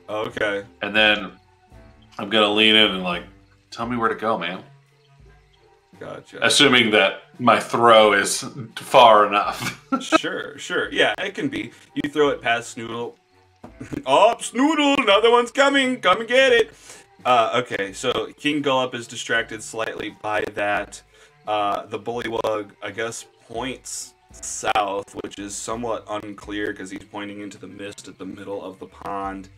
Okay. And then I'm going to lean in and, like, tell me where to go, man. Gotcha. Assuming that my throw is far enough. Sure. Yeah, it can be. You throw it past Snoodle. Oh, Snoodle! Another one's coming! Come and get it! Okay, so King Gullop is distracted slightly by that. The Bullywug, I guess, points south, which is somewhat unclear because he's pointing into the mist at the middle of the pond.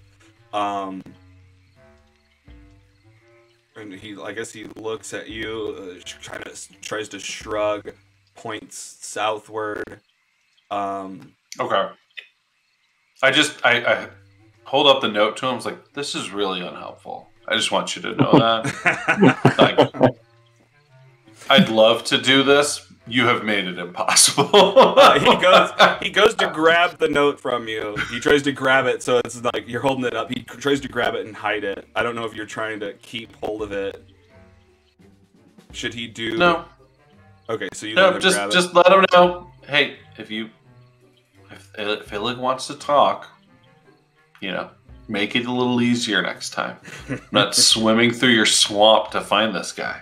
And I guess he looks at you, tries to shrug, points southward. Okay. I hold up the note to him. I was like, this is really unhelpful. I just want you to know that. Like, I'd love to do this. You have made it impossible. He goes to grab the note from you. He tries to grab it, so it's like you're holding it up. He tries to grab it and hide it. I don't know if you're trying to keep hold of it. Should he do? No. Okay, so you no, just let him know. Hey, if Philip wants to talk, make it a little easier next time. I'm not swimming through your swamp to find this guy.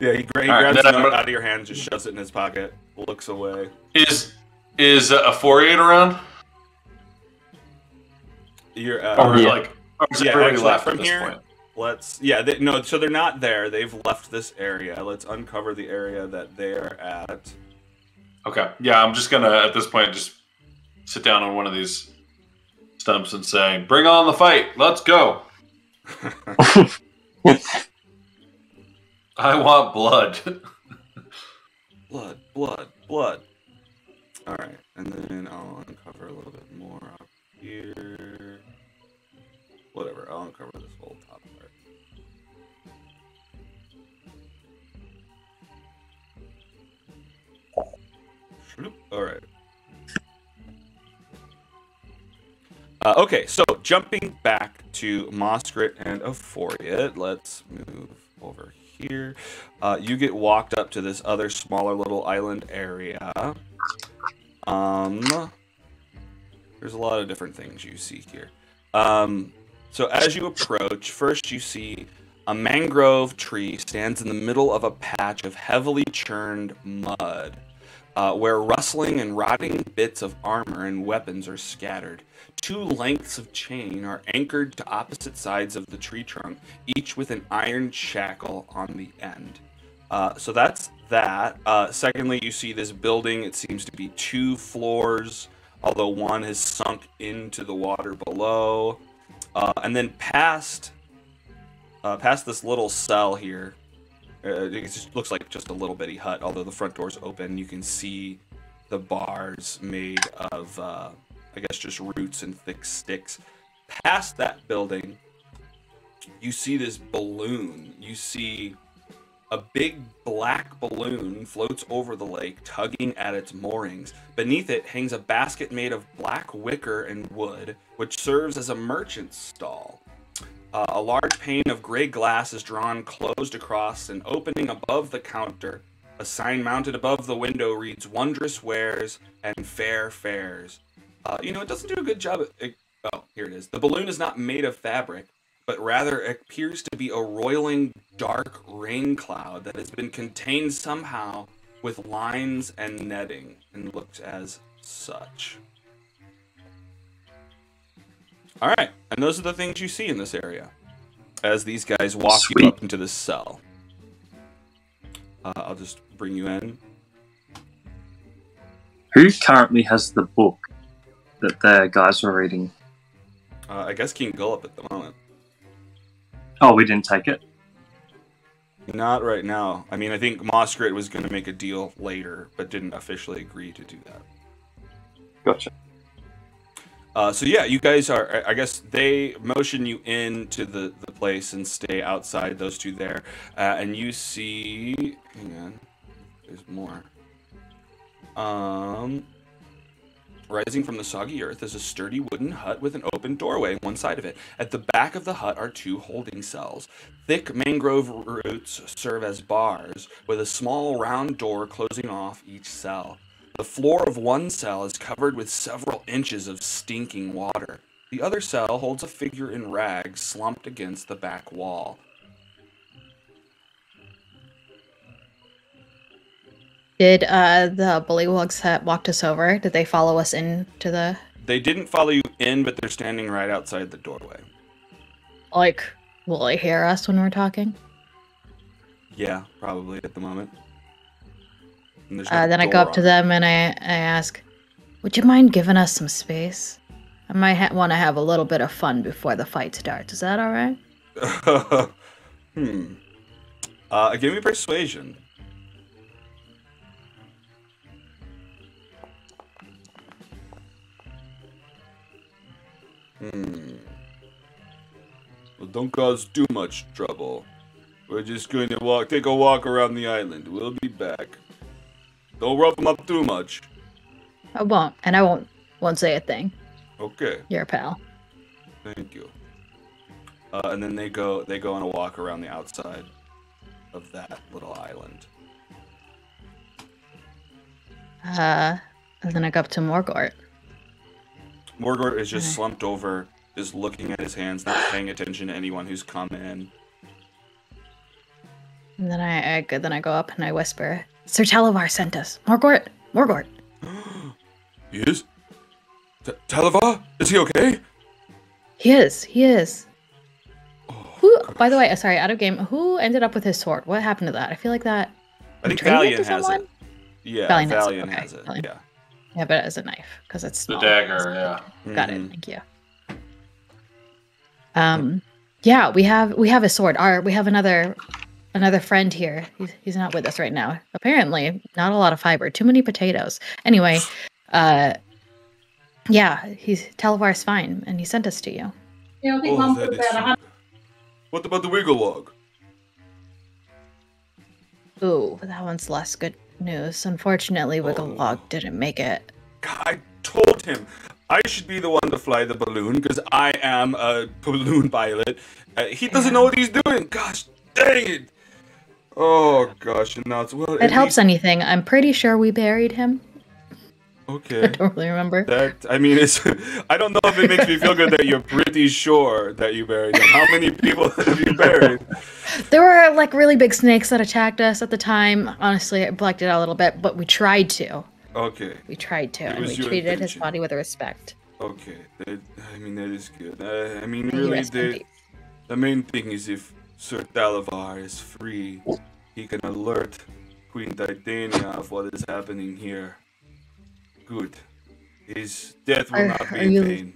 Yeah, he grabs the note out of your hand, just shoves it in his pocket, looks away. Is a 48 around? You're everybody left from at this here. Point? So they're not there. They've left this area. Let's uncover the area that they're at. Okay. Yeah, I'm just gonna at this point just sit down on one of these stumps and say, "Bring on the fight. Let's go." I want blood. blood. All right, and then I'll uncover a little bit more up here. Whatever, I'll uncover this whole top part. All right. Okay, so jumping back to Moskrit and Euphoria, let's move over here. You get walked up to this other smaller little island area. There's a lot of different things you see here. So as you approach, first you see a mangrove tree stands in the middle of a patch of heavily churned mud, where rustling and rotting bits of armor and weapons are scattered. 2 lengths of chain are anchored to opposite sides of the tree trunk, each with an iron shackle on the end. So that's that. Secondly, you see this building. It seems to be 2 floors, although one has sunk into the water below. And then past this little cell here, it just looks like just a little bitty hut, although the front door's open. You can see the bars made of, I guess, just roots and thick sticks. Past that building, you see this balloon. You see a big black balloon floats over the lake, tugging at its moorings. Beneath it hangs a basket made of black wicker and wood, which serves as a merchant's stall. A large pane of gray glass is drawn closed across an opening above the counter. A sign mounted above the window reads "Wondrous Wares" and "Fair Fares." It doesn't do a good job. Oh, here it is. The balloon is not made of fabric, but rather appears to be a roiling dark rain cloud that has been contained somehow with lines and netting, and looks as such. All right, and those are the things you see in this area as these guys walk you up into this cell. I'll just bring you in. Who currently has the book that the guys were reading? I guess King Gullop at the moment. Oh, we didn't take it? Not right now. I mean, I think Moskrit was going to make a deal later, but didn't officially agree to do that. Gotcha. So yeah, you guys are, I guess they motion you into the place and stay outside, those 2 there. And you see, hang on, there's more. Rising from the soggy earth is a sturdy wooden hut with an open doorway one side of it. At the back of the hut are 2 holding cells. Thick mangrove roots serve as bars, with a small round door closing off each cell. The floor of one cell is covered with several inches of stinking water. The other cell holds a figure in rags slumped against the back wall. Did the bullywugs that walked us over, did they follow us into the... They didn't follow you in, but they're standing right outside the doorway. Like, will they hear us when we're talking? Yeah, probably at the moment. And there's Then I go up to them and I ask, would you mind giving us some space? I might want to have a little bit of fun before the fight starts. Is that all right? Give me persuasion. Well, don't cause too much trouble. We're just going to take a walk around the island. We'll be back. Don't rough them up too much. I won't, and I won't say a thing. Okay. You're a pal. Thank you. And then they go on a walk around the outside of that little island. And then I go up to Morgort. Morgort is just slumped over, just looking at his hands, not paying attention to anyone who's come in. And then I go up and I whisper, Sir Talavar sent us. Morgort! Morgort! He is? Talavar? Is he okay? He is. Oh, Who, by the way, sorry, out of game, who ended up with his sword? What happened to that? I feel like that... I think betrayed Valiant has it. Yeah, Valiant has it. Valiant. Yeah. Yeah, but as a knife, because it's The small. dagger, yeah. Got it, thank you. Yeah, we have a sword. We have another friend here. He's not with us right now. Apparently, not a lot of fiber. Too many potatoes. Anyway, yeah, Talavar's fine, and he sent us to you. Yeah, I think Mum put that about is 100. What about the Wiggle Log? Ooh, that one's less good news. Unfortunately, Wigglelog didn't make it. I told him I should be the one to fly the balloon because I am a balloon pilot. He doesn't know what he's doing. Gosh, dang it! Oh gosh, and now it's It helps anything. I'm pretty sure we buried him. Okay. I don't really remember. It's. I don't know if it makes me feel good that you're pretty sure that you buried him. How many people have you buried? There were like really big snakes that attacked us at the time. Honestly, I blacked it out a little bit, but we tried to. Okay. We tried to, and we your treated his intention. body with respect. Okay. That is good. May he Really, rest in peace. the main thing is if Sir Talavar is free, he can alert Queen Titania of what is happening here. Good. His death will not be in vain.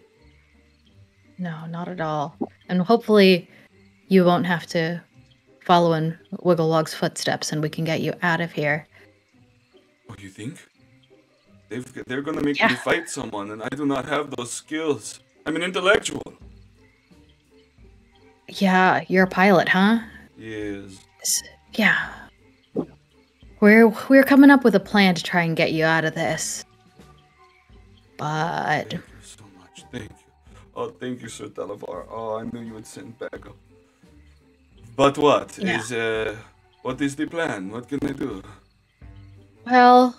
No, not at all. And hopefully you won't have to follow in Wigglelog's footsteps and we can get you out of here. Oh, you think? They're gonna make me fight someone and I do not have those skills. I'm an intellectual. Yeah, you're a pilot, huh? Yes. Yeah. We're coming up with a plan to try and get you out of this. But... Thank you so much. Thank you. Oh, thank you, Sir Talavar. Oh, I knew you would send backup. But what? Yeah. What is the plan? What can I do? Well...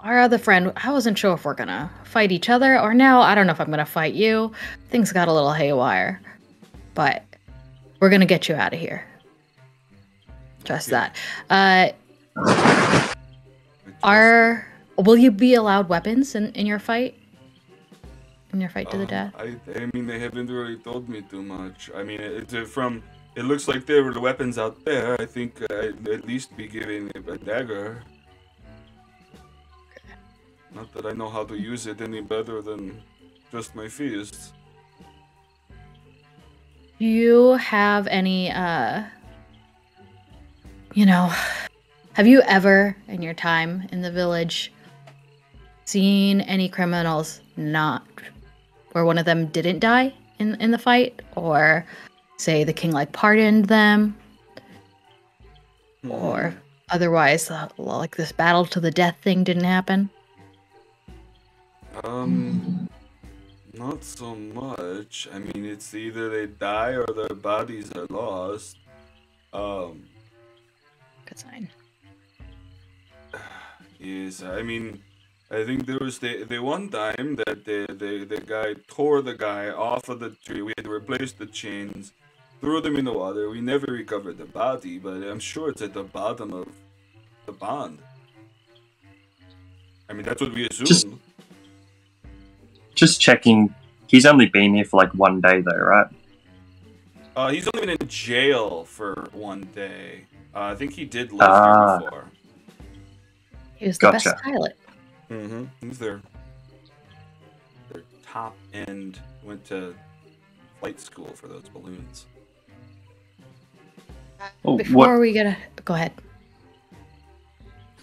our other friend, I wasn't sure if we're gonna fight each other or no. I don't know if I'm gonna fight you. Things got a little haywire. But we're gonna get you out of here. Trust that. Will you be allowed weapons in your fight? In your fight to the death? I mean, they haven't really told me too much. I mean, it looks like there were the weapons out there. I think I'd at least be given a dagger. Not that I know how to use it any better than just my fists. Do you have any, have you ever, in your time in the village, seen any criminals where one of them didn't die in the fight? Or, say, the king, pardoned them? Or, otherwise, like, this battle to the death thing didn't happen? Not so much. I mean, it's either they die or their bodies are lost. Good sign. Yes, I mean, I think there was the one time that the guy tore the guy off of the tree. We had to replace the chains, threw them in the water. We never recovered the body, but I'm sure it's at the bottom of a bond. I mean, that's what we assumed. Just checking. He's only been here for like 1 day, though, right? He's only been in jail for 1 day. I think he did live here before. He was the best pilot. Mm-hmm. He's their top end. Went to flight school for those balloons. Before we get go ahead.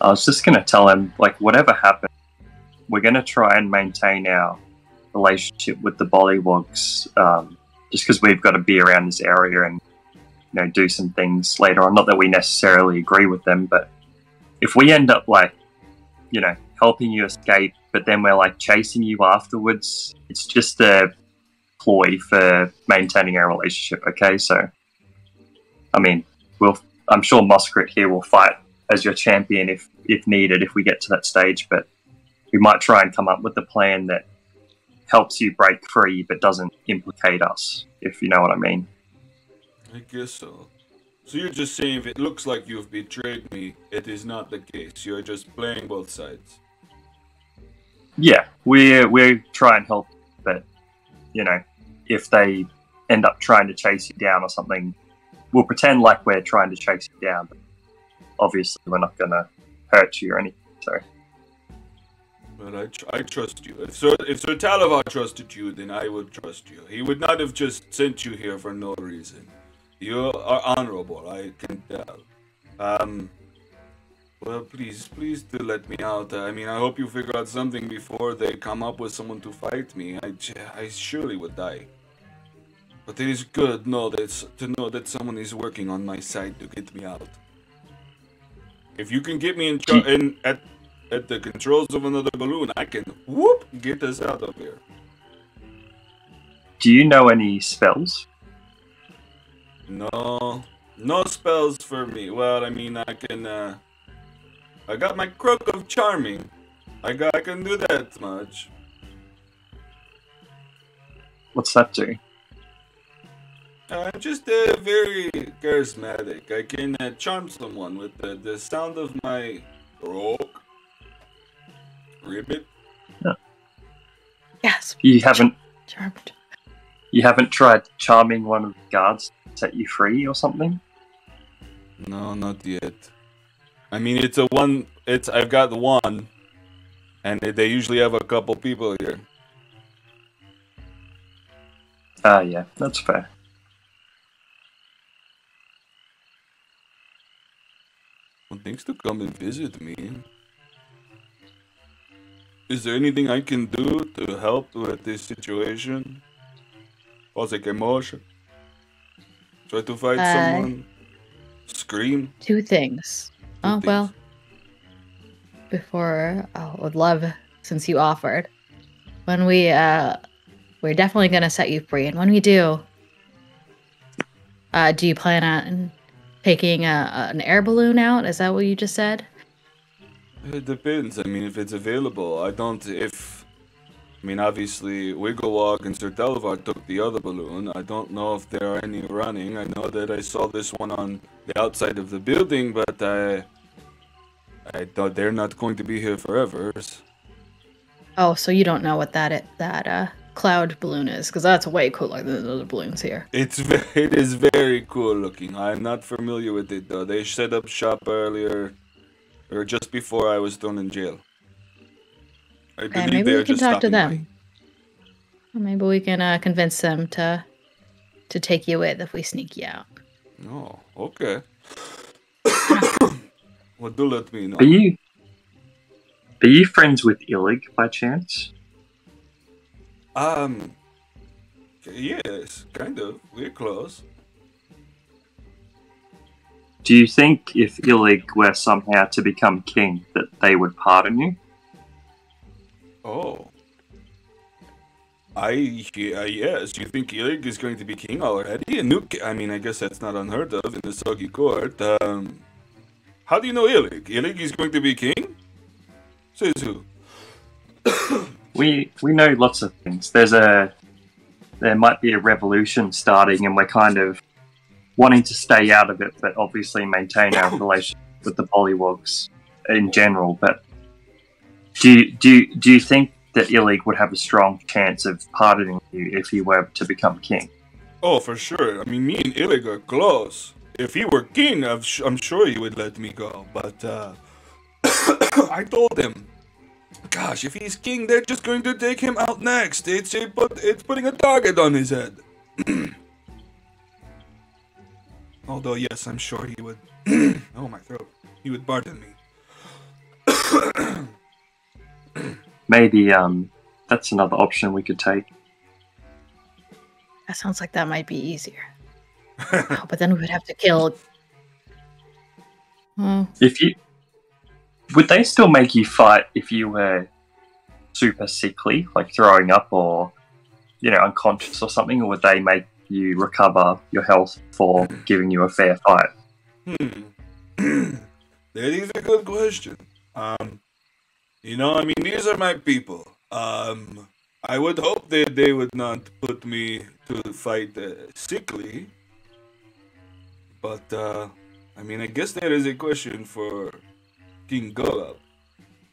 I was just gonna tell him, like, whatever happens, we're gonna try and maintain our relationship with the Bollywogs, just because we've got to be around this area and, you know, do some things later on. Not that we necessarily agree with them, but if we end up, like, you know, helping you escape, but then we're like chasing you afterwards, it's just a ploy for maintaining our relationship. Okay, so I mean, I'm sure Muskrat here will fight as your champion if needed, if we get to that stage, but we might try and come up with a plan that helps you break free but doesn't implicate us, if you know what I mean. I guess so. So you're just saying if it looks like you've betrayed me, it is not the case. You're just playing both sides. Yeah, we're trying to help, but, you know, if they end up trying to chase you down or something, we'll pretend like we're trying to chase you down, but obviously we're not going to hurt you or anything, so... Well, I trust you. If Sir Talavar trusted you, then I would trust you. He would not have just sent you here for no reason. You are honorable, I can tell. Well, please do let me out. I mean, I hope you figure out something before they come up with someone to fight me. I surely would die. But it is good to know that someone is working on my side to get me out. If you can get me at the controls of another balloon, I can, get us out of here. Do you know any spells? No spells for me. Well, I mean, I can, I got my Crook of Charming. I can do that much. What's that do? I'm just very charismatic. I can charm someone with the sound of my croak. Ribbit. Yeah. Yes. You haven't charmed. You haven't tried charming one of the guards to set you free or something? No, not yet. I mean, I've got one, and they usually have a couple people here. Yeah, that's fair. Well, thanks to come and visit me. Is there anything I can do to help with this situation? Cause a commotion? Try to fight someone? Scream? 2 things. Well, before, I would love, since you offered, when we're definitely going to set you free, and when we do you plan on taking an air balloon out? Is that what you just said? It depends. I mean, if it's available. Obviously, Wigglewog and Sir Delvar took the other balloon. I don't know if there are any running. I know that I saw this one on the outside of the building, but I thought they're not going to be here forever. Oh, so you don't know what that cloud balloon is, because that's way cooler than the other balloons here. It is very cool looking. I'm not familiar with it, though. They set up shop earlier, or just before I was thrown in jail. I believe maybe we can just talk to stopping them. Maybe we can convince them to take you with if we sneak you out. Oh, okay. Well, do let me know. Are you friends with Illig by chance? Yes, kind of. We're close. Do you think if Illig were somehow to become king, that they would pardon you? Oh. Yes, you think Illig is going to be king already? I guess that's not unheard of in the Soggy Court. How do you know Illig? Illig is going to be king? Says who? We know lots of things. There might be a revolution starting, and we're kind of wanting to stay out of it, but obviously maintain our relationship with the Bollywogs. in general, but do you think that Illig would have a strong chance of pardoning you if he were to become king? Oh, for sure. I mean, me and Illig are close. If he were king, I'm sure he would let me go. But I told him, gosh, if he's king, they're just going to take him out next. It's putting a target on his head. Although, yes, I'm sure he would. Oh, my throat. He would pardon me. Maybe that's another option we could take. That sounds like that might be easier. Oh, but then we would have to kill. Would they still make you fight if you were super sickly, like throwing up or unconscious or something, or would they make you recover your health for giving you a fair fight? That is a good question. These are my people. I would hope that they would not put me to fight sickly. But, I guess that is a question for King Gullop.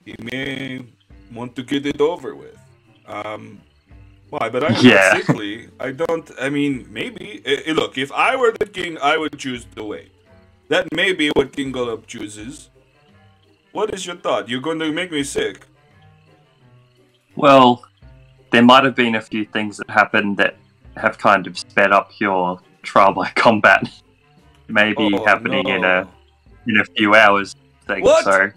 He may want to get it over with. Why? But I'm not sickly. Maybe. Look, if I were the king, I would choose to wait. That may be what King Gullop chooses. What is your thought? You're going to make me sick. Well, there might have been a few things that happened that have kind of sped up your trial by combat. Maybe happening in a few hours thing. What? So,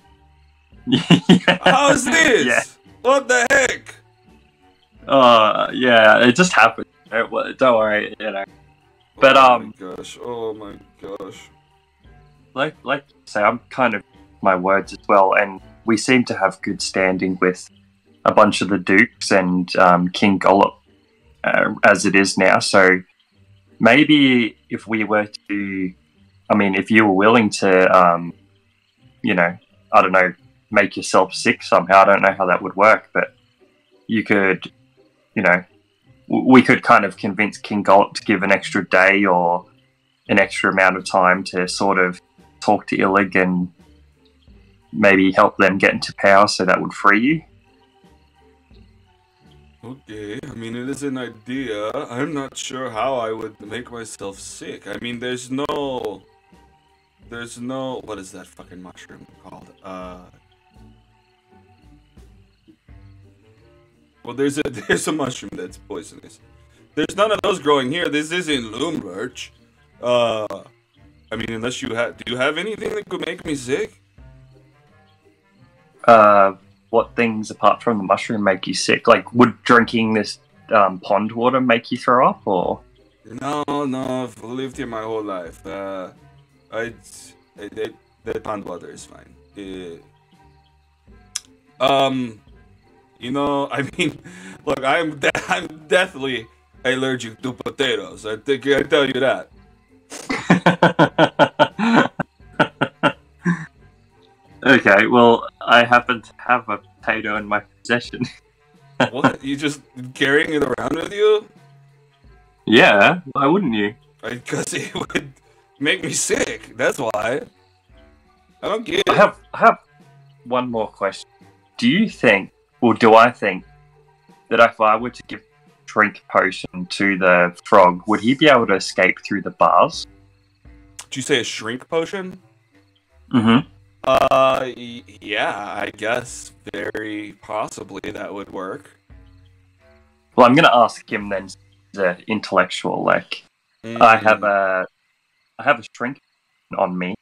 how's this? Yeah. What the heck? It just happened. Don't worry, But Oh my gosh. Like you say, I'm kind of my words as well, and we seem to have good standing with a bunch of the dukes and King Gullop as it is now. So maybe if we were to, if you were willing to, I don't know, make yourself sick somehow. I don't know how that would work, but you could, we could kind of convince King Gullop to give an extra day or an extra amount of time to sort of talk to Illig and maybe help them get into power, so that would free you. Okay, it is an idea. I'm not sure how I would make myself sick. There's no, what is that fucking mushroom called? Well, there's a mushroom that's poisonous. There's none of those growing here. This isn't Loomlurch. Unless you have, do you have anything that could make me sick? What things apart from the mushroom make you sick? Like, would drinking this pond water make you throw up, or? No, I've lived here my whole life. The pond water is fine. Look, I'm deathly allergic to potatoes. I think I tell you that. Okay, well, I happen to have a potato in my possession. What? You just carrying it around with you? Yeah, why wouldn't you? Because it would make me sick. That's why. I don't get it. I have one more question. Do you think, or do I think, that if I were to give drink potion to the frog, would he be able to escape through the bars? Did you say a shrink potion? Mm-hmm. Yeah, I guess very possibly that would work. Well, I'm gonna ask him then, the intellectual. Like, I have a shrink on me.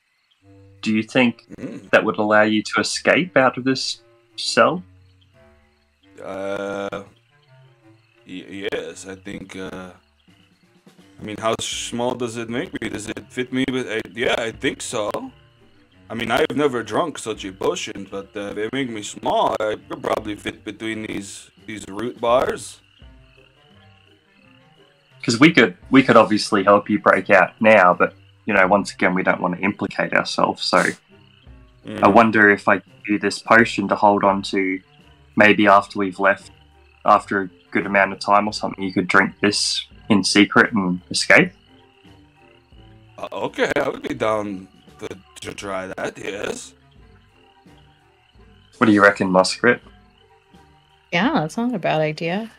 Do you think that would allow you to escape out of this cell? Yes, I think. How small does it make me? Does it fit me with? Yeah, I think so. I've never drunk such a potion, but they make me small. I could probably fit between these root bars. Because we could obviously help you break out now, but once again, we don't want to implicate ourselves. So I wonder if I give you this potion to hold on to, maybe after we've left, after a good amount of time or something, you could drink this in secret and escape. Okay, I would be down to try that. Yes. What do you reckon, Muskrat? Yeah, that's not a bad idea.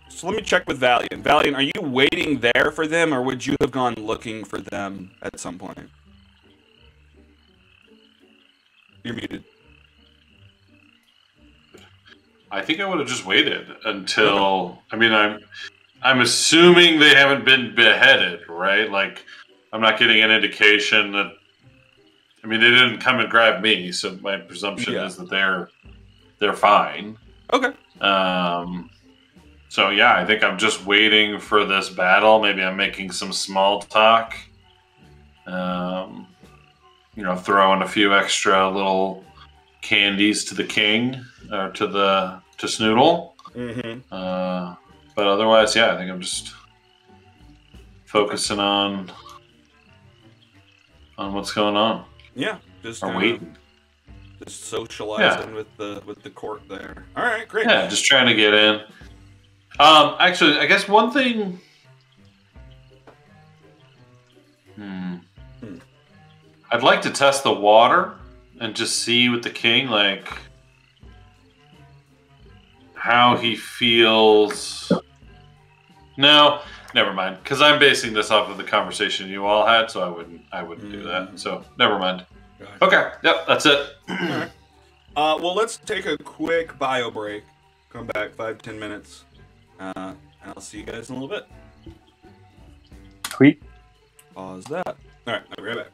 So let me check with Valiant. Valiant, are you waiting there for them, or would you have gone looking for them at some point? You're muted. I think I would have just waited until. I mean, I'm assuming they haven't been beheaded, right? Like, I'm not getting an indication that. I mean, they didn't come and grab me, so my presumption is that they're fine. Okay. So yeah, I think I'm just waiting for this battle. Maybe I'm making some small talk. Throwing a few extra little candies to the king or to Snoodle. Mm-hmm. But otherwise, yeah, I think I'm just focusing on what's going on. Yeah, just waiting. Just socializing with the court there. All right, great. Yeah, just trying to get in. Actually, I guess one thing. I'd like to test the water and just see with the king, like, how he feels. No, never mind, because I'm basing this off of the conversation you all had, so I wouldn't do that. So never mind. Gotcha. Okay, yep, that's it. All right. Well, let's take a quick bio break. Come back 5-10 minutes, and I'll see you guys in a little bit. Sweet. Pause that. All right, I'll be right back.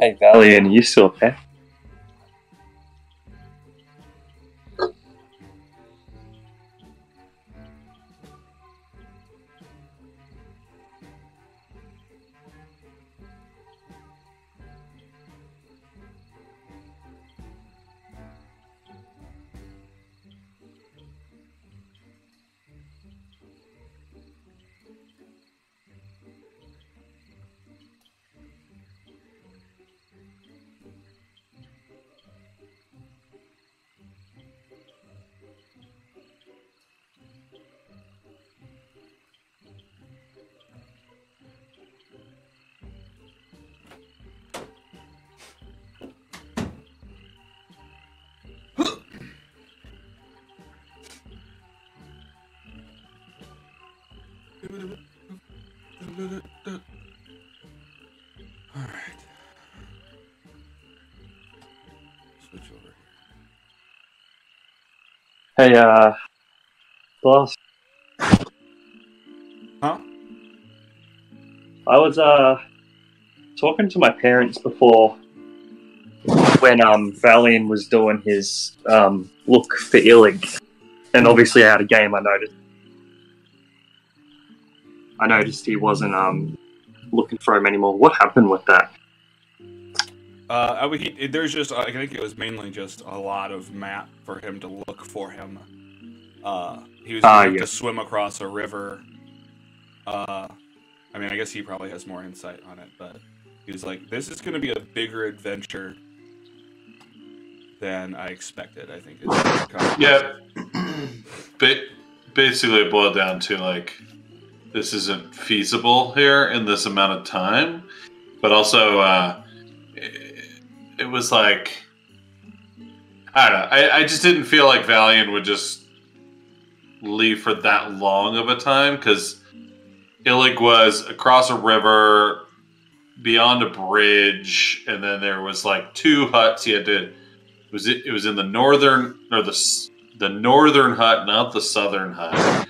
Hey, Valiant, are you still there? All right. Switch over here. Hey, boss. Huh? I was talking to my parents before when Valiant was doing his look for Illig, and obviously out of game. I noticed he wasn't looking for him anymore. What happened with that? There's just I think it was mainly just a lot of map for him to look for him. He was going to swim across a river. I mean, I guess he probably has more insight on it, but he was like, "This is going to be a bigger adventure than I expected." I think. Yeah. Basically, it boiled down to like, this isn't feasible here in this amount of time, but also it was like, I don't know. I just didn't feel like Valiant would just leave for that long of a time, because Illig was across a river, beyond a bridge, and then there was like 2 huts he had to. It was in the northern, or the northern hut, not the southern hut,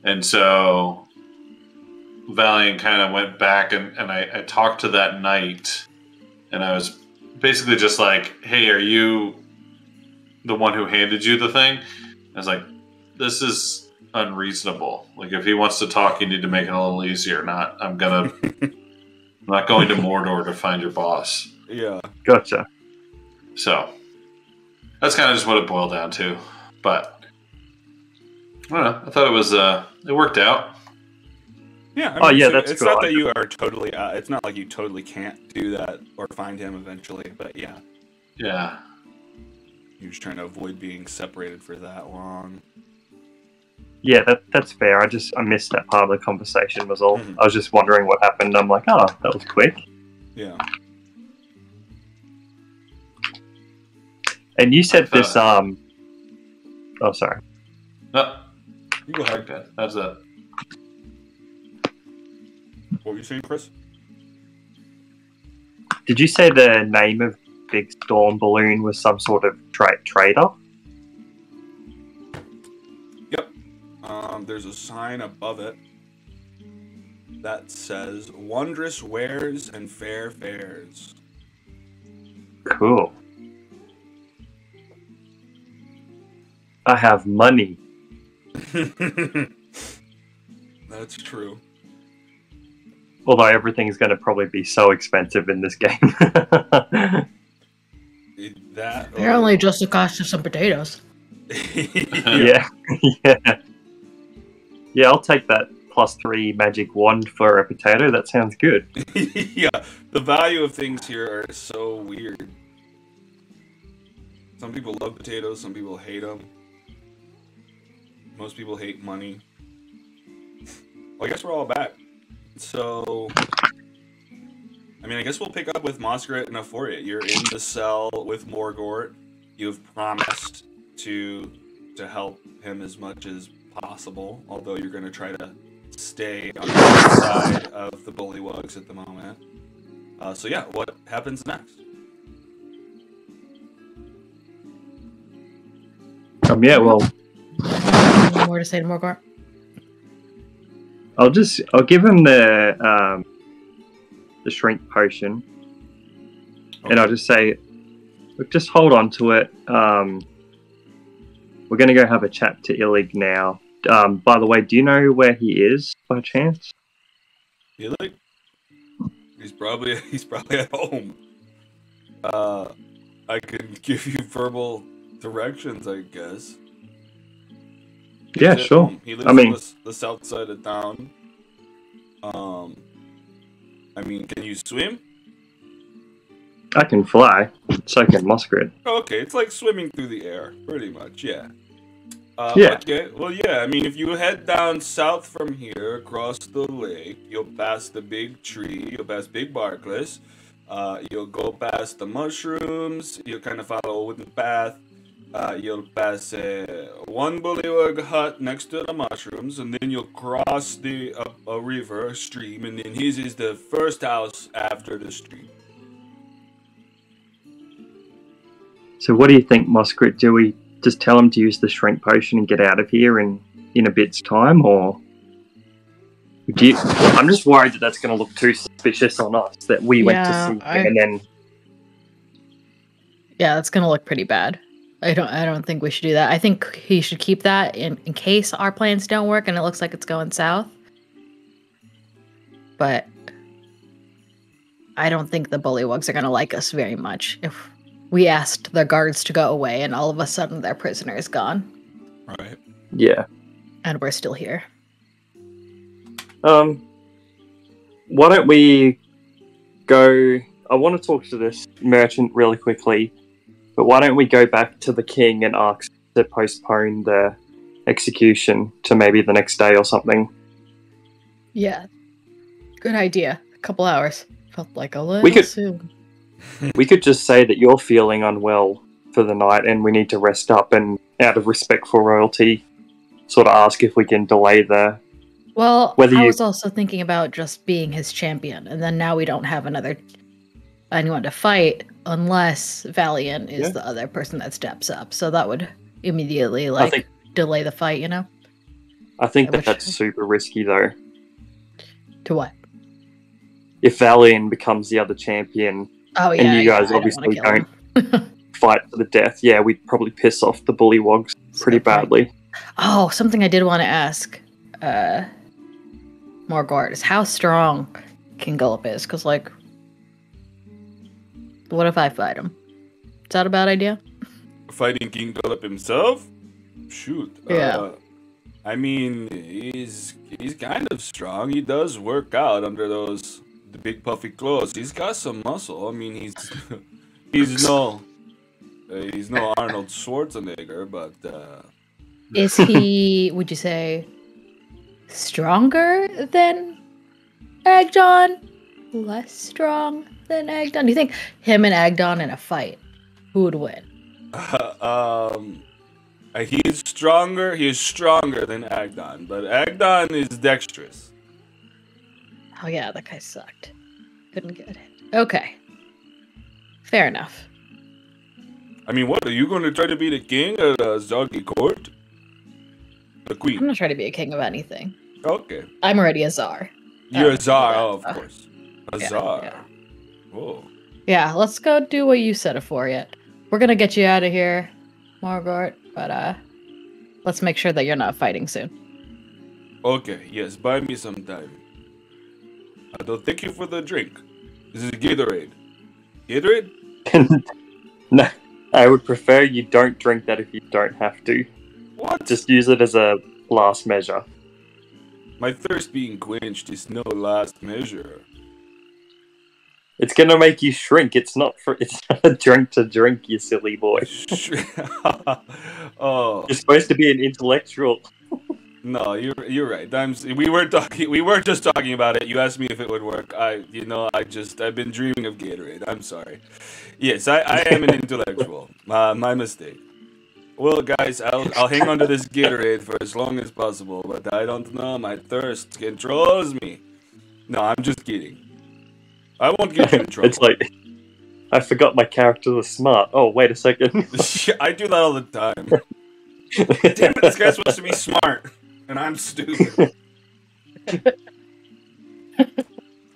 and so Valiant kind of went back and I talked to that knight, and I was basically just like, "Hey, are you the one who handed you the thing?" I was like, "This is unreasonable. Like, if he wants to talk, you need to make it a little easier. I'm not going to Mordor to find your boss." Yeah. Gotcha. So that's kind of just what it boiled down to. But I don't know. I thought it was it worked out. Yeah. I mean, that's it's cool. not that you are totally. It's not like you totally can't do that or find him eventually. But yeah. Yeah. You're just trying to avoid being separated for that long. Yeah, that's fair. I missed that part of the conversation was all. Mhm. I was just wondering what happened. I'm like, oh, that was quick. Yeah. And you said this oh, sorry. No, You go ahead. That's it. What were you saying, Chris? Did you say the name of Big Storm Balloon was some sort of trader? Yep. There's a sign above it that says "Wondrous Wares and Fair Fares." Cool. I have money. That's true. Although everything's going to probably be so expensive in this game. That Apparently, just the cost of some potatoes. Yeah. Yeah, I'll take that +3 magic wand for a potato. That sounds good. Yeah, the value of things here are so weird. Some people love potatoes, some people hate them. Most people hate money. Well, I guess we're all back. So, I mean, I guess we'll pick up with Mosgrit and Euphoria. You're in the cell with Morgort. You've promised to help him as much as possible, although you're going to try to stay on the other side of the bullywugs at the moment. So yeah, what happens next? Yeah, well, Anything more to say to Morgort? I'll give him the shrink potion, and I'll just say, look, just hold on to it. We're going to go have a chat to Illig now. By the way, do you know where he is by chance? Illig? He's probably at home. I can give you verbal directions, I guess. Yeah, sure. He lives on the south side of town. I mean, can you swim? I can fly. So can Muskrat. Okay, it's like swimming through the air, pretty much, yeah. Yeah. Okay, well, yeah, I mean, if you head down south from here, across the lake, you'll pass the big tree, you'll pass Big Barkless, you'll go past the mushrooms, you'll kind of follow a wooden path, you'll pass one bullywug hut next to the mushrooms, and then you'll cross a river, a stream, and then his is the first house after the stream. So what do you think, Muskrat? Do we just tell him to use the shrink potion and get out of here in a bit's time, or do you... I'm just worried that that's going to look too suspicious on us, that we went to see him and then... Yeah, that's going to look pretty bad. I don't think we should do that. I think he should keep that in case our plans don't work and it looks like it's going south. But I don't think the bullywugs are going to like us very much if we asked their guards to go away and all of a sudden their prisoner is gone. Right. Yeah. And we're still here. Why don't we go... I want to talk to this merchant really quickly, but why don't we go back to the king and ask to postpone the execution to maybe the next day or something? Yeah. Good idea. A couple hours. Felt like a little soon. We could just say that you're feeling unwell for the night and we need to rest up, and out of respect for royalty, sort of ask if we can delay the... Well, I was also thinking about just being his champion, and then now we don't have anyone to fight unless Valiant is the other person that steps up. So that would immediately delay the fight, you know? I think that's super risky though. To what? If Valiant becomes the other champion... Oh, yeah, and you guys obviously don't fight to the death. Yeah, we'd probably piss off the bullywugs pretty badly. Oh, something I did want to ask Morgort is how strong King Gullop is. Because, like, what if I fight him? Is that a bad idea? Fighting King Gullop himself? Shoot. Yeah. I mean, he's kind of strong. He does work out under the big puffy clothes. He's got some muscle. I mean, he's no Arnold Schwarzenegger, but is he? Would you say stronger than Agdon? Less strong than Agdon? Do you think him and Agdon in a fight, who would win? He's stronger. He is stronger than Agdon, but Agdon is dexterous. Oh yeah, that guy sucked. Couldn't get it. Okay. Fair enough. I mean, what, are you going to try to be the king of the Zoggy court? The queen? I'm not trying to be a king of anything. Okay. I'm already a czar. You're a czar, of course. A czar. Yeah. Whoa. Yeah, let's go do what you said for yet. We're gonna get you out of here, Morgort, but let's make sure that you're not fighting soon. Okay, yes, buy me some time. Thank you for the drink. This is Gatorade. Gatorade? No, I would prefer you don't drink that if you don't have to. What? Just use it as a last measure. My thirst being quenched is no last measure. It's gonna make you shrink. It's not a drink to drink, you silly boy. Oh. You're supposed to be an intellectual. No, you're right. We weren't just talking about it. You asked me if it would work. I've been dreaming of Gatorade. I'm sorry. Yes, I am an intellectual. My mistake. Well, guys, I'll hang on to this Gatorade for as long as possible, but I don't know. My thirst controls me. No, I'm just kidding. I won't get you in trouble. It's like, I forgot my character was smart. Oh, wait a second. I do that all the time. Damn it, this guy's supposed to be smart, and I'm stupid.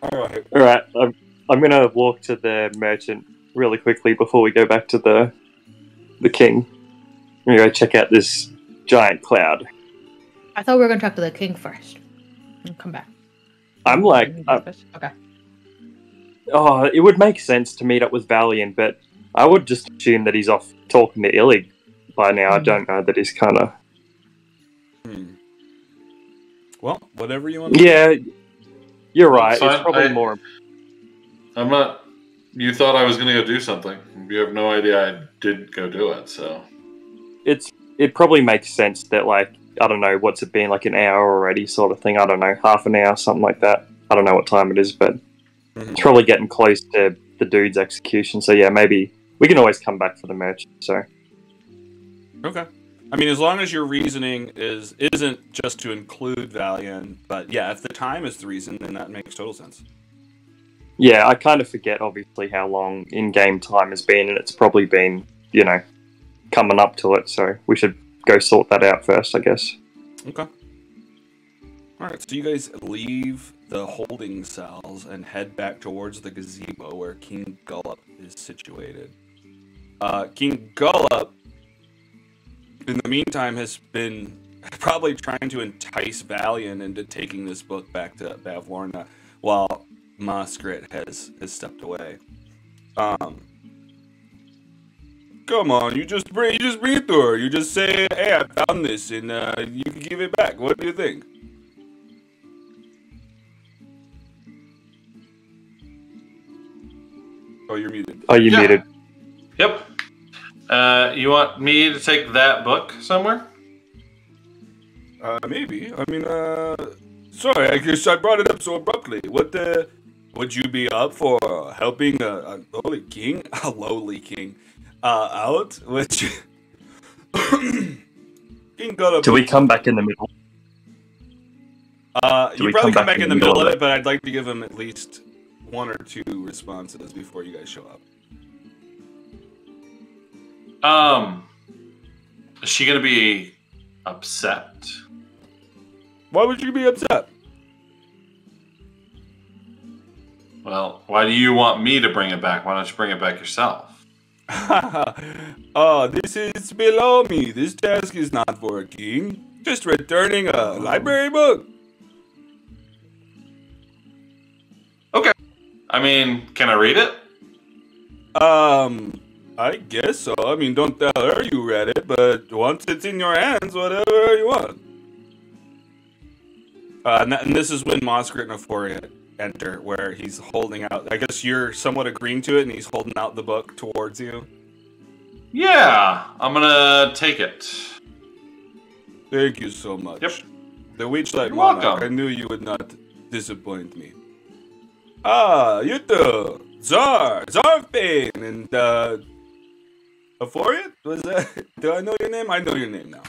Alright, I'm gonna walk to the merchant really quickly before we go back to the king. I'm gonna go check out this giant cloud. I thought we were going to talk to the king first. And come back. I'm like, Okay. oh, it would make sense to meet up with Valiant, but I would just assume that he's off talking to Illig by now. I don't know that he's kind of. Well, whatever you want to Yeah, you're right. Fine. It's probably more. I'm not. You thought I was going to go do something. You have no idea I did go do it. So It probably makes sense that, like, I don't know, what's it been, like an hour already, sort of thing. I don't know, half an hour, something like that. I don't know what time it is, but it's probably getting close to the dude's execution. So yeah, maybe we can always come back for the merchant. So Okay. I mean, as long as your reasoning isn't just to include Valiant, but yeah, if the time is the reason, then that makes total sense. yeah, I kind of forget obviously how long in-game time has been, and it's probably been, coming up to it. So we should go sort that out first, I guess. Okay. All right, so you guys leave the holding cells and head back towards the gazebo where King Gullop is situated. King Gullop, in the meantime, has been probably trying to entice Valiant into taking this book back to Bavlorna, while Muskrat has stepped away. Come on, you just bring it to her. You just say, "Hey, I found this," and you can give it back. What do you think? Oh, you're muted. Oh, you Yeah. muted. Yep. You want me to take that book somewhere? Maybe. I mean, sorry, I guess I brought it up so abruptly. What would you be up for helping a lowly king, out? Which King Gullop. Do we come back in the middle? You probably come back in the middle of it, but I'd like to give him at least one or two responses before you guys show up. Is she gonna be upset? Why would you be upset? Well, why do you want me to bring it back? Why don't you bring it back yourself? Oh, this is below me. This task is not for a king. Just returning a library book. Okay. I mean, can I read it? I guess so. I mean, don't tell her you read it, but once it's in your hands, whatever you want. And this is when Moskrit and Euphoria enter, where he's holding out. I guess you're somewhat agreeing to it, and he's holding out the book towards you. Yeah, I'm gonna take it. Thank you so much. Yep. The Witchlight You're Monarch, welcome. I knew you would not disappoint me. Ah, you two! Zarfbane, and, Euphoria? Was that? Do I know your name? I know your name now.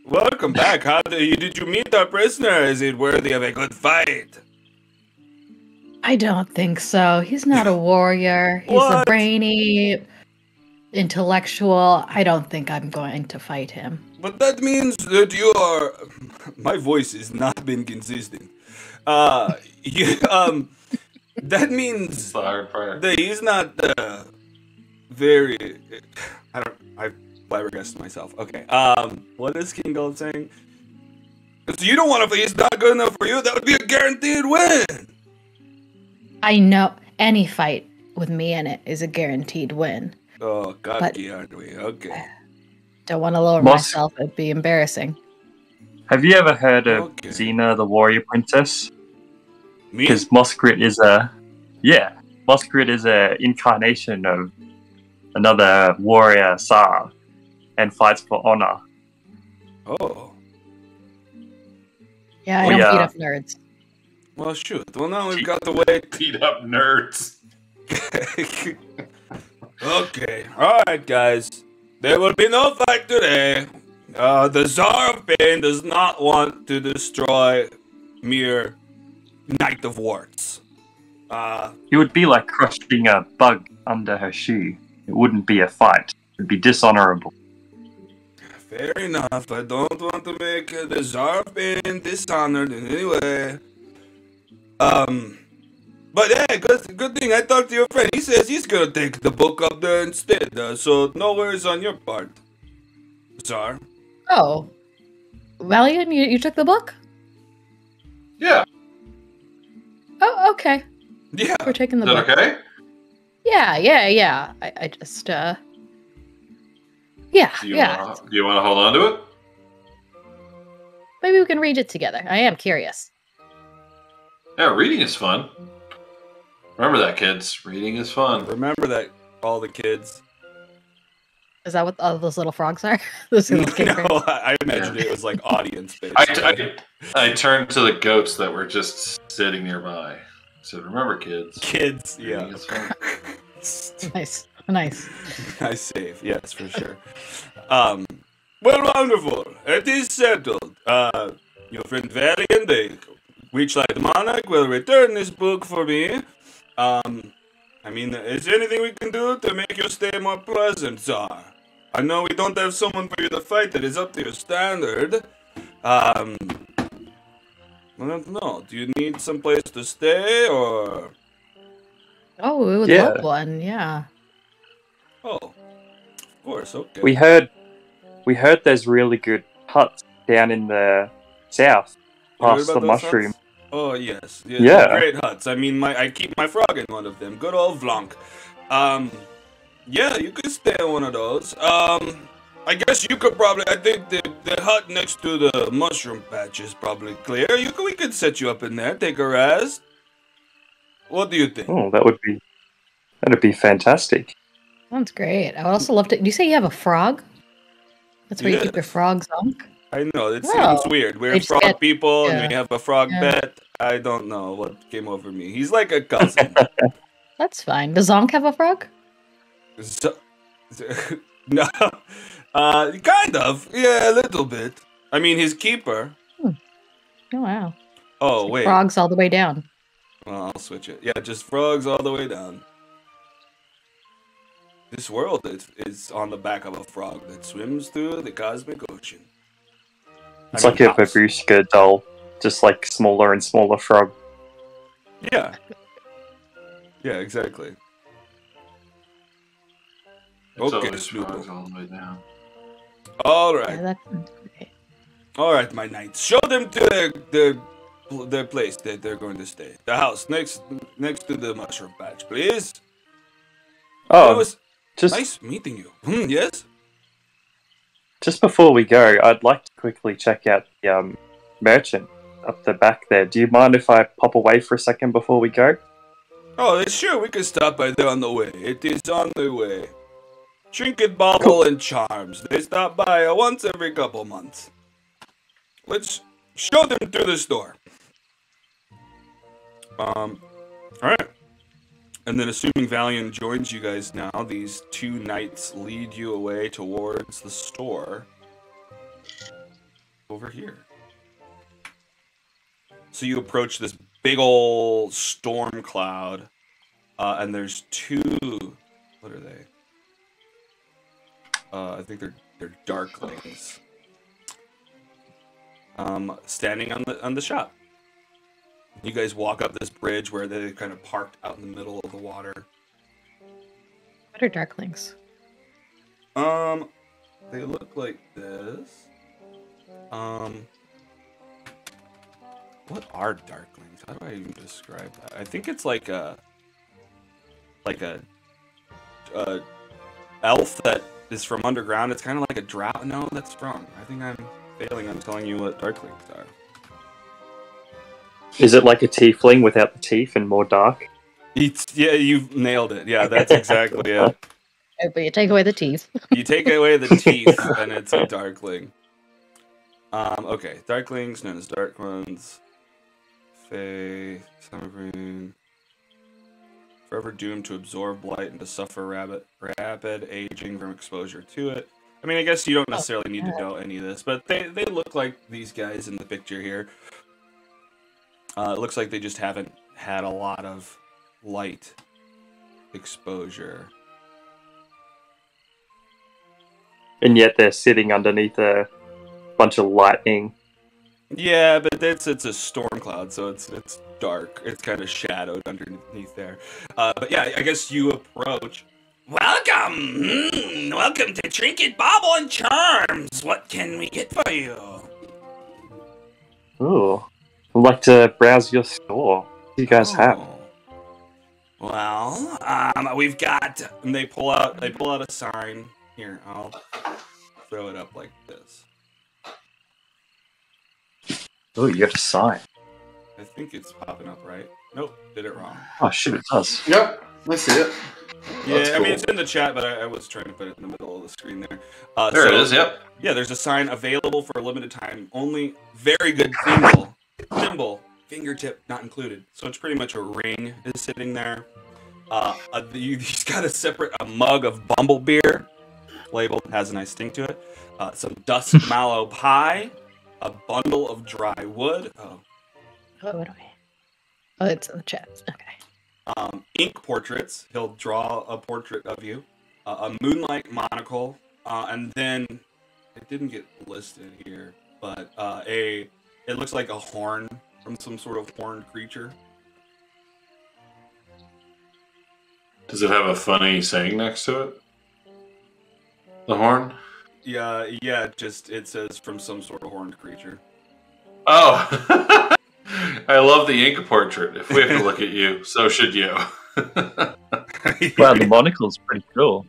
Welcome back. How did you meet our prisoner? Is it worthy of a good fight? I don't think so. He's not a warrior. He's a What? brainy intellectual. I don't think I'm going to fight him. But that means that you are. My voice has not been consistent. That means It's the hard part. that he's not very. I flabbergasted myself. Okay. What is King Gold saying? So you don't want to. He's not good enough for you. That would be a guaranteed win. I know any fight with me in it is a guaranteed win. Oh, But- cocky, aren't we? Okay. Don't want to lower myself. It'd be embarrassing. Have you ever heard of Okay. Xena, the warrior princess? Me? Because Moskrit is Moskrit is a incarnation of another warrior Tsar, and fights for honor. Oh. Yeah, I Oh, don't yeah. beat up nerds. Well, shoot. Well, now we've got to wait. Beat up nerds. Okay. Alright, guys. There will be no fight today. The Tsar of Pain does not want to destroy mere Knight of Warts. It would be like crushing a bug under her shoe. It wouldn't be a fight. It would be dishonorable. Fair enough. I don't want to make the Tsar of Pain dishonored in any way. But hey, good thing I talked to your friend. He says he's gonna take the book up there instead, so no worries on your part, Tsar. Oh, Valiant, you took the book? Yeah. Oh, okay. Yeah. We're taking the Is that book. okay? Yeah. I just, yeah. Do you want to hold on to it? Maybe we can read it together. I am curious. Yeah, reading is fun. Remember that, kids. Reading is fun. Remember that, all the kids. Is that what all those little frogs are? Those No, little kickers? I imagined it was like audience based. I turned to the goats that were just sitting nearby. I said, remember, kids. Kids, Reading yeah. is fun. Nice. Nice save, yes, for sure. Well, wonderful. It is settled. Your friend Valiant, the Witchlight Monarch, will return this book for me. I mean, is there anything we can do to make your stay more pleasant, Tsar? I know we don't have someone for you to fight that is up to your standard. I don't know. Do you need some place to stay, or? Oh, we would love one, yeah. Oh, of course, okay. We heard there's really good huts down in the south, You heard past about the those mushroom. huts? Oh, yes. Yeah. Great huts. I mean, I keep my frog in one of them. Good old Vlonk. Yeah, you could stay in one of those. I guess you could probably, I think the hut next to the mushroom patch is probably clear. We could set you up in there, take a rest. What do you think? Oh, that'd be fantastic. Sounds great. I would also love to. Do you say you have a frog? That's where you keep your frogs on? I know, it seems weird. We're frog people and we have a frog pet. I don't know what came over me. He's like a cousin. That's fine. Does Zonk have a frog? No. Kind of. Yeah, a little bit. I mean, his keeper. Oh, wow. Oh, like wait. Frogs all the way down. Well, I'll switch it. Yeah, just frogs all the way down. This world is on the back of a frog that swims through the cosmic ocean. It's like a babushka doll, just like smaller and smaller frog. Yeah. Yeah, exactly. It's Okay, always frogs all the way down. All right. Yeah, that sounds great. All right, my knights. Show them to their place that they're going to stay. The house next to the mushroom patch, please. Oh, it was just nice meeting you. Yes? Just before we go, I'd like to quickly check out the merchant up the back there. Do you mind if I pop away for a second before we go? Oh, sure, we can stop by there on the way. It is on the way. Trinket, bauble, and charms. They stop by once every couple months. Let's show them to the store. Alright. And then assuming Valiant joins you guys now, these two knights lead you away towards the store. Over here. So you approach this big old storm cloud, and there's two. What are they? I think they're darklings. Standing on the shop. You guys walk up this bridge where they kind of parked out in the middle of the water. What are darklings? They look like this. What are darklings? How do I even describe that? I think it's like a elf that is from underground. It's kind of like a drow. No, that's wrong. I think I'm failing on telling you what darklings are. Is it like a tiefling without the teeth and more dark? Yeah, you've nailed it. Yeah, that's exactly it. But you take away the teeth. You take away the teeth, and it's a darkling. Okay, darklings known as dark ones. Fae, summergreen. Forever doomed to absorb blight and to suffer rapid aging from exposure to it. I mean, I guess you don't necessarily need to know any of this, but they look like these guys in the picture here. It looks like they just haven't had a lot of light exposure. And yet they're sitting underneath a bunch of lightning Yeah, but it's a storm cloud, so it's dark. It's kind of shadowed underneath there. But yeah, I guess you approach. Welcome, welcome to Trinket Bauble and Charms. What can we get for you? Ooh. I'd like to browse your store. What do you guys have? Well, we've got. And they pull out a sign. Here, I'll throw it up like this. Oh, you got a sign. I think it's popping up right. Nope, did it wrong. Oh, shit, it does. Yep, I see it. Yeah, That's I mean cool. it's in the chat, but I was trying to put it in the middle of the screen there. There it is. Yep. Yeah, there's a sign available for a limited time only. Very good thimble, fingertip not included. So it's pretty much a ring is sitting there. He's got a mug of Bumble beer, labeled, has a nice sting to it. Some dust mallow pie, a bundle of dry wood. What do I? Oh, it's in the chat. Okay. Ink portraits. He'll draw a portrait of you. A moonlight monocle, and then it didn't get listed here, but it looks like a horn from some sort of horned creature. Does it have a funny saying next to it? The horn? Yeah. Just it says from some sort of horned creature. Oh, I love the ink portrait. If we have to look at you, so should you. Wow, the monocle's pretty cool.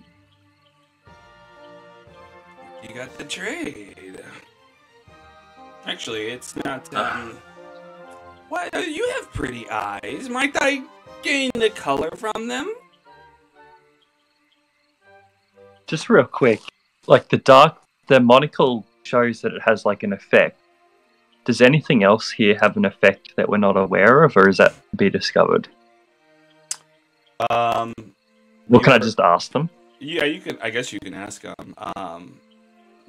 You got the trade. Actually, it's not. What? You have pretty eyes. Might I gain the color from them? Just real quick, like the monocle shows that it has like an effect. Does anything else here have an effect that we're not aware of, or is that to be discovered? Well, can I just ask them? Yeah, you can. I guess you can ask them. I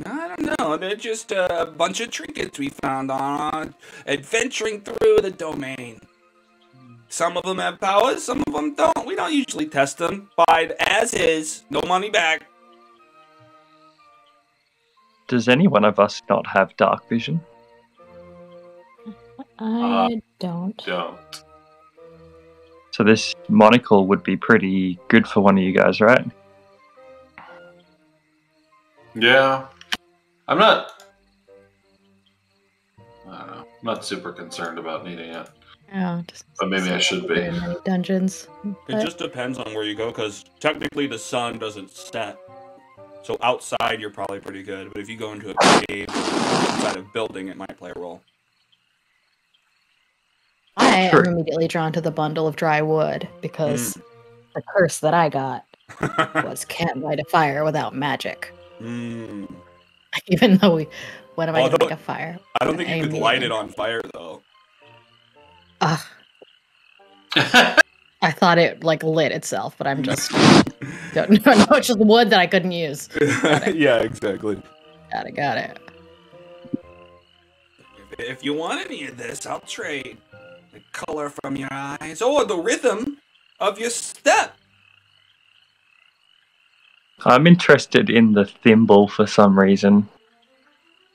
don't know. They're just a bunch of trinkets we found on adventuring through the domain. Some of them have powers, some of them don't. We don't usually test them. Buy as is, no money back. Does any one of us not have dark vision? I don't. Don't. So this monocle would be pretty good for one of you guys, right? Yeah. I'm not. I don't know. I'm not super concerned about needing it. Yeah, just But maybe I should be. in many dungeons. It But just depends on where you go, because technically the sun doesn't set. So outside you're probably pretty good, but if you go into a cave inside a building, it might play a role. I am Sure. immediately drawn to the bundle of dry wood because the curse that I got Mm. was can't light a fire without magic. Mm. Even though what am I Although- gonna make a fire? I don't think you could light it immediately- on fire though. Ugh, I thought it like lit itself, but I'm just don't know. It's just wood that I couldn't use. it. Yeah, exactly. Got it. If you want any of this, I'll trade the color from your eyes or the rhythm of your step. I'm interested in the thimble for some reason.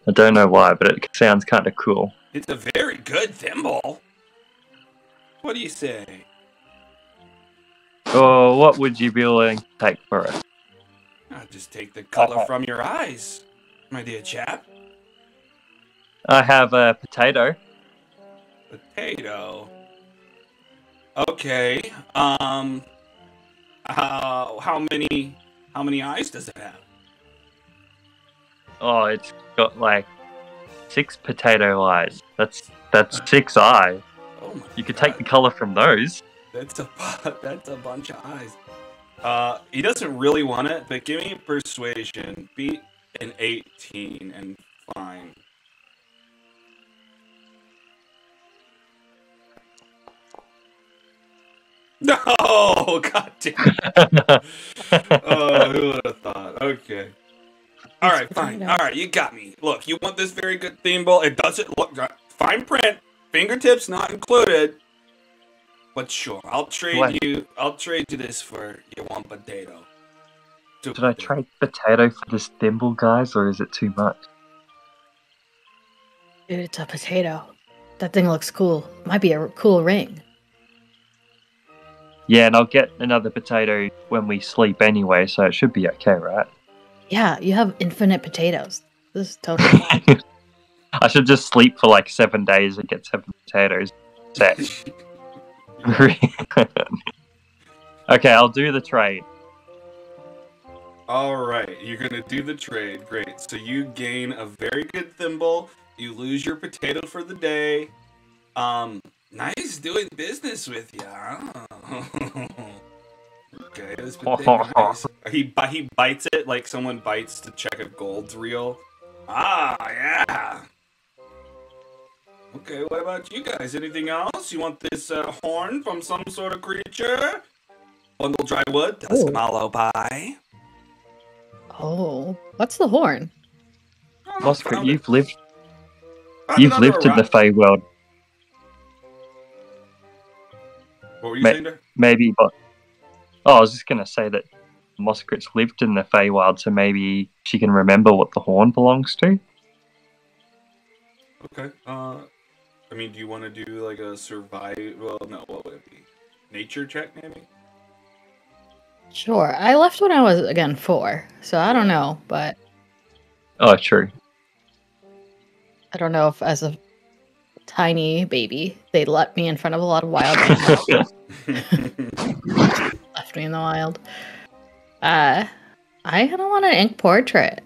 I don't know why, but it sounds kind of cool. It's a very good thimble. What do you say? Oh, what would you be willing to take for it? I'll just take the color from your eyes, my dear chap. I have a potato. Potato. Okay. How many eyes does it have? Oh, it's got like 6 potato eyes. That's 6 eyes. Oh my You could God. take the color from those. That's a bunch of eyes. He doesn't really want it, but give me persuasion. Beat an 18 and fine. No, god damn. Oh, who would have thought? Okay. All right, fine. All right, you got me. Look, you want this very good thimble. It doesn't look fine print. Fingertips not included. But sure, I'll trade you this for your one potato. Should I trade potato for this thimble, guys, or is it too much? Dude, it's a potato. That thing looks cool. Might be a cool ring. Yeah, and I'll get another potato when we sleep anyway, so it should be okay, right? Yeah, you have infinite potatoes. This is totally fine. I should just sleep for like 7 days and get 7 potatoes. Set. Okay, I'll do the trade. All right, you're gonna do the trade. Great. So you gain a very good thimble. You lose your potato for the day. Nice doing business with you. Okay, this potato nice. He bites it like someone bites to check if gold's real. Ah, yeah. Okay, what about you guys? Anything else? You want this horn from some sort of creature? Bundle dry wood, marshmallow pie. Oh, what's the horn? Oscar, you've lived in the Feywild. What were you saying there? Maybe, but I was just gonna say that Moskrit's lived in the Feywild, so maybe she can remember what the horn belongs to. Okay. I mean, do you want to do like a survival? Well, no. What would it be? Nature check, maybe. Sure. I left when I was, again, 4, so I don't know, but... Oh, true. I don't know if as a tiny baby, they let me in front of a lot of wild animals. Left me in the wild. I don't want an ink portrait.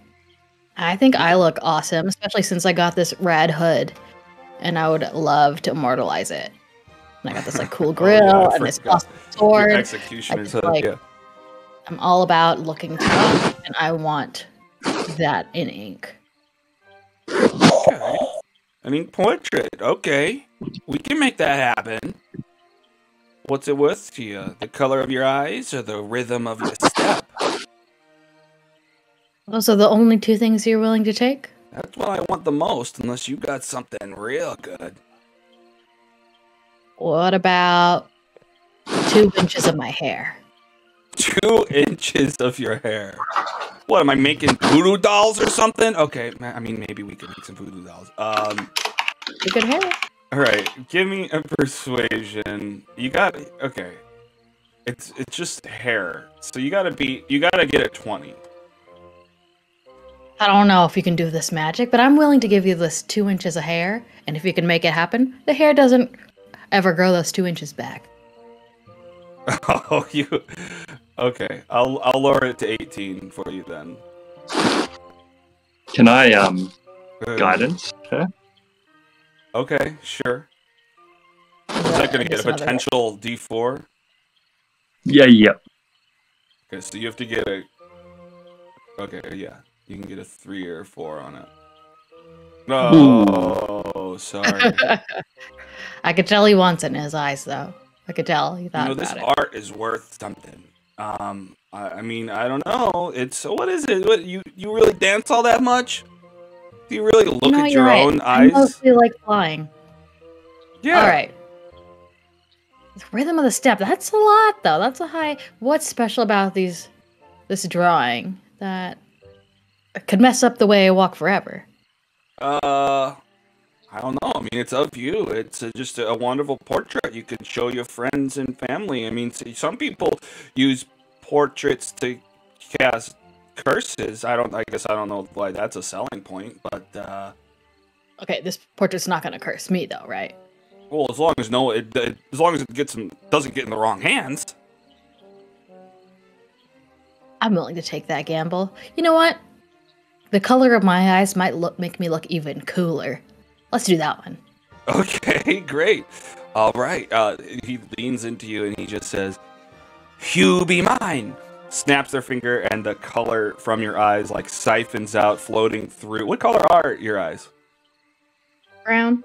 I think I look awesome, especially since I got this rad hood, and I would love to immortalize it. And I got this like cool grill and this awesome sword. Your execution is like, yeah. I'm all about looking tough, and I want that in ink. Okay. An ink portrait. Okay. We can make that happen. What's it worth to you? The color of your eyes or the rhythm of your step? Those are the only 2 things you're willing to take? That's what I want the most, unless you got something real good. What about 2 inches of my hair? 2 inches of your hair. What, am I making voodoo dolls or something? Okay, I mean, maybe we could make some voodoo dolls. Good hair. All right, give me a persuasion. You got okay. It's just hair, so you gotta get a 20. I don't know if you can do this magic, but I'm willing to give you this 2 inches of hair, and if you can make it happen, the hair doesn't ever grow those 2 inches back. Oh, you... Okay, I'll lower it to 18 for you then. Can I, guidance her? Okay, sure. Is that gonna get a potential D4? Yeah. Okay, so you have to get a... Okay, yeah. You can get a 3 or 4 on it. No, sorry. I could tell he wants it in his eyes, though. I could tell he thought about this it. art is worth something. I mean, I don't know. It's what is it? What you really dance all that much? Do you really look at your own eyes? I mostly like flying. Yeah. All right. The rhythm of the step. That's a lot, though. That's a high. What's special about this drawing that could mess up the way I walk forever? I don't know. I mean, it's up to you. It's just a wonderful portrait. You can show your friends and family. I mean, some people use portraits to cast curses. I guess I don't know why that's a selling point, but okay, this portrait's not gonna curse me, though, right? Well, as long as it doesn't get in the wrong hands. I'm willing to take that gamble. You know what? The color of my eyes might make me look even cooler. Let's do that one. Okay, great. All right. He leans into you and he just says, "You be mine." Snaps their finger and the color from your eyes like siphons out, floating through. What color are your eyes? Brown.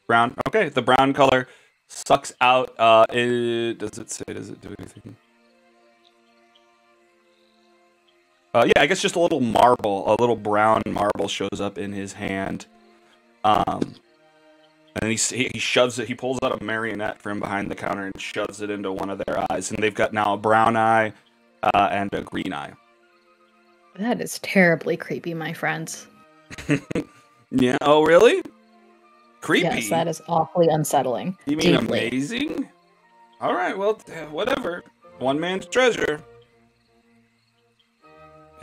Brown. Okay, the brown color sucks out. Does it do anything? Yeah, I guess just a little brown marble shows up in his hand. And then he shoves it. He pulls out a marionette from behind the counter and shoves it into one of their eyes. And they've got now a brown eye and a green eye. That is terribly creepy, my friends. Yeah. Oh, really? Creepy? Yes, that is awfully unsettling. You mean Deeply. amazing? All right, well, whatever. One man's treasure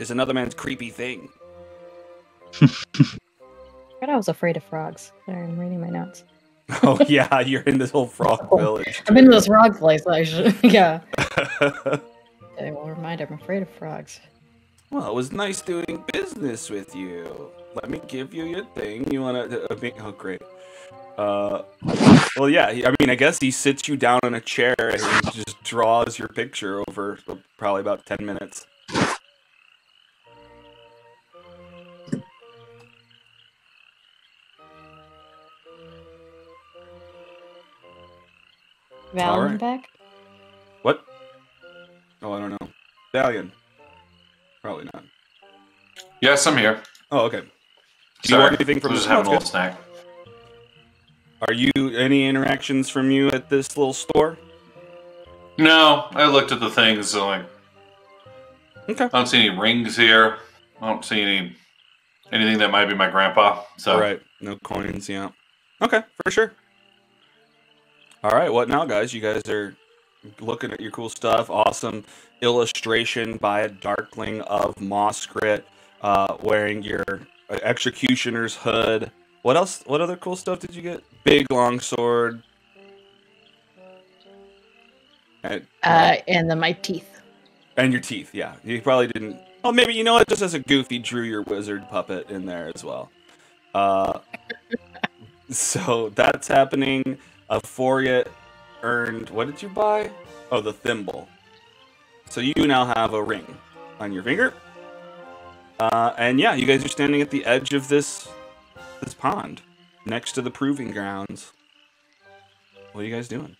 is another man's creepy thing. I was afraid of frogs. Sorry, I'm reading my notes. Oh, yeah, you're in this whole frog village. I've been to this frog place, actually. Yeah. I will remind I'm afraid of frogs. Well, it was nice doing business with you. Let me give you your thing. You want to... oh, great. Well, yeah, I mean, I guess he sits you down in a chair and he just draws your picture over probably about 10 minutes. Valen right. back? What? Oh, I don't know. Valiant. Probably not. Yes, I'm here. Oh, okay. Do you Sorry, want anything from just this? having a Okay. little snack. Are you any interactions from you at this little store? No, I looked at the things. So like, Okay. I don't see any rings here. I don't see anything that might be my grandpa. So Right. No coins, yeah. Okay, for sure. All right, what now, guys? You guys are looking at your cool stuff. Awesome illustration by a Darkling of Moskrit, wearing your executioner's hood. What else? What other cool stuff did you get? Big long sword. And And then my teeth. your teeth, yeah. You probably didn't... Oh, maybe, you know what? Just as a goof, he drew your wizard puppet in there as well. So that's happening. Euphoria earned... What did you buy? Oh, the thimble. So you now have a ring on your finger. And yeah, you guys are standing at the edge of this pond, next to the proving grounds. What are you guys doing?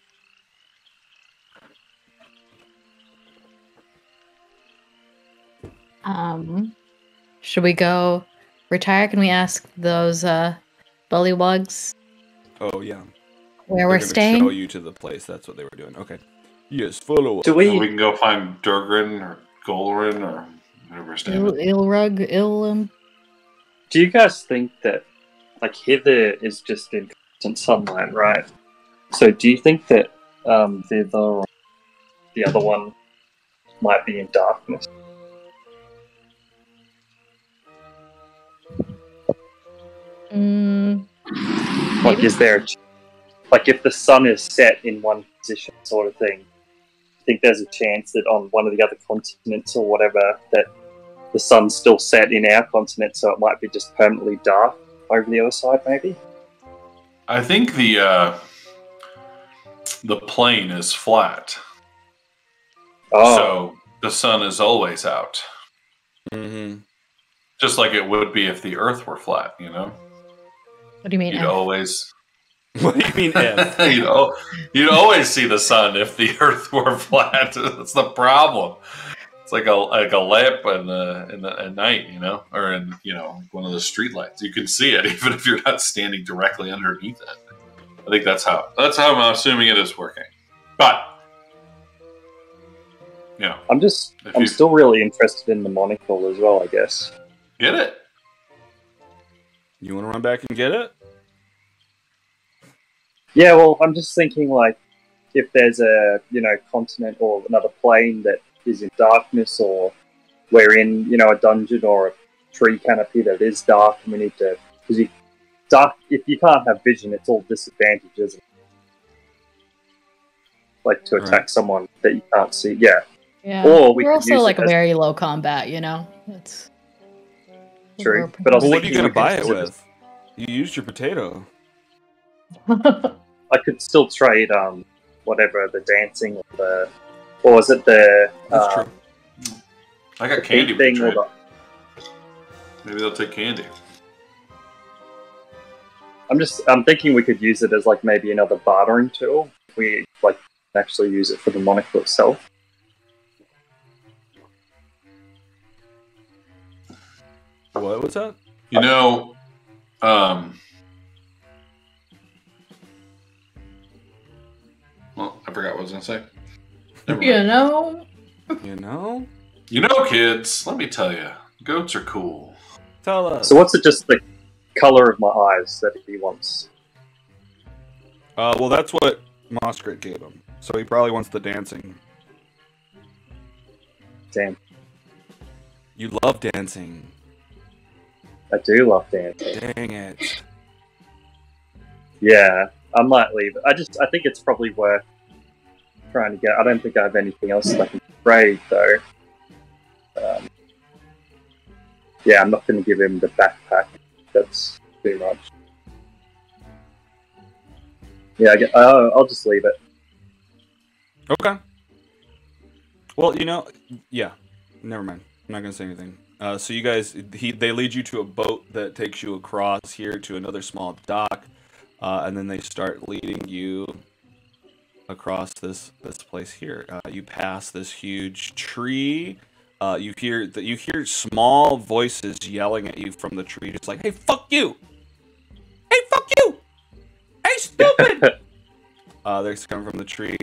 Should we go retire? Can we ask those bullywugs Oh, yeah. where we're They're gonna staying? show you to the place. That's what they were doing. Okay. Yes, follow us. Do So we we? can go find Durgrin or Golrin or whatever his name is. Ilrug. Do you guys think that, like, Hither is just in constant sunlight, right? So do you think that the other one might be in darkness? Like, Maybe. is there, like, if the sun is set in one position, sort of thing? I think there's a chance that on one of the other continents or whatever, that the sun's still set in our continent, so it might be just permanently dark over the other side, maybe. I think the plane is flat, Oh, so the sun is always out, Mm-hmm. just like it would be if the Earth were flat. You know, What do you mean? you'd F? always What do you mean if? you'd always see the sun if the Earth were flat. That's the problem. It's like a lamp at night, you know, or in one of the street lights. You can see it even if you're not standing directly underneath it. I think that's how I'm assuming it is working. But I'm still really interested in the monocle as well, I guess. get it. You want to run back and get it? Yeah, well, I'm just thinking, like, if there's a, continent or another plane that is in darkness, or we're in, a dungeon or a tree canopy that is dark, and we need to... Because if you can't have vision, it's all disadvantages. Like, to attack someone that you can't see, yeah. Yeah. Or we we're could also use like it as- very low combat, It's True, we're but I was Well, what are you thinking going to we could buy it use it with? You used your potato. I could still trade, whatever, the dancing or the... Or is it the... That's true. I got the candy. thing With or the the... Maybe they'll take candy. I'm thinking we could use it as, like, maybe another bartering tool. We, like, actually use it for the monocle itself. What was that? Well, I forgot what I was going to say. Never mind. Kids, let me tell you, goats are cool. Tell us. So what's it, just the color of my eyes that he wants? Well, that's what Moskrit gave him. So he probably wants the dancing. Damn, You love dancing. I do love dancing. Dang it. Yeah, I might leave it. I think it's probably worth trying to get. I don't think I have anything else that I can trade though. Yeah, I'm not going to give him the backpack. That's too much. Yeah, I'll just leave it. Okay. Well, yeah. Never mind. I'm not gonna say anything. So you guys, they lead you to a boat that takes you across here to another small dock, and then they start leading you across this place here. You pass this huge tree. You hear small voices yelling at you from the tree, just like, "Hey, fuck you! Hey, fuck you! Hey, stupid!" They're coming from the tree.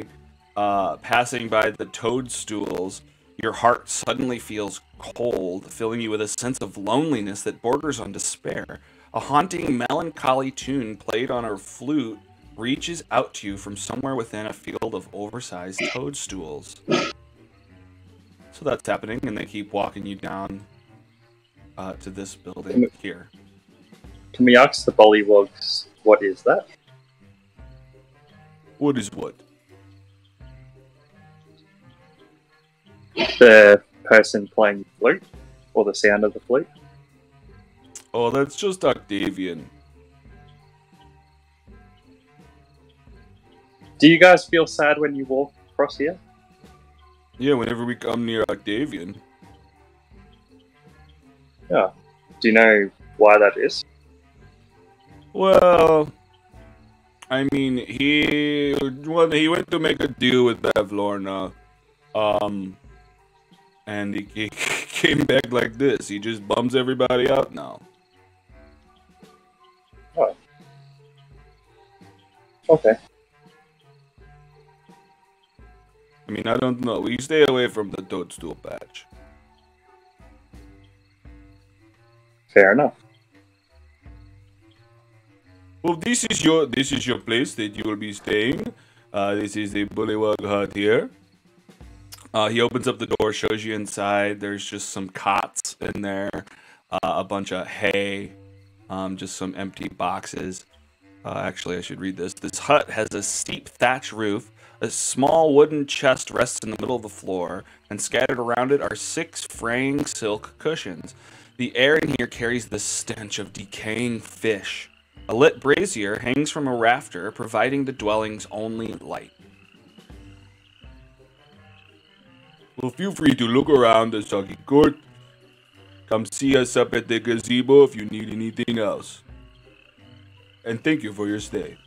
Passing by the toadstools, your heart suddenly feels cold, filling you with a sense of loneliness that borders on despair. A haunting, melancholy tune played on a flute reaches out to you from somewhere within a field of oversized toadstools. So that's happening, and they keep walking you down to this building here. Can we ask the Bollywogs what is that? What is what? The person playing the flute, or the sound of the flute? Oh, that's just Octavian. Do you guys feel sad when you walk across here? Yeah, whenever we come near Octavian. Yeah. Do you know why that is? Well, I mean, he went to make a deal with Bavlorna, and he came back like this. He just bums everybody out now. Oh. Okay. I mean, I don't know. We stay away from the toadstool patch. Fair enough. Well, this is your place that you will be staying. This is the Bullywug hut here. He opens up the door, shows you inside. There's just some cots in there, a bunch of hay, just some empty boxes. Actually, I should read this. This hut has a steep thatch roof. A small wooden chest rests in the middle of the floor, and scattered around it are 6 fraying silk cushions. The air in here carries the stench of decaying fish. A lit brazier hangs from a rafter, providing the dwelling's only light. Well, feel free to look around the Soggy Court. Come see us up at the gazebo if you need anything else. And thank you for your stay.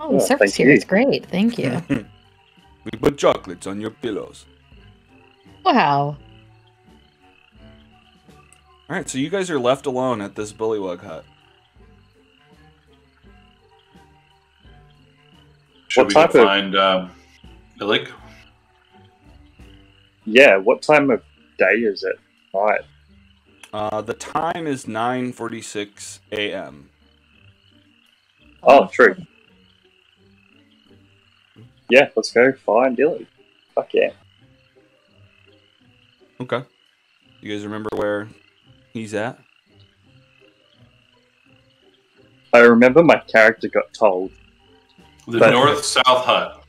Oh, the service here is great. Thank you. We put chocolates on your pillows. Wow. Alright, so you guys are left alone at this Bullywug hut. Should we go find Illik? Yeah, what time of day is it? Night. The time is 9:46 a.m. Oh, true. Yeah, let's go find Dilly. Fuck yeah. Okay. You guys remember where he's at? I remember my character got told. The north-south hut.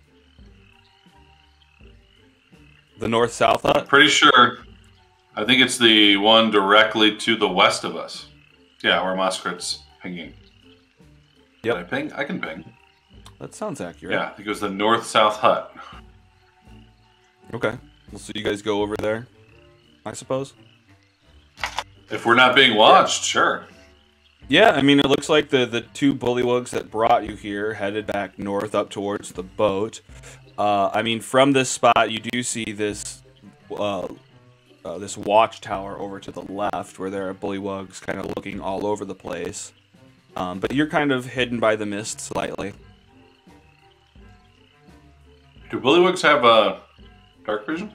The north-south hut? Pretty sure. I think it's the one directly to the west of us. Yeah, where Moskrit's pinging. Yep. Can I ping? I can ping. That sounds accurate. Yeah, I think it was the north-south hut. Okay. Well, so you guys go over there, I suppose? If we're not being watched, sure. Yeah, I mean, it looks like the 2 bullywugs that brought you here headed back north up towards the boat. I mean, from this spot, you do see this this watchtower over to the left where there are bullywugs kind of looking all over the place. But you're kind of hidden by the mist slightly. Do bullywugs have dark vision?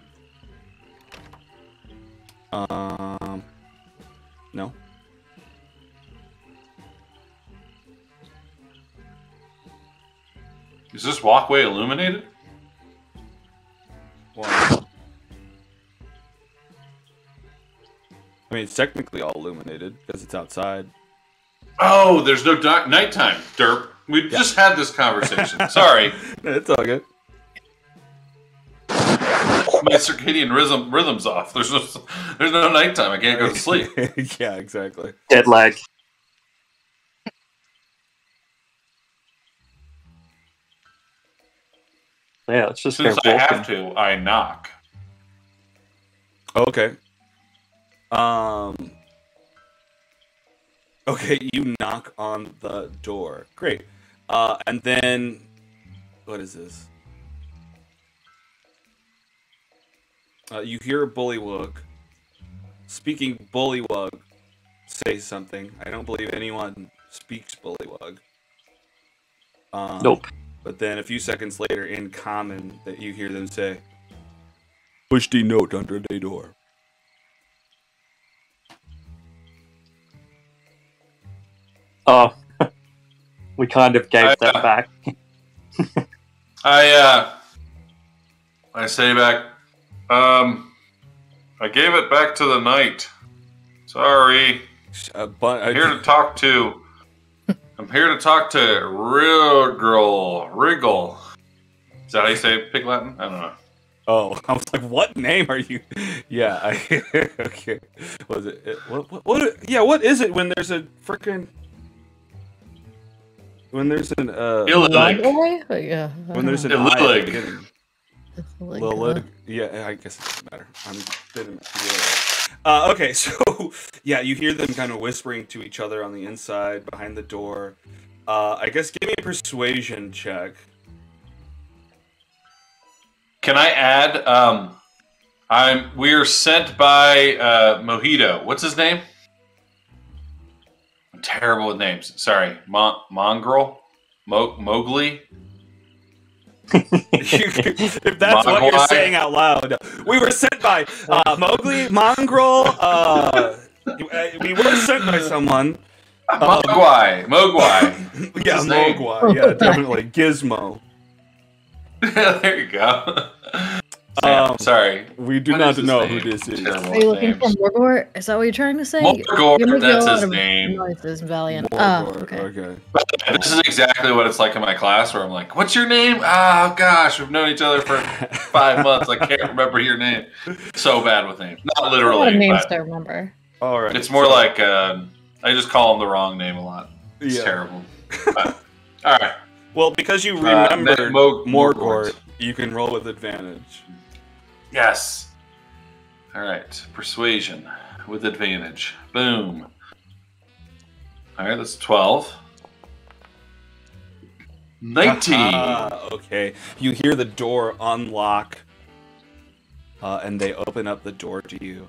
No. Is this walkway illuminated? One. I mean, it's technically all illuminated because it's outside. Oh, there's no nighttime, derp. We just had this conversation. Sorry. It's all good. My circadian rhythm's off. There's no nighttime. I can't go to sleep. Yeah, exactly. Jet lag. Yeah, let's just Since go I walking. have to, I knock. Okay. Okay, you knock on the door. Great. And then, what is this? You hear a bullywug. Speaking bullywug, say something. I don't believe anyone speaks bullywug. Nope. But then a few seconds later, in common, that you hear them say, "Push the note under the door." Oh, we kind of gave that back. I say back, I gave it back to the knight. Sorry. I'm here to talk to Wriggle. Is that how you say Pig Latin? I don't know. Oh, I was like, what name are you? Yeah, okay. Was it? What? Yeah, what is it when there's a freaking? When there's an Illig. Yeah. When there's an I at the beginning. Lillig. Yeah, I guess it doesn't matter. I'm been okay, so yeah, you hear them kind of whispering to each other on the inside behind the door. I guess give me a persuasion check. Can I add? We're sent by Mojito. What's his name? I'm terrible with names. Sorry, Mongrel, Mowgli. If that's what you're saying out loud, we were sent by Mowgli, Mongrel. We were sent by someone. Mogwai. Yeah, Mogwai. Yeah, definitely Gizmo. There you go. Sorry. We do not know who this is. Are you looking for Morgort? Is that what you're trying to say? Morgort, that's his name. Noises, Valiant. Morgort, Oh, okay. This is exactly what it's like in my class where I'm like, what's your name? Oh, gosh, we've known each other for 5 months. I can't remember your name. So bad with names. Not literally. A lot of names to remember. All right. It's more like I just call him the wrong name a lot. It's terrible. But, all right. Well, because you remembered Morgort, you can roll with advantage. Yes. All right. Persuasion with advantage. Boom. All right, that's 12. 19. Okay. You hear the door unlock, and they open up the door to you.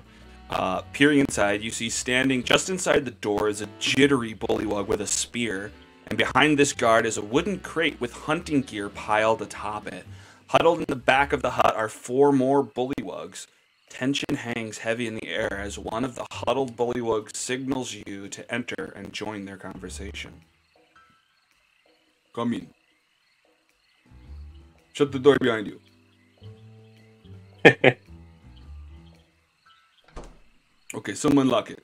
Peering inside, you see standing just inside the door is a jittery bullywug with a spear, and behind this guard is a wooden crate with hunting gear piled atop it. Huddled in the back of the hut are 4 more bullywugs. Tension hangs heavy in the air as one of the huddled bullywugs signals you to enter and join their conversation. Come in. Shut the door behind you. Okay, someone lock it.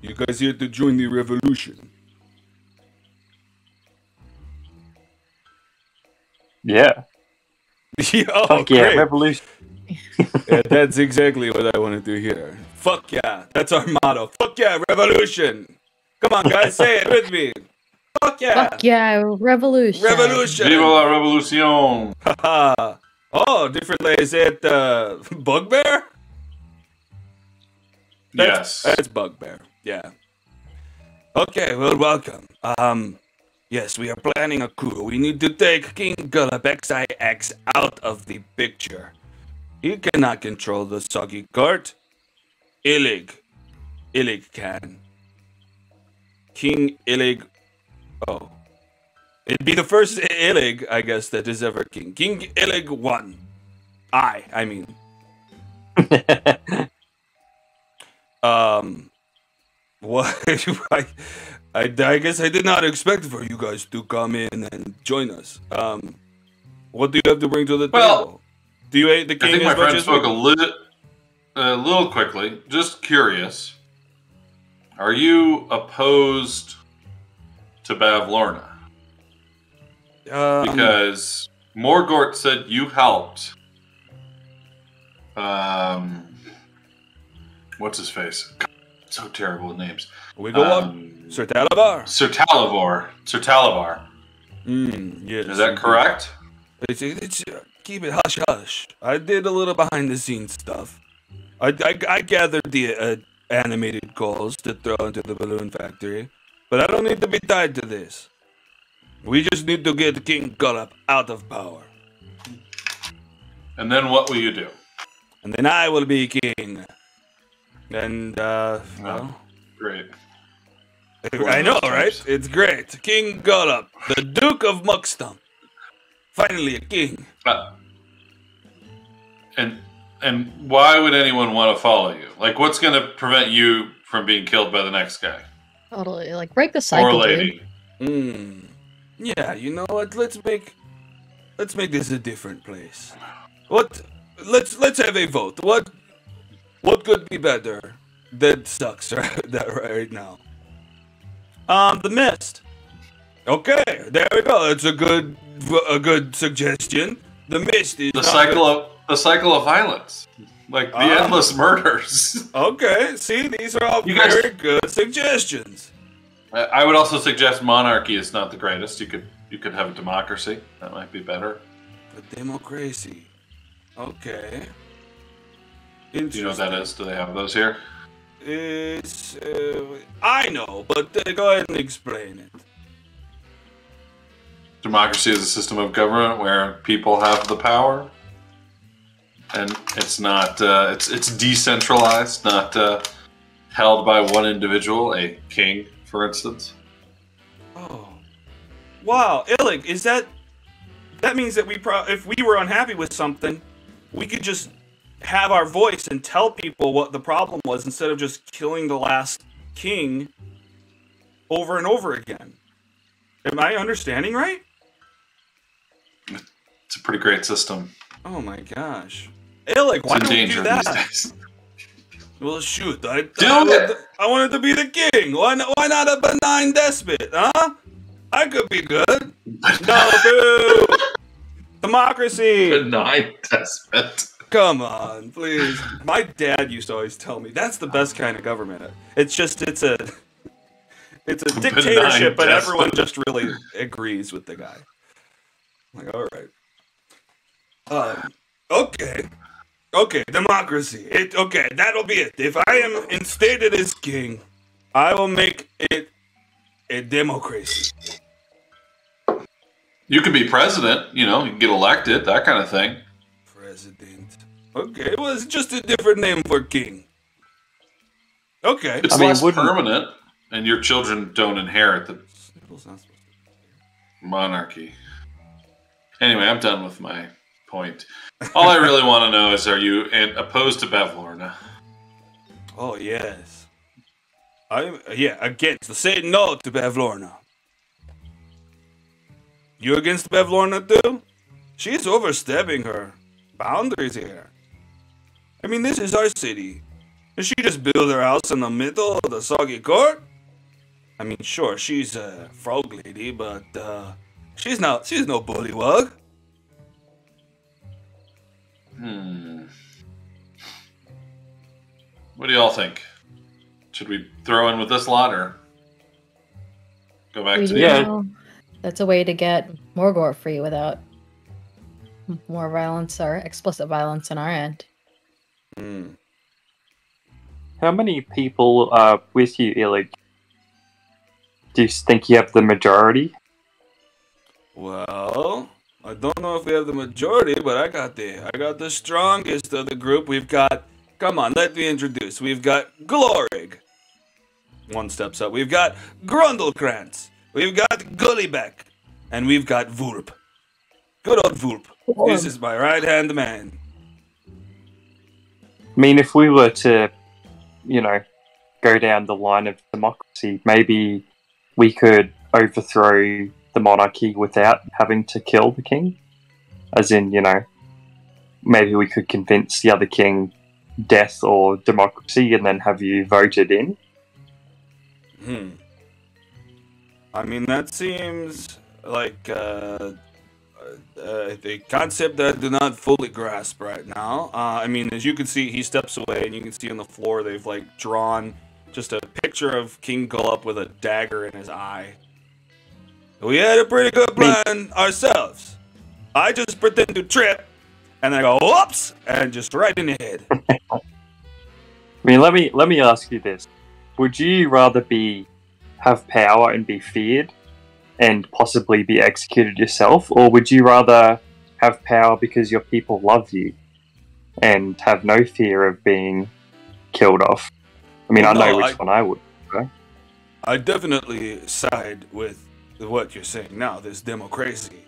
You guys here to join the revolution? Yeah. Oh, fuck yeah, great. revolution. Yeah, that's exactly what I wanted to hear. Fuck yeah, that's our motto. Fuck yeah, revolution. Come on, guys, say it with me. Fuck yeah. Fuck yeah, revolution. Revolution. Viva la revolution. Oh, different way to say it, bugbear? Yes. That's bugbear, yeah. Okay, well, welcome. Yes, we are planning a coup. We need to take King Gullop XIX out of the picture. He cannot control the soggy court. Illig can. King Illig. Oh. It'd be the first Illig, I guess, that is ever king. King Illig won. I mean. What? I guess I did not expect for you guys to come in and join us. What do you have to bring to the table? Do you hate the I king think my as much friend as we spoke do? a little quickly. Just curious. Are you opposed to Bavlorna? Because Morgort said you helped. What's his face? God, so terrible with names. We go up, Sir Talabar. Sir Talavar. Sir Talavar. Yes. Is that correct? It's keep it hush hush. I did a little behind the scenes stuff. I gathered the animated calls to throw into the balloon factory, but I don't need to be tied to this. We just need to get King Gullop out of power. And then what will you do? And then I will be king. And, well... Great. I know, right? It's great. King Gullop, the Duke of Muckstump. Finally a king. And why would anyone want to follow you? Like, what's going to prevent you from being killed by the next guy? Totally. Like, break the cycle, Or lady? dude. Yeah, you know what? Let's make this a different place. Let's have a vote. What could be better? That sucks right now. The mist. Okay, there we go. It's a good suggestion. The mist is the cycle of violence, like the endless murders. Okay, see, these are all very good suggestions. I would also suggest monarchy is not the greatest. You could have a democracy. That might be better. A democracy. Okay. Do you know what that is? Do they have those here? It's I know, but go ahead and explain it. Democracy is a system of government where people have the power, and it's not it's decentralized, not held by one individual, a king, for instance. Oh, wow, Illig, is that means that if we were unhappy with something, we could just have our voice and tell people what the problem was instead of just killing the last king over and over again. Am I understanding right? It's a pretty great system. Oh my gosh. Illig, why don't we do that? Well, shoot, I wanted to be the king. Why not a benign despot, huh? I could be good. No, boo! Democracy! Benign despot. Come on, please. My dad used to always tell me that's the best kind of government. It's a dictatorship, but everyone just really agrees with the guy. I'm like, all right. Okay, democracy. Okay, that'll be it. If I am instated as king, I will make it a democracy. You could be president, you can get elected, that kind of thing. President. Okay, well, it's just a different name for king. Okay. It's less permanent, and your children don't inherit the monarchy. Anyway, I'm done with my point. All I really want to know is, are you opposed to Bavlorna? Oh, yes. Against. Say no to Bavlorna. You against Bavlorna, too? She's overstepping her boundaries here. I mean, this is our city. Did she just build her house in the middle of the soggy court? I mean, sure, she's a frog lady, but she's no bullywug. What do y'all think? Should we throw in with this lot or go back to the That's a way to get Morgort free without more violence or explicit violence on our end. How many people are with you, Illig? Do you think you have the majority? Well, I don't know if we have the majority, but I got the strongest of the group. We've got, come on, let me introduce. We've got Glorig. One steps up. We've got Grundlekrantz. We've got Gullibek. And we've got Vulp. Good old Vulp. This is my right-hand man. I mean, if we were to, go down the line of democracy, maybe we could overthrow the monarchy without having to kill the king. As in, maybe we could convince the other king death or democracy and then have you voted in. I mean, that seems like a concept that I do not fully grasp right now. I mean, as you can see, he steps away, and you can see on the floor they've like drawn just a picture of King Gullop with a dagger in his eye. We had a pretty good plan ourselves. I just pretend to trip, and then I go whoops, and just right in the head. I mean, let me ask you this: would you rather have power and be feared, and possibly be executed yourself, or would you rather have power because your people love you, and have no fear of being killed off? I mean, I know which one I would. Right? I definitely side with what you're saying now. This democracy.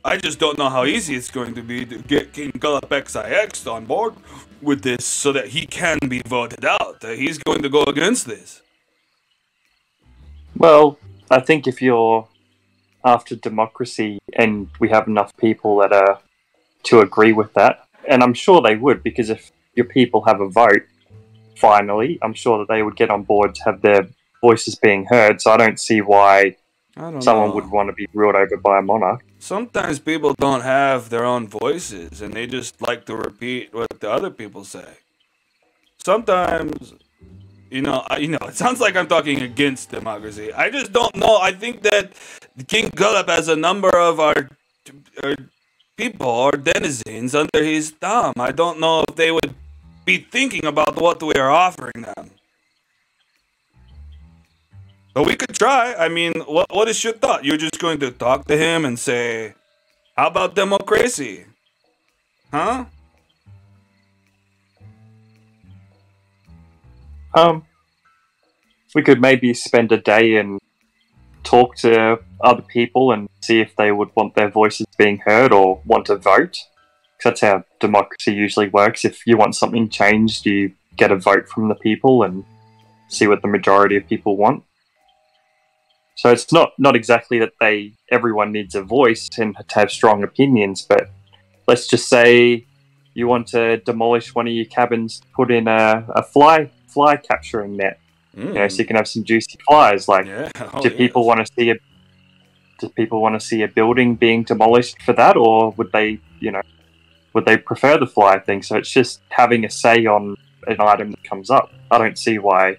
I just don't know how easy it's going to be to get King Gullop XIX on board with this so that he can be voted out. He's going to go against this. Well, I think if you're after democracy and we have enough people that are to agree with that, and I'm sure they would, because if your people have a vote, finally, I'm sure that they would get on board to have their voices being heard, so I don't see why someone would want to be ruled over by a monarch. Sometimes people don't have their own voices, and they just like to repeat what the other people say. Sometimes, it sounds like I'm talking against democracy. I just don't know. I think that King Gullop has a number of our people or denizens under his thumb. I don't know if they would be thinking about what we are offering them. But we could try. I mean, what is your thought? You're just going to talk to him and say, how about democracy? Huh? We could maybe spend a day and talk to other people and see if they would want their voices being heard or want to vote. Because that's how democracy usually works. If you want something changed, you get a vote from the people and see what the majority of people want. So it's not exactly that everyone needs a voice and to have strong opinions, but let's just say you want to demolish one of your cabins, put in a fly capturing net, so you can have some juicy flies. Like, do people want to see a building being demolished for that, or would they prefer the fly thing? So it's just having a say on an item that comes up. I don't see why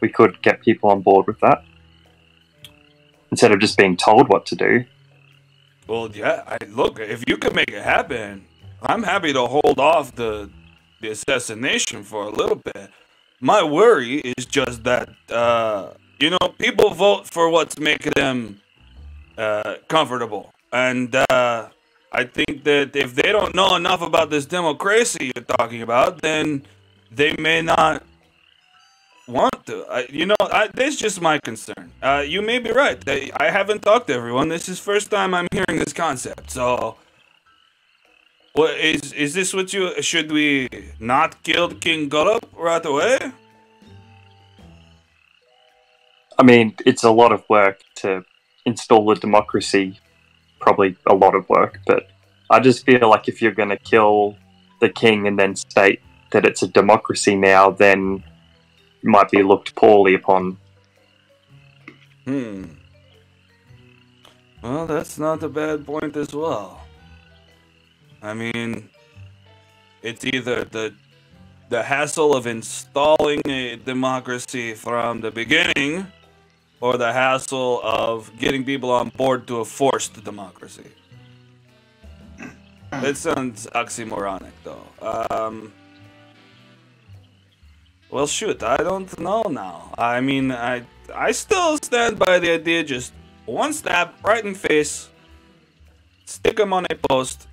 we could get people on board with that, instead of just being told what to do. Well, yeah, look, if you can make it happen, I'm happy to hold off the assassination for a little bit. My worry is just that, people vote for what's making them comfortable. And I think that if they don't know enough about this democracy you're talking about, then they may not want to. That's just my concern. You may be right. I haven't talked to everyone. This is first time I'm hearing this concept. So, what is this? What should we not kill King Gullop right away? I mean, it's a lot of work to install a democracy. Probably a lot of work, but I just feel like if you're going to kill the king and then state that it's a democracy now, then might be looked poorly upon. Well, that's not a bad point as well. I mean, it's either the hassle of installing a democracy from the beginning, or the hassle of getting people on board to a forced democracy. That sounds oxymoronic, though. Well, shoot, I don't know now. I mean, I still stand by the idea, just one stab right in face, stick him on a post,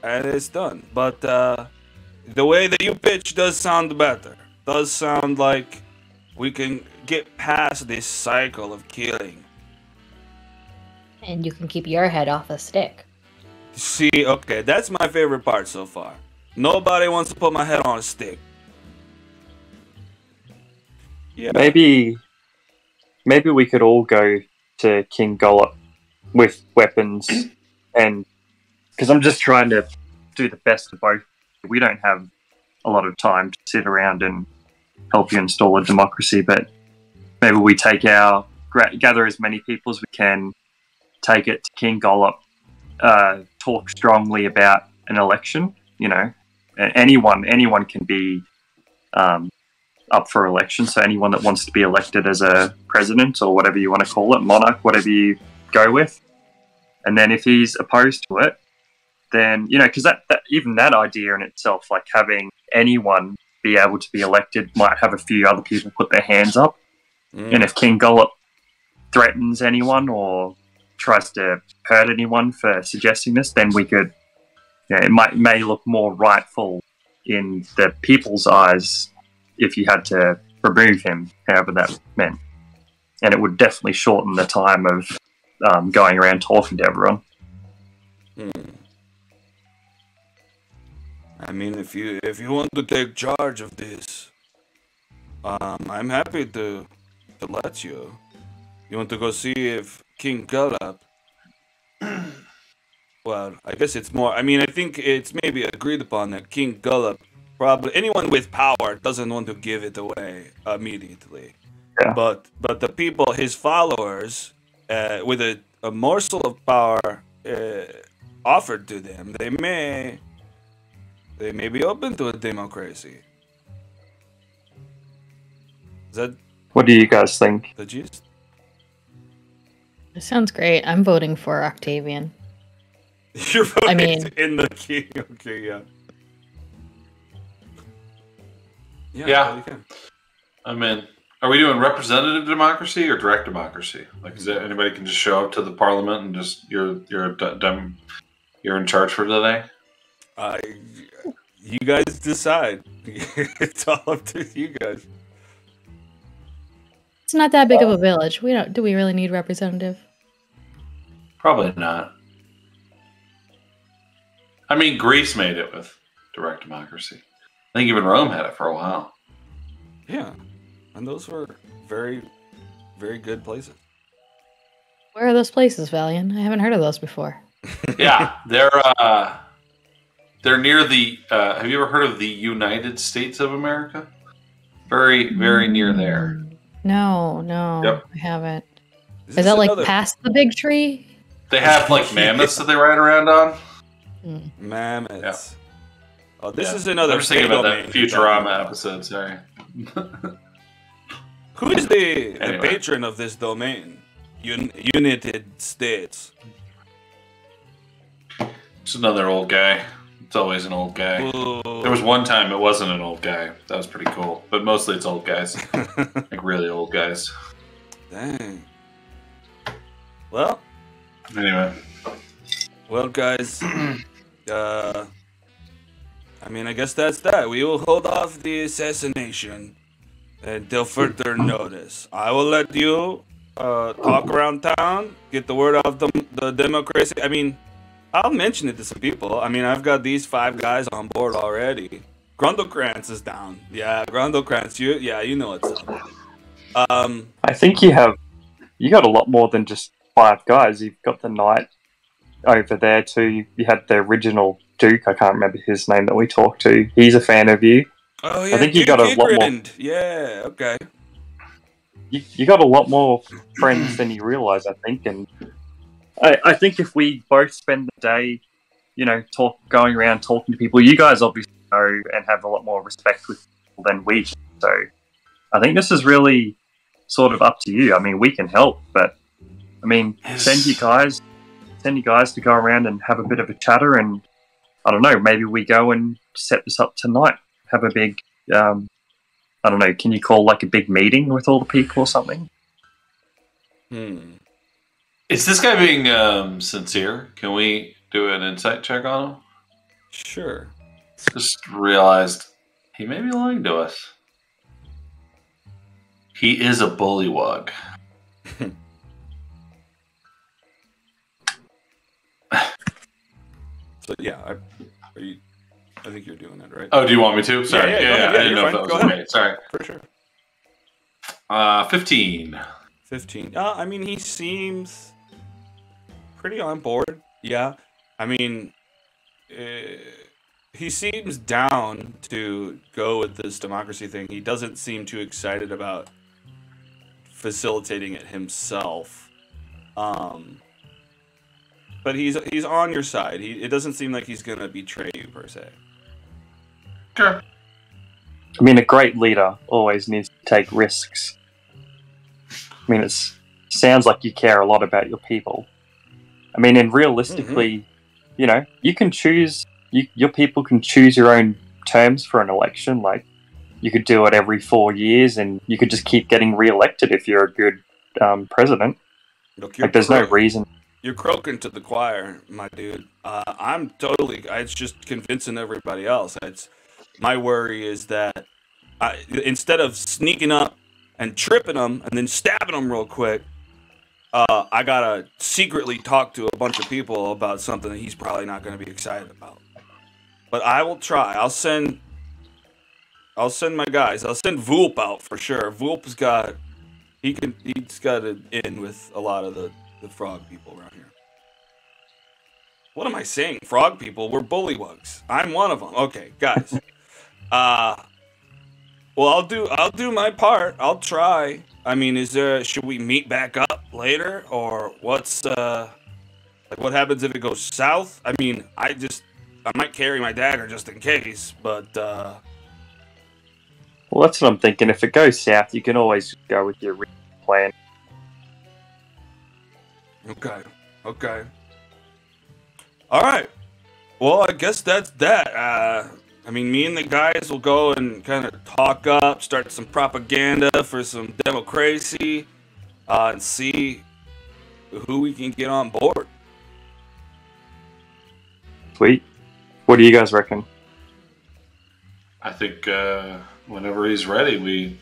and it's done. But the way that you pitch does sound better. Does sound like we can get past this cycle of killing. And you can keep your head off a stick. See, okay, that's my favorite part so far. Nobody wants to put my head on a stick. Yeah. Maybe maybe we could all go to King Gullop with weapons, and because I'm just trying to do the best of both. We don't have a lot of time to sit around and help you install a democracy, but maybe we gather as many people as we can, take it to King Gullop, talk strongly about an election. You know, anyone can be up for election. So anyone that wants to be elected as a president or whatever you want to call it, monarch, whatever you go with. And then if he's opposed to it, then, you know, because that even that idea in itself, like having anyone be able to be elected, might have a few other people put their hands up. And if King Gullop threatens anyone or tries to hurt anyone for suggesting this, then we could, you know, it may look more rightful in the people's eyes if you had to remove him, however that meant. And it would definitely shorten the time of going around talking to everyone. I mean, if you want to take charge of this, I'm happy to let you. You want to go see if King Gullop? Well, I guess it's more. I mean, I think it's maybe agreed upon that King Gullop, probably anyone with power, doesn't want to give it away immediately. Yeah. But the people, his followers, with a morsel of power offered to them, they may be open to a democracy. Is that What do you guys think? the gist? This sounds great. I'm voting for Octavian. You're voting I mean- in the king. Okay, yeah. Yeah. You can. I mean, are we doing representative democracy or direct democracy? Like, is that anybody can just show up to the parliament and just you're in charge for today? You guys decide. It's all up to you guys. It's not that big of a village. Do we really need representative? Probably not. I mean, Greece made it with direct democracy. I think even Rome had it for a while. Yeah, and those were very, very good places. Where are those places, Valiant? I haven't heard of those before. Yeah, they're near the. Have you ever heard of the United States of America? Very, very near there. No, Yep. I haven't. Is Is this that like another- past the big tree? They have like mammoths that they ride around on. Mammoths? Oh, this Yeah. is another. I'm just thinking about that domain you're talking Futurama about. episode. Sorry. Who is the Anyway. patron of this domain? United States. Just another old guy. It's always an old guy. There was one time it wasn't an old guy. That was pretty cool. But mostly it's old guys. Like really old guys. Dang. Well, Anyway. guys. I mean, I guess that's that. We will hold off the assassination until further notice. I will let you talk around town, get the word out the democracy. I mean, I'll mention it to some people. I mean, I've got these 5 guys on board already. Grundlekrantz is down. Yeah, Grundlekrantz, you know what's up. I think you got a lot more than just 5 guys. You've got the knight over there too. You had the original Duke. I can't remember his name that we talked to. He's a fan of you. Oh yeah, I think you got a lot more. Yeah, okay. You got a lot more friends than you realize, I think, and I think if we both spend the day, you know, going around talking to people, you guys obviously know and have a lot more respect with people than we do. So I think this is really sort of up to you. I mean, we can help, but I mean, send you guys to go around and have a bit of a chatter, and I don't know, maybe we go and set this up tonight. Have a big, I don't know, can you call like a big meeting with all the people or something? Is this guy being sincere? Can we do an insight check on him? Sure. Just realized he may be lying to us. He is a bullywug. So yeah, I think you're doing it right. Oh, do you want me to? Sorry. Yeah, go Yeah, ahead. I didn't You're know if fine. that Go was ahead. okay. Sorry. For sure. 15. 15. I mean, he seems pretty on board. Yeah. I mean, he seems down to go with this democracy thing. He doesn't seem too excited about facilitating it himself. But he's on your side. It doesn't seem like he's gonna betray you per se. Sure. I mean, a great leader always needs to take risks. I mean, it sounds like you care a lot about your people. I mean, and realistically, you know, you can choose. Your people can choose your own terms for an election. Like, you could do it every 4 years, and you could just keep getting re-elected if you're a good president. Look, like, there's no reason. You're croaking to the choir, my dude. It's just convincing everybody else. My worry is that instead of sneaking up and tripping them and then stabbing them real quick, I gotta secretly talk to a bunch of people about something that he's probably not going to be excited about. But I will try. I'll send my guys. I'll send Voop out for sure. Voop's got an in with a lot of the frog people around here. What am I saying? Frog people? We're bullywugs. I'm one of them. Okay, guys. Well, I'll do my part. I'll try. I mean, should we meet back up later, or what happens if it goes south? I mean, I might carry my dagger just in case, but well, that's what I'm thinking. If it goes south, you can always go with your plan. Okay. All right. Well, I guess that's that. I mean, me and the guys will go and kind of talk up, start some propaganda for some democracy, and see who we can get on board. Sweet. What do you guys reckon? I think whenever he's ready,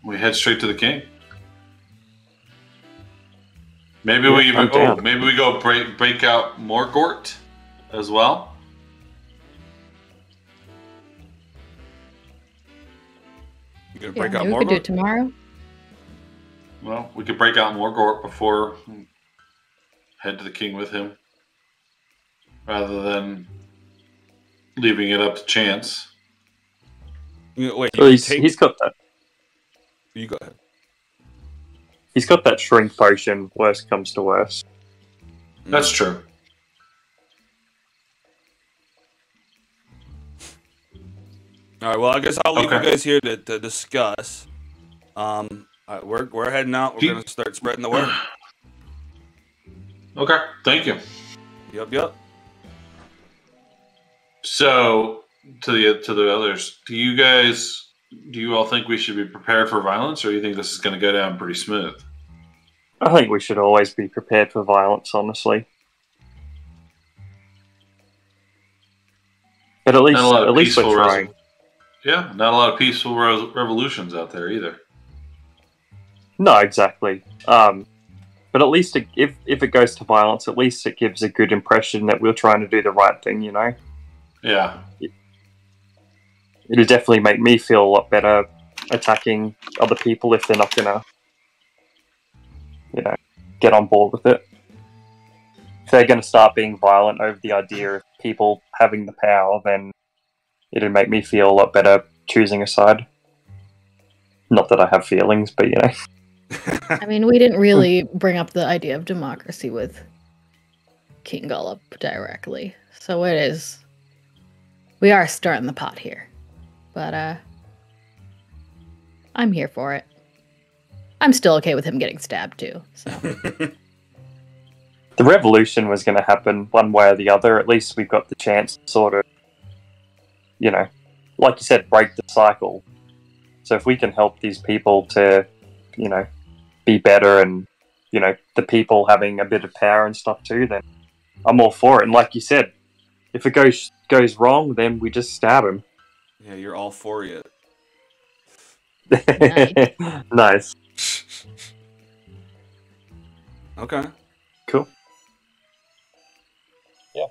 we head straight to the king. Maybe we go break out Morgort as well. You gonna break out we Morgort? could do it tomorrow. Well, we could break out Morgort before head to the king with him, rather than leaving it up to chance. He's got that. You go ahead. He's got that shrink potion. Worst comes to worst. That's true. All right. Well, I guess I'll leave you guys here to discuss. We're heading out. We're gonna start spreading the word. Okay. Thank you. Yep. So, to the others, do you all think we should be prepared for violence, or do you think this is going to go down pretty smooth? I think we should always be prepared for violence, honestly. But at least we're trying. Yeah, not a lot of peaceful revolutions out there either. No, exactly. But at least if it goes to violence, at least it gives a good impression that we're trying to do the right thing, you know? Yeah. It'll definitely make me feel a lot better attacking other people if they're not gonna, get on board with it. If they're gonna start being violent over the idea of people having the power, then it'll make me feel a lot better choosing a side. Not that I have feelings, but I mean, we didn't really bring up the idea of democracy with King Gullop directly, so we are stirring the pot here. But I'm here for it. I'm still okay with him getting stabbed too. So the revolution was going to happen one way or the other. At least we've got the chance to sort of, like you said, break the cycle. So if we can help these people to, be better, and the people having a bit of power and stuff too, then I'm all for it. And like you said, if it goes wrong, then we just stab him. Yeah, you're all for it. Nice. Okay. Cool. Yeah.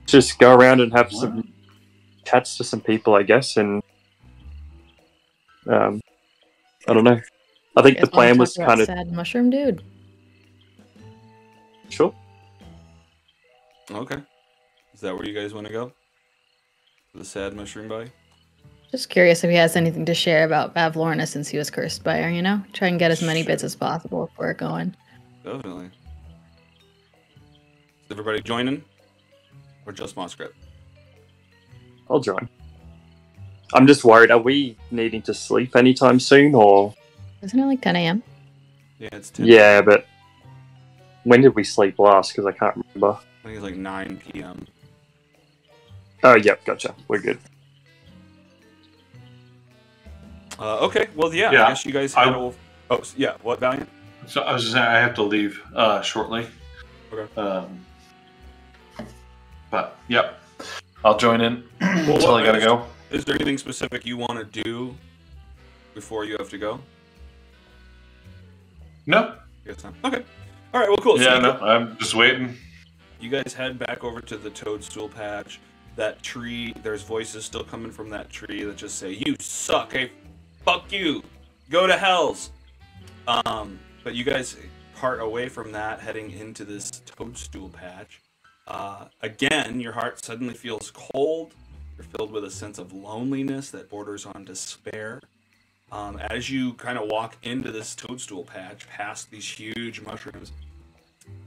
Just go around and have some chats to some people, I guess, and I don't know. I think You the guys wanna plan talk was to that kind of sad mushroom dude. sure. Okay. Is that where you guys want to go? The sad mushroom boy? Just curious if he has anything to share about Bavlorna since he was cursed by her, you know? Try and get as many bits Sure. as possible before we're going. Definitely. Is everybody joining? Or just Moskrit? I'll join. I'm just worried. Are we needing to sleep anytime soon, or Isn't it like 10 a.m.? Yeah, it's 10. yeah? But when did we sleep last? Because I can't remember. I think it's like 9 p.m. Oh, yep, gotcha. We're good. Okay, well, yeah, Yeah, I guess you guys head over. Oh, yeah, what, Valiant? So I was just saying I have to leave shortly. Okay. But yep, I'll join in until I gotta go. Is there anything specific you want to do before you have to go? No. I guess not. Okay. All right, well, cool. Yeah, So no, I'm just waiting. you guys head back over to the toadstool patch. That tree, there's voices still coming from that tree that just say, "You suck, hey, fuck you, go to hells." But you guys part away from that, heading into this toadstool patch. Again, your heart suddenly feels cold. You're filled with a sense of loneliness that borders on despair. As you kind of walk into this toadstool patch, past these huge mushrooms,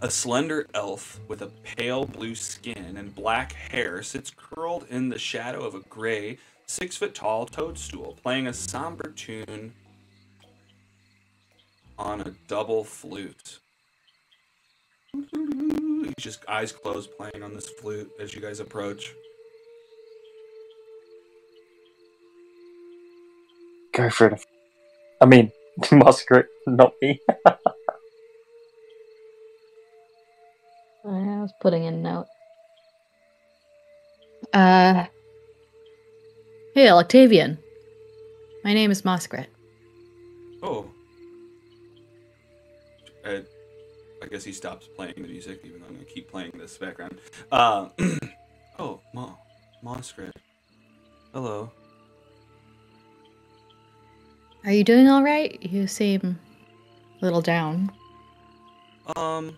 a slender elf with a pale blue skin and black hair sits curled in the shadow of a gray, 6-foot-tall toadstool, playing a somber tune on a double flute. He's just eyes closed playing on this flute as you guys approach. Go for it. I mean, Muskrat, not me. I was putting in a note. Hey, Octavian. My name is Moskrit. Oh. I guess he stops playing the music, even though I'm going to keep playing this background. Oh, Moskrit. Hello. Are you doing all right? You seem a little down. I'm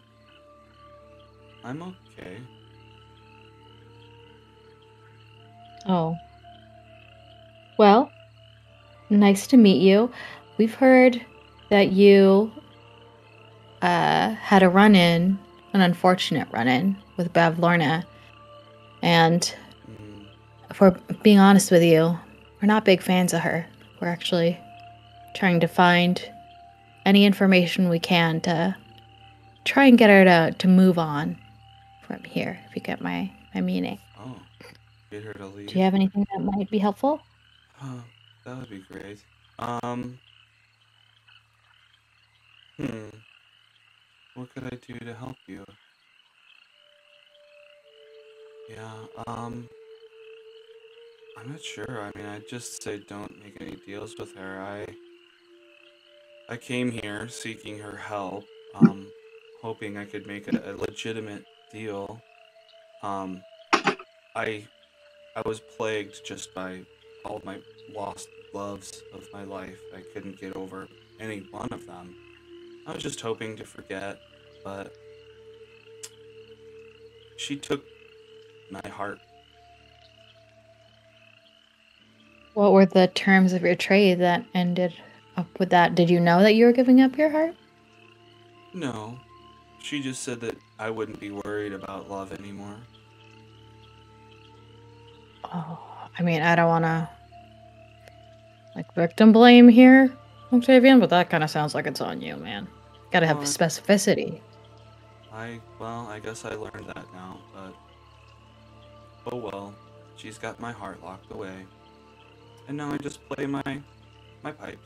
okay. Oh. Well, nice to meet you. We've heard that you had a run-in, an unfortunate run-in with Bavlorna. And if we're being honest with you, we're not big fans of her. We're actually trying to find any information we can to try and get her to move on from here, if you get my meaning. Oh, get her to leave. Do you have anything that might be helpful? That would be great. What could I do to help you? Yeah, I'm not sure. I mean, I'd just say don't make any deals with her. I came here seeking her help, hoping I could make a legitimate deal. I was plagued just by all my lost loves of my life. I couldn't get over any one of them. I was just hoping to forget, but she took my heart. What were the terms of your trade that ended up with that? Did you know that you were giving up your heart? No, she just said that I wouldn't be worried about love anymore. Oh, I mean, I don't want to victim blame here, Octavian, but that kind of sounds like it's on you, man. Gotta have specificity. I guess I learned that now, but oh well, she's got my heart locked away. And now I just play my pipes.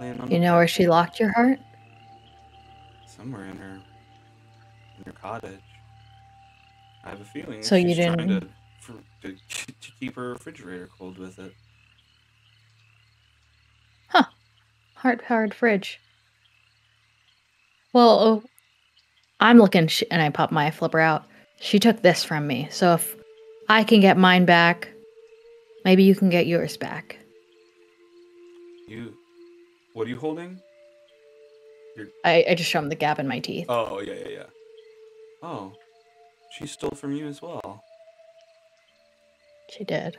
You know where she locked your heart? Somewhere in her cottage. I have a feeling So she's you didn't trying to keep her refrigerator cold with it. Huh. Heart-powered fridge. Well, I'm looking, and I pop my flipper out. She took this from me, so if I can get mine back, maybe you can get yours back. What are you holding? I just show him the gap in my teeth. Oh, yeah. Oh, she stole from you as well. She did.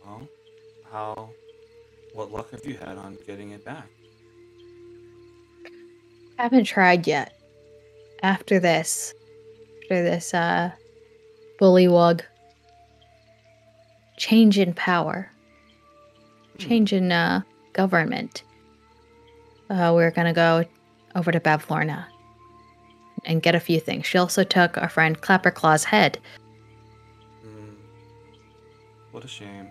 Well, what luck have you had on getting it back? Haven't tried yet. After this bullywug change in power, change in government, we're gonna go over to Bavlorna and get a few things. She also took our friend Clapperclaw's head. What a shame.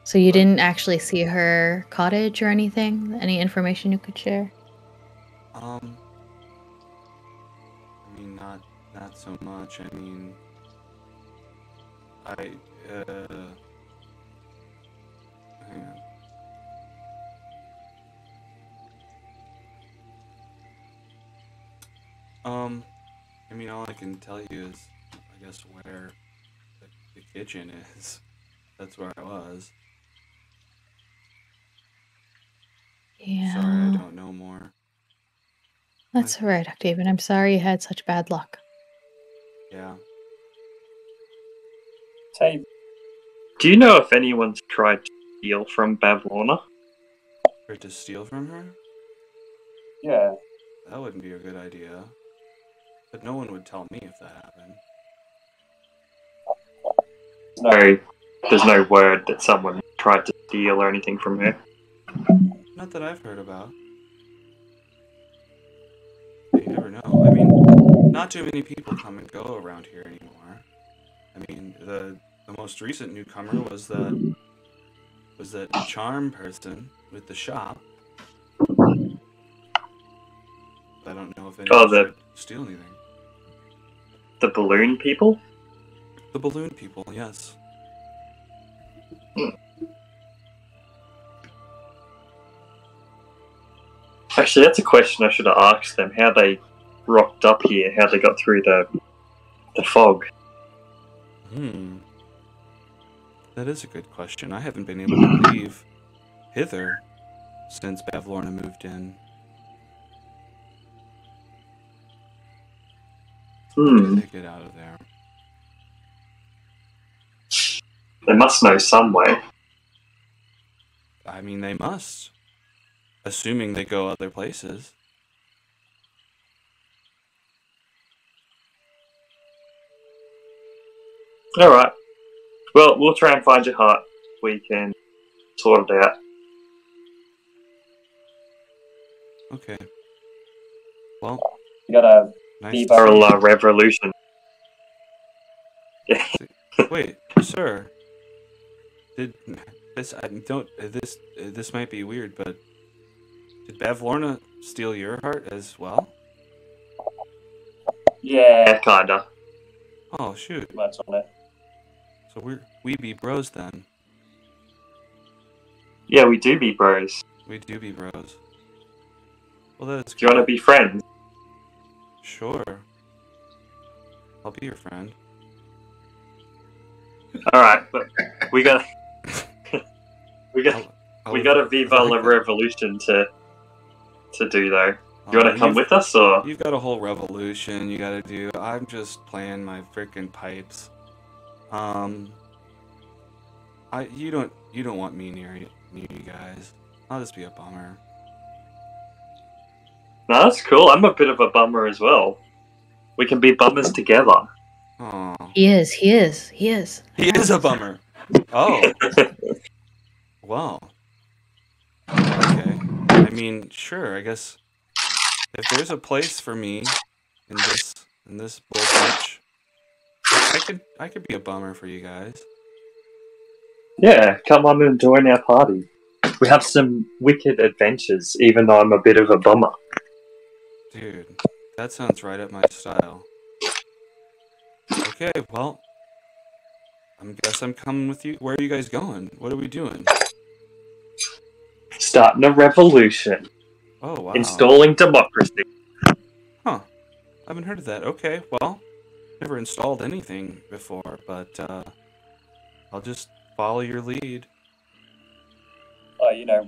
So you didn't actually see her cottage or anything? Any information you could share? I mean, not so much. I mean, hang on. I mean, all I can tell you is, I guess, where the kitchen is. That's where I was. Yeah. Sorry, I don't know more. That's all right, Octavian. I'm sorry you had such bad luck. Yeah. Hey, do you know if anyone's tried to steal from Bavlorna? Or to steal from her? Yeah. That wouldn't be a good idea. But no one would tell me if that happened. No, there's no word that someone tried to steal or anything from her. Not that I've heard about. You never know. I mean, not too many people come and go around here anymore. I mean, the most recent newcomer was that charm person with the shop. I don't know if anyone tried to steal anything. The balloon people? The balloon people, yes. Actually, that's a question I should have asked them. How they rocked up here, how they got through the fog. That is a good question. I haven't been able to leave hither since Bavlorna moved in. How did they get out of there? They must know some way. I mean, they must. Assuming they go other places. Alright. Well, we'll try and find your heart. We can sort it out. Okay. Well, You got a nice Viva Revolution. Yeah. Wait, sir. This might be weird, but did Bavlorna steal your heart as well? Yeah, kinda. Oh shoot. That's on it. So we be bros then. Yeah, we do be bros. We do be bros. Well, that's Do you want to be friends? Sure. I'll be your friend. Alright, but we got a Viva la Revolution to do though. Do you want to come with us, or you've got a whole revolution you got to do? I'm just playing my freaking pipes. You don't want me near you guys. I'll just be a bummer. No, that's cool. I'm a bit of a bummer as well. We can be bummers together. Oh. He is. He is a bummer. Oh. Well. Okay. I mean, sure. I guess if there's a place for me in this bullshit, I could be a bummer for you guys. Yeah, come on and join our party. We have some wicked adventures, even though I'm a bit of a bummer. Dude, that sounds right up my style. Okay, well, I guess I'm coming with you. Where are you guys going? What are we doing? Starting a revolution. Oh, wow. Installing democracy. Huh. I haven't heard of that. Okay, well, never installed anything before, but I'll just follow your lead.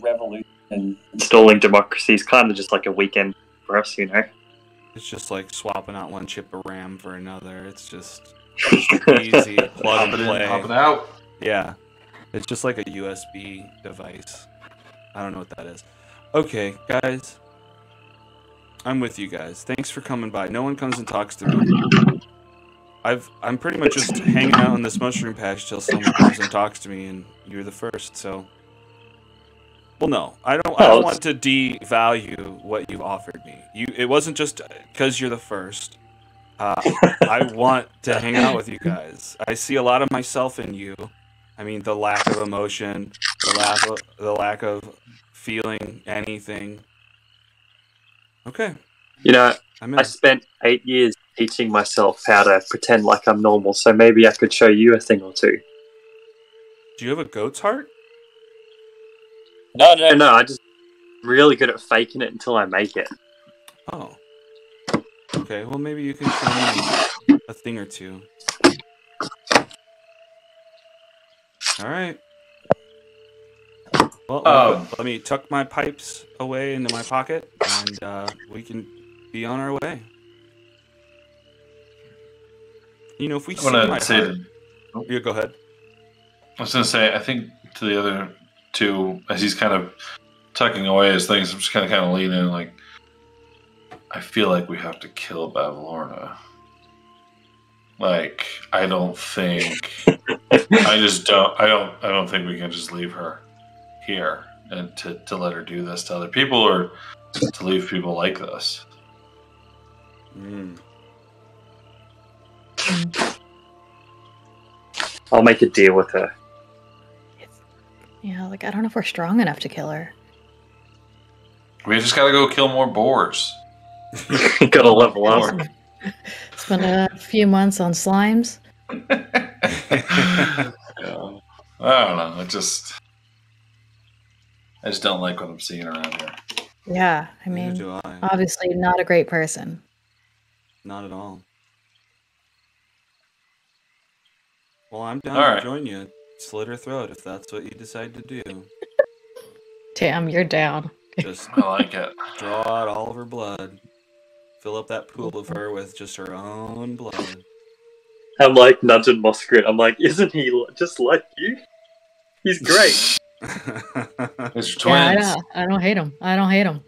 revolution and installing democracy is kind of just like a weekend for us, It's just like swapping out one chip of RAM for another. It's just easy plug and play. Pop it out. Yeah, it's just like a USB device. I don't know what that is. Okay, guys. I'm with you guys. Thanks for coming by. No one comes and talks to me. I'm pretty much just hanging out in this mushroom patch till someone comes and talks to me, and you're the first. So, well, no, I don't want to devalue what you offered me. It wasn't just because you're the first. I want to hang out with you guys. I see a lot of myself in you. I mean, the lack of emotion, the lack of feeling anything. Okay. I spent 8 years teaching myself how to pretend like I'm normal, so maybe I could show you a thing or two. Do you have a goat's heart? No. I just really good at faking it until I make it. Oh. Okay, well maybe you can show me a thing or two. Alright. Well, let me tuck my pipes away into my pocket, and we can be on our way. If we see my heart... You go ahead. I was going to say, I think to the other two, as he's kind of tucking away his things, I'm just kind of leaning in, like, I feel like we have to kill Bavlorna. Like, I don't think... I don't think we can just leave her here and to let her do this to other people, or to leave people like this. I'll make a deal with her. I don't know if we're strong enough to kill her. We just gotta go kill more boars. Gotta level up. Spend a few months on slimes. Yeah. I don't know. I just don't like what I'm seeing around here. Yeah, I mean, Neither do I. obviously not a great person. Not at all. Well, I'm down All right. to join you. Slit her throat if that's what you decide to do. Damn, you're down. Just I like it. draw out all of her blood. Fill up that pool of her with just her own blood. I'm like nudging Moskrit. I'm like, isn't he just like you? He's great. It's your twins. Yeah, I don't hate him. I don't hate him.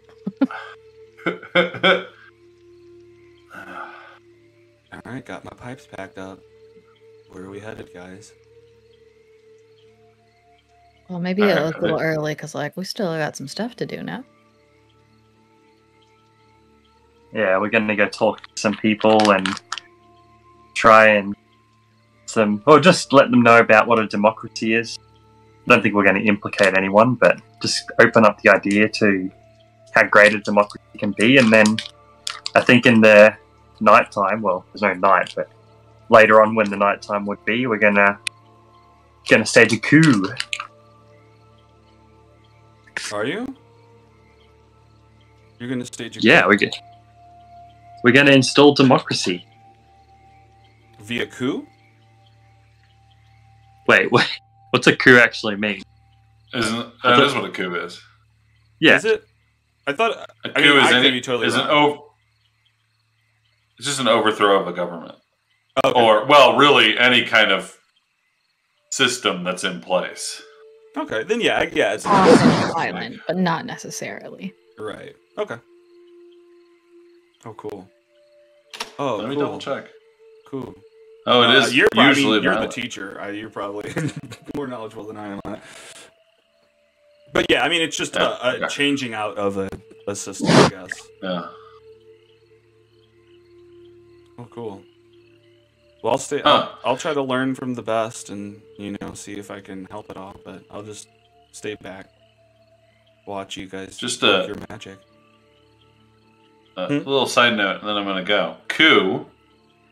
Alright, got my pipes packed up. Where are we headed, guys? Well, maybe it was a little early because, we still got some stuff to do now. Yeah, we're gonna go talk to some people and try and just let them know about what a democracy is. I don't think we're going to implicate anyone, but just open up the idea to how great a democracy can be. And then I think in the nighttime, well, there's no night, but later on when the nighttime would be, we're gonna stage a coup. Are you? You're gonna stage a coup? Yeah, we're gonna install democracy. Via coup? Wait, what's a coup actually mean? That is what a coup is. Yeah. Is it? I thought A coup it's just an overthrow of a government. Okay. Or, well, really any kind of system that's in place. Okay, then yeah, it's Often violent, but not necessarily. right. Okay. Oh, cool. Oh, Let me cool. double check. Cool. Oh, it is You're usually the violent. teacher. You're probably more knowledgeable than I am on it. But yeah, I mean, it's just a changing out of a system, I guess. Yeah. Oh, cool. Well, I'll try to learn from the best and see if I can help it all. But I'll just stay back, watch you guys work your magic. A little side note, and then I'm going to go. Coup,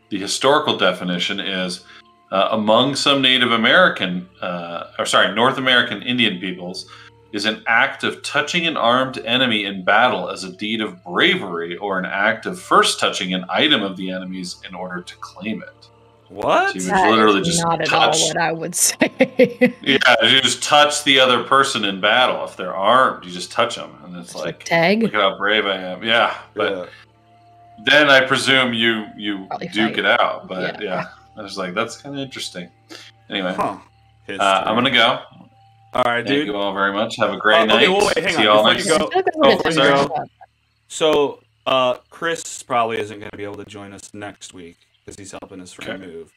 the historical definition is among some Native American, North American Indian peoples, is an act of touching an armed enemy in battle as a deed of bravery, or an act of first touching an item of the enemy's in order to claim it. What? You That literally is just not at all touch. what I would say. Yeah, you just touch the other person in battle. If they're armed, you just touch them, and it's Just a like, tag? look at how brave I am. Yeah, but Yeah. then I presume you Probably duke fight. it out. But Yeah. I was like, that's kind of interesting. Anyway, Huh. I'm gonna go. All right, Thank dude. you all very much. Have a great Okay, night. well, wait, hang See on. you all Before next. you go, I feel like this is oh, a good sorry. time to wrap up. So, Chris probably isn't going to be able to join us next week because he's helping his friend move.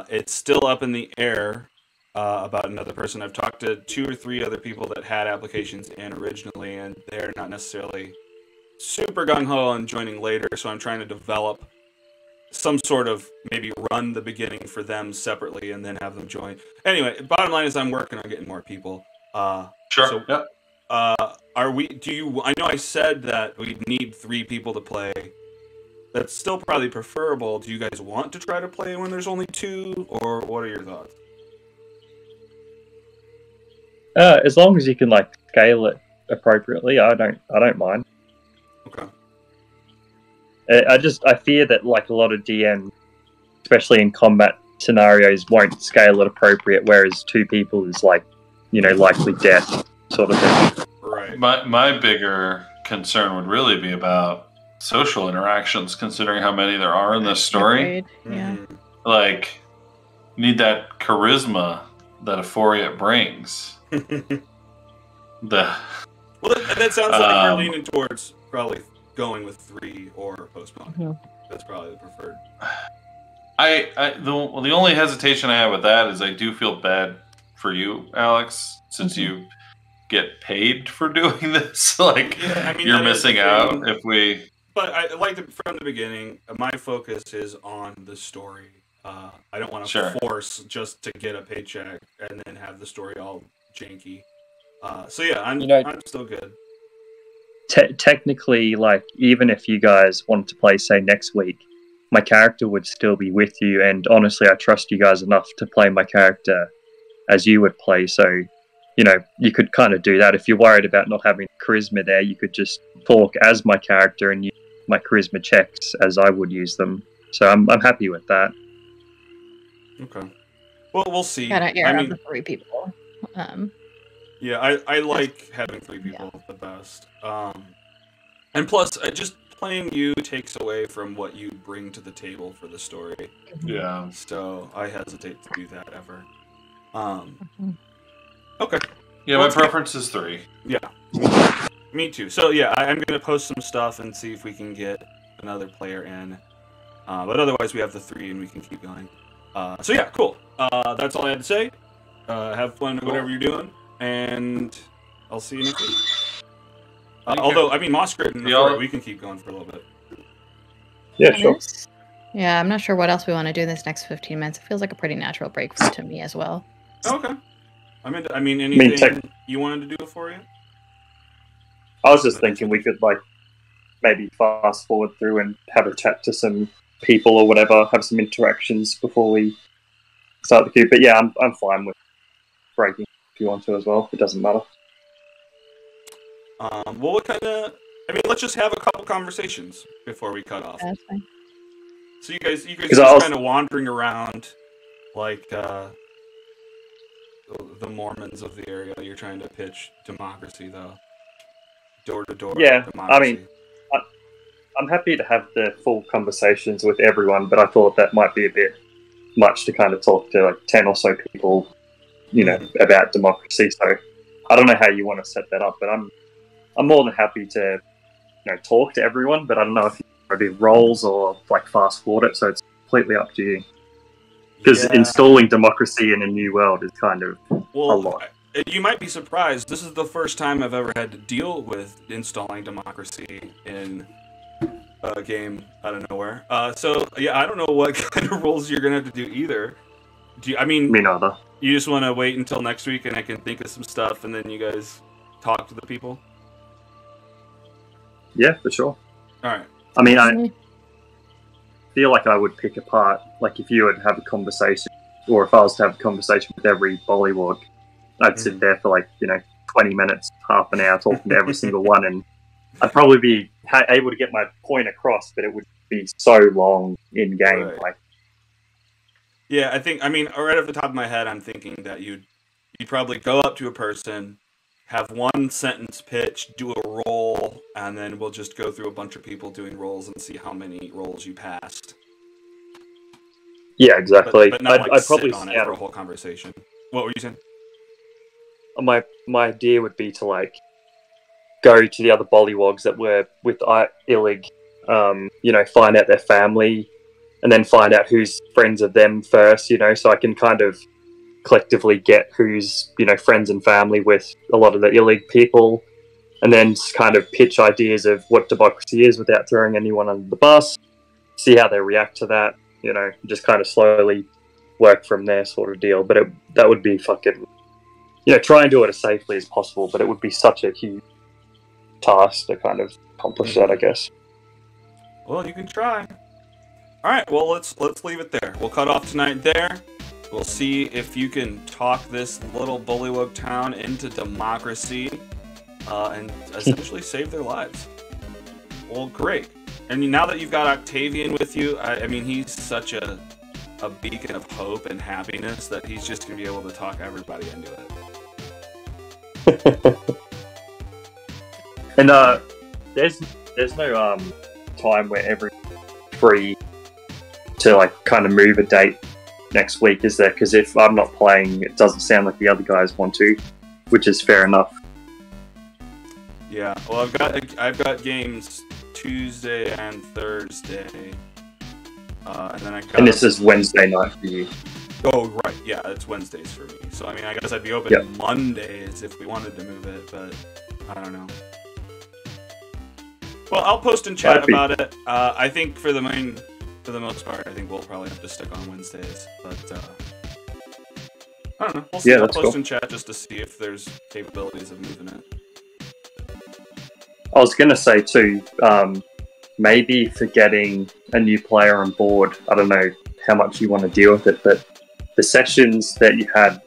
It's still up in the air about another person. I've talked to 2 or 3 other people that had applications in originally, and they're not necessarily super gung-ho on joining later, so I'm trying to develop some sort of maybe run the beginning for them separately and then have them join. Anyway, bottom line is I'm working on getting more people. Sure. So, Yep. I know I said that we need 3 people to play. That's still probably preferable. Do you guys want to try to play when there's only 2, or what are your thoughts? As long as you can like scale it appropriately, I don't mind. Okay. I fear that like a lot of DMs, especially in combat scenarios, won't scale it appropriate, whereas 2 people is like, likely death sort of thing. Right. My bigger concern would really be about social interactions, considering how many there are in this story. Agreed. Yeah. Mhm. Like, need that charisma that Euphoria brings. Well, that sounds like you're leaning towards probably going with 3 or postponing. Mhm. That's probably the preferred. The only hesitation I have with that is I do feel bad for you, Alex, since you get paid for doing this. Like, Yeah, I mean, you're that is missing the out thing. if we. But I like from the beginning, my focus is on the story. I don't want to Sure. force just to get a paycheck and then have the story all janky. So yeah, I'm still good. Technically, like, even if you guys wanted to play, say, next week, my character would still be with you, and honestly, I trust you guys enough to play my character as you would play, so, you could kind of do that. If you're worried about not having charisma there, you could just talk as my character and use my charisma checks as I would use them. So I'm happy with that. Okay. Well, we'll see. Gotta air out the 3 people. Yeah, I like having 3 people the best. And plus, just playing you takes away from what you bring to the table for the story. Yeah. So I hesitate to do that ever. Okay. Yeah, my preference is 3. Yeah. Me too. So yeah, I'm gonna post some stuff and see if we can get another player in. But otherwise, we have the 3 and we can keep going. So yeah, cool. That's all I had to say. Have fun whatever you're doing, and I'll see you next week. Although, I mean, Mossgrid and Euphoria, we can keep going for a little bit. Yeah, sure. Yeah, I'm not sure what else we want to do this next 15 minutes. It feels like a pretty natural break to me as well. Okay. I mean, anything you wanted to do for you? I was just thinking we could, like, maybe fast forward through and have a chat to some people or whatever, have some interactions before we start the queue. But yeah, I'm fine with breaking if you want to as well. It doesn't matter. Well, what kind of... I mean, let's just have a couple conversations before we cut off. That's fine. So you guys just kind of wandering around like the Mormons of the area. You're trying to pitch democracy, though. Door to door. Yeah, democracy. I mean, I'm happy to have the full conversations with everyone, but I thought that might be a bit much to kind of talk to like 10 or so people, about democracy. So I don't know how you want to set that up, but I'm more than happy to, talk to everyone. But I don't know if you want to do roles or like fast forward it. So it's completely up to you. Because installing democracy in a new world is kind of a lot. You might be surprised. This is the first time I've ever had to deal with installing democracy in a game out of nowhere. So yeah, I don't know what kind of roles you're gonna have to do either. Me neither. You just want to wait until next week, and I can think of some stuff, and then you guys talk to the people. Yeah, for sure. All right. I mean, I feel like I would pick apart, like if you would have a conversation, or if I was to have a conversation with every Bollywood, I'd sit there for 20 minutes, half an hour talking to every single one, and I'd probably be able to get my point across, but it would be so long in game. Right. Like, Yeah, I mean, right off the top of my head, I'm thinking that you'd probably go up to a person, have one sentence pitch, do a roll, and then we'll just go through a bunch of people doing rolls and see how many rolls you passed. Yeah, exactly. But not like I'd sit probably on it for a whole conversation. What were you saying? My idea would be to like go to the other bollywogs that were with Illig, find out their family, and then find out who's friends of them first, so I can kind of collectively get who's, friends and family with a lot of the Illig people, and then kind of pitch ideas of what democracy is without throwing anyone under the bus, see how they react to that, just kind of slowly work from there sort of deal. But that would be fucking, try and do it as safely as possible, but it would be such a huge task to kind of accomplish that, I guess. Well, you can try. All right, well, let's leave it there. We'll cut off tonight there. We'll see if you can talk this little bullywug town into democracy and essentially save their lives. Well, great. And now that you've got Octavian with you, I mean, he's such a beacon of hope and happiness that he's just going to be able to talk everybody into it. And there's no time where everyone's free to like kind of move a date next week, is there? Because if I'm not playing, it doesn't sound like the other guys want to, which is fair enough. Yeah, well, I've got games Tuesday and Thursday, and then and this is Wednesday night for you. Oh right, yeah, it's Wednesdays for me. So I mean, I guess I'd be open Mondays if we wanted to move it, but I don't know. Well, I'll post in chat about it. I think for the most part, I think we'll probably have to stick on Wednesdays. But I don't know. We'll see. I'll post in chat just to see if there's capabilities of moving it. I was going to say too, maybe for getting a new player on board, I don't know how much you want to deal with it, but the sessions that you had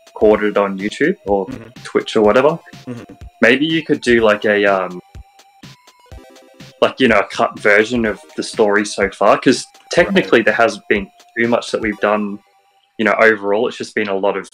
recorded on YouTube or Twitch or whatever, maybe you could do like a a cut version of the story so far, because technically there hasn't been too much that we've done, overall. It's just been a lot of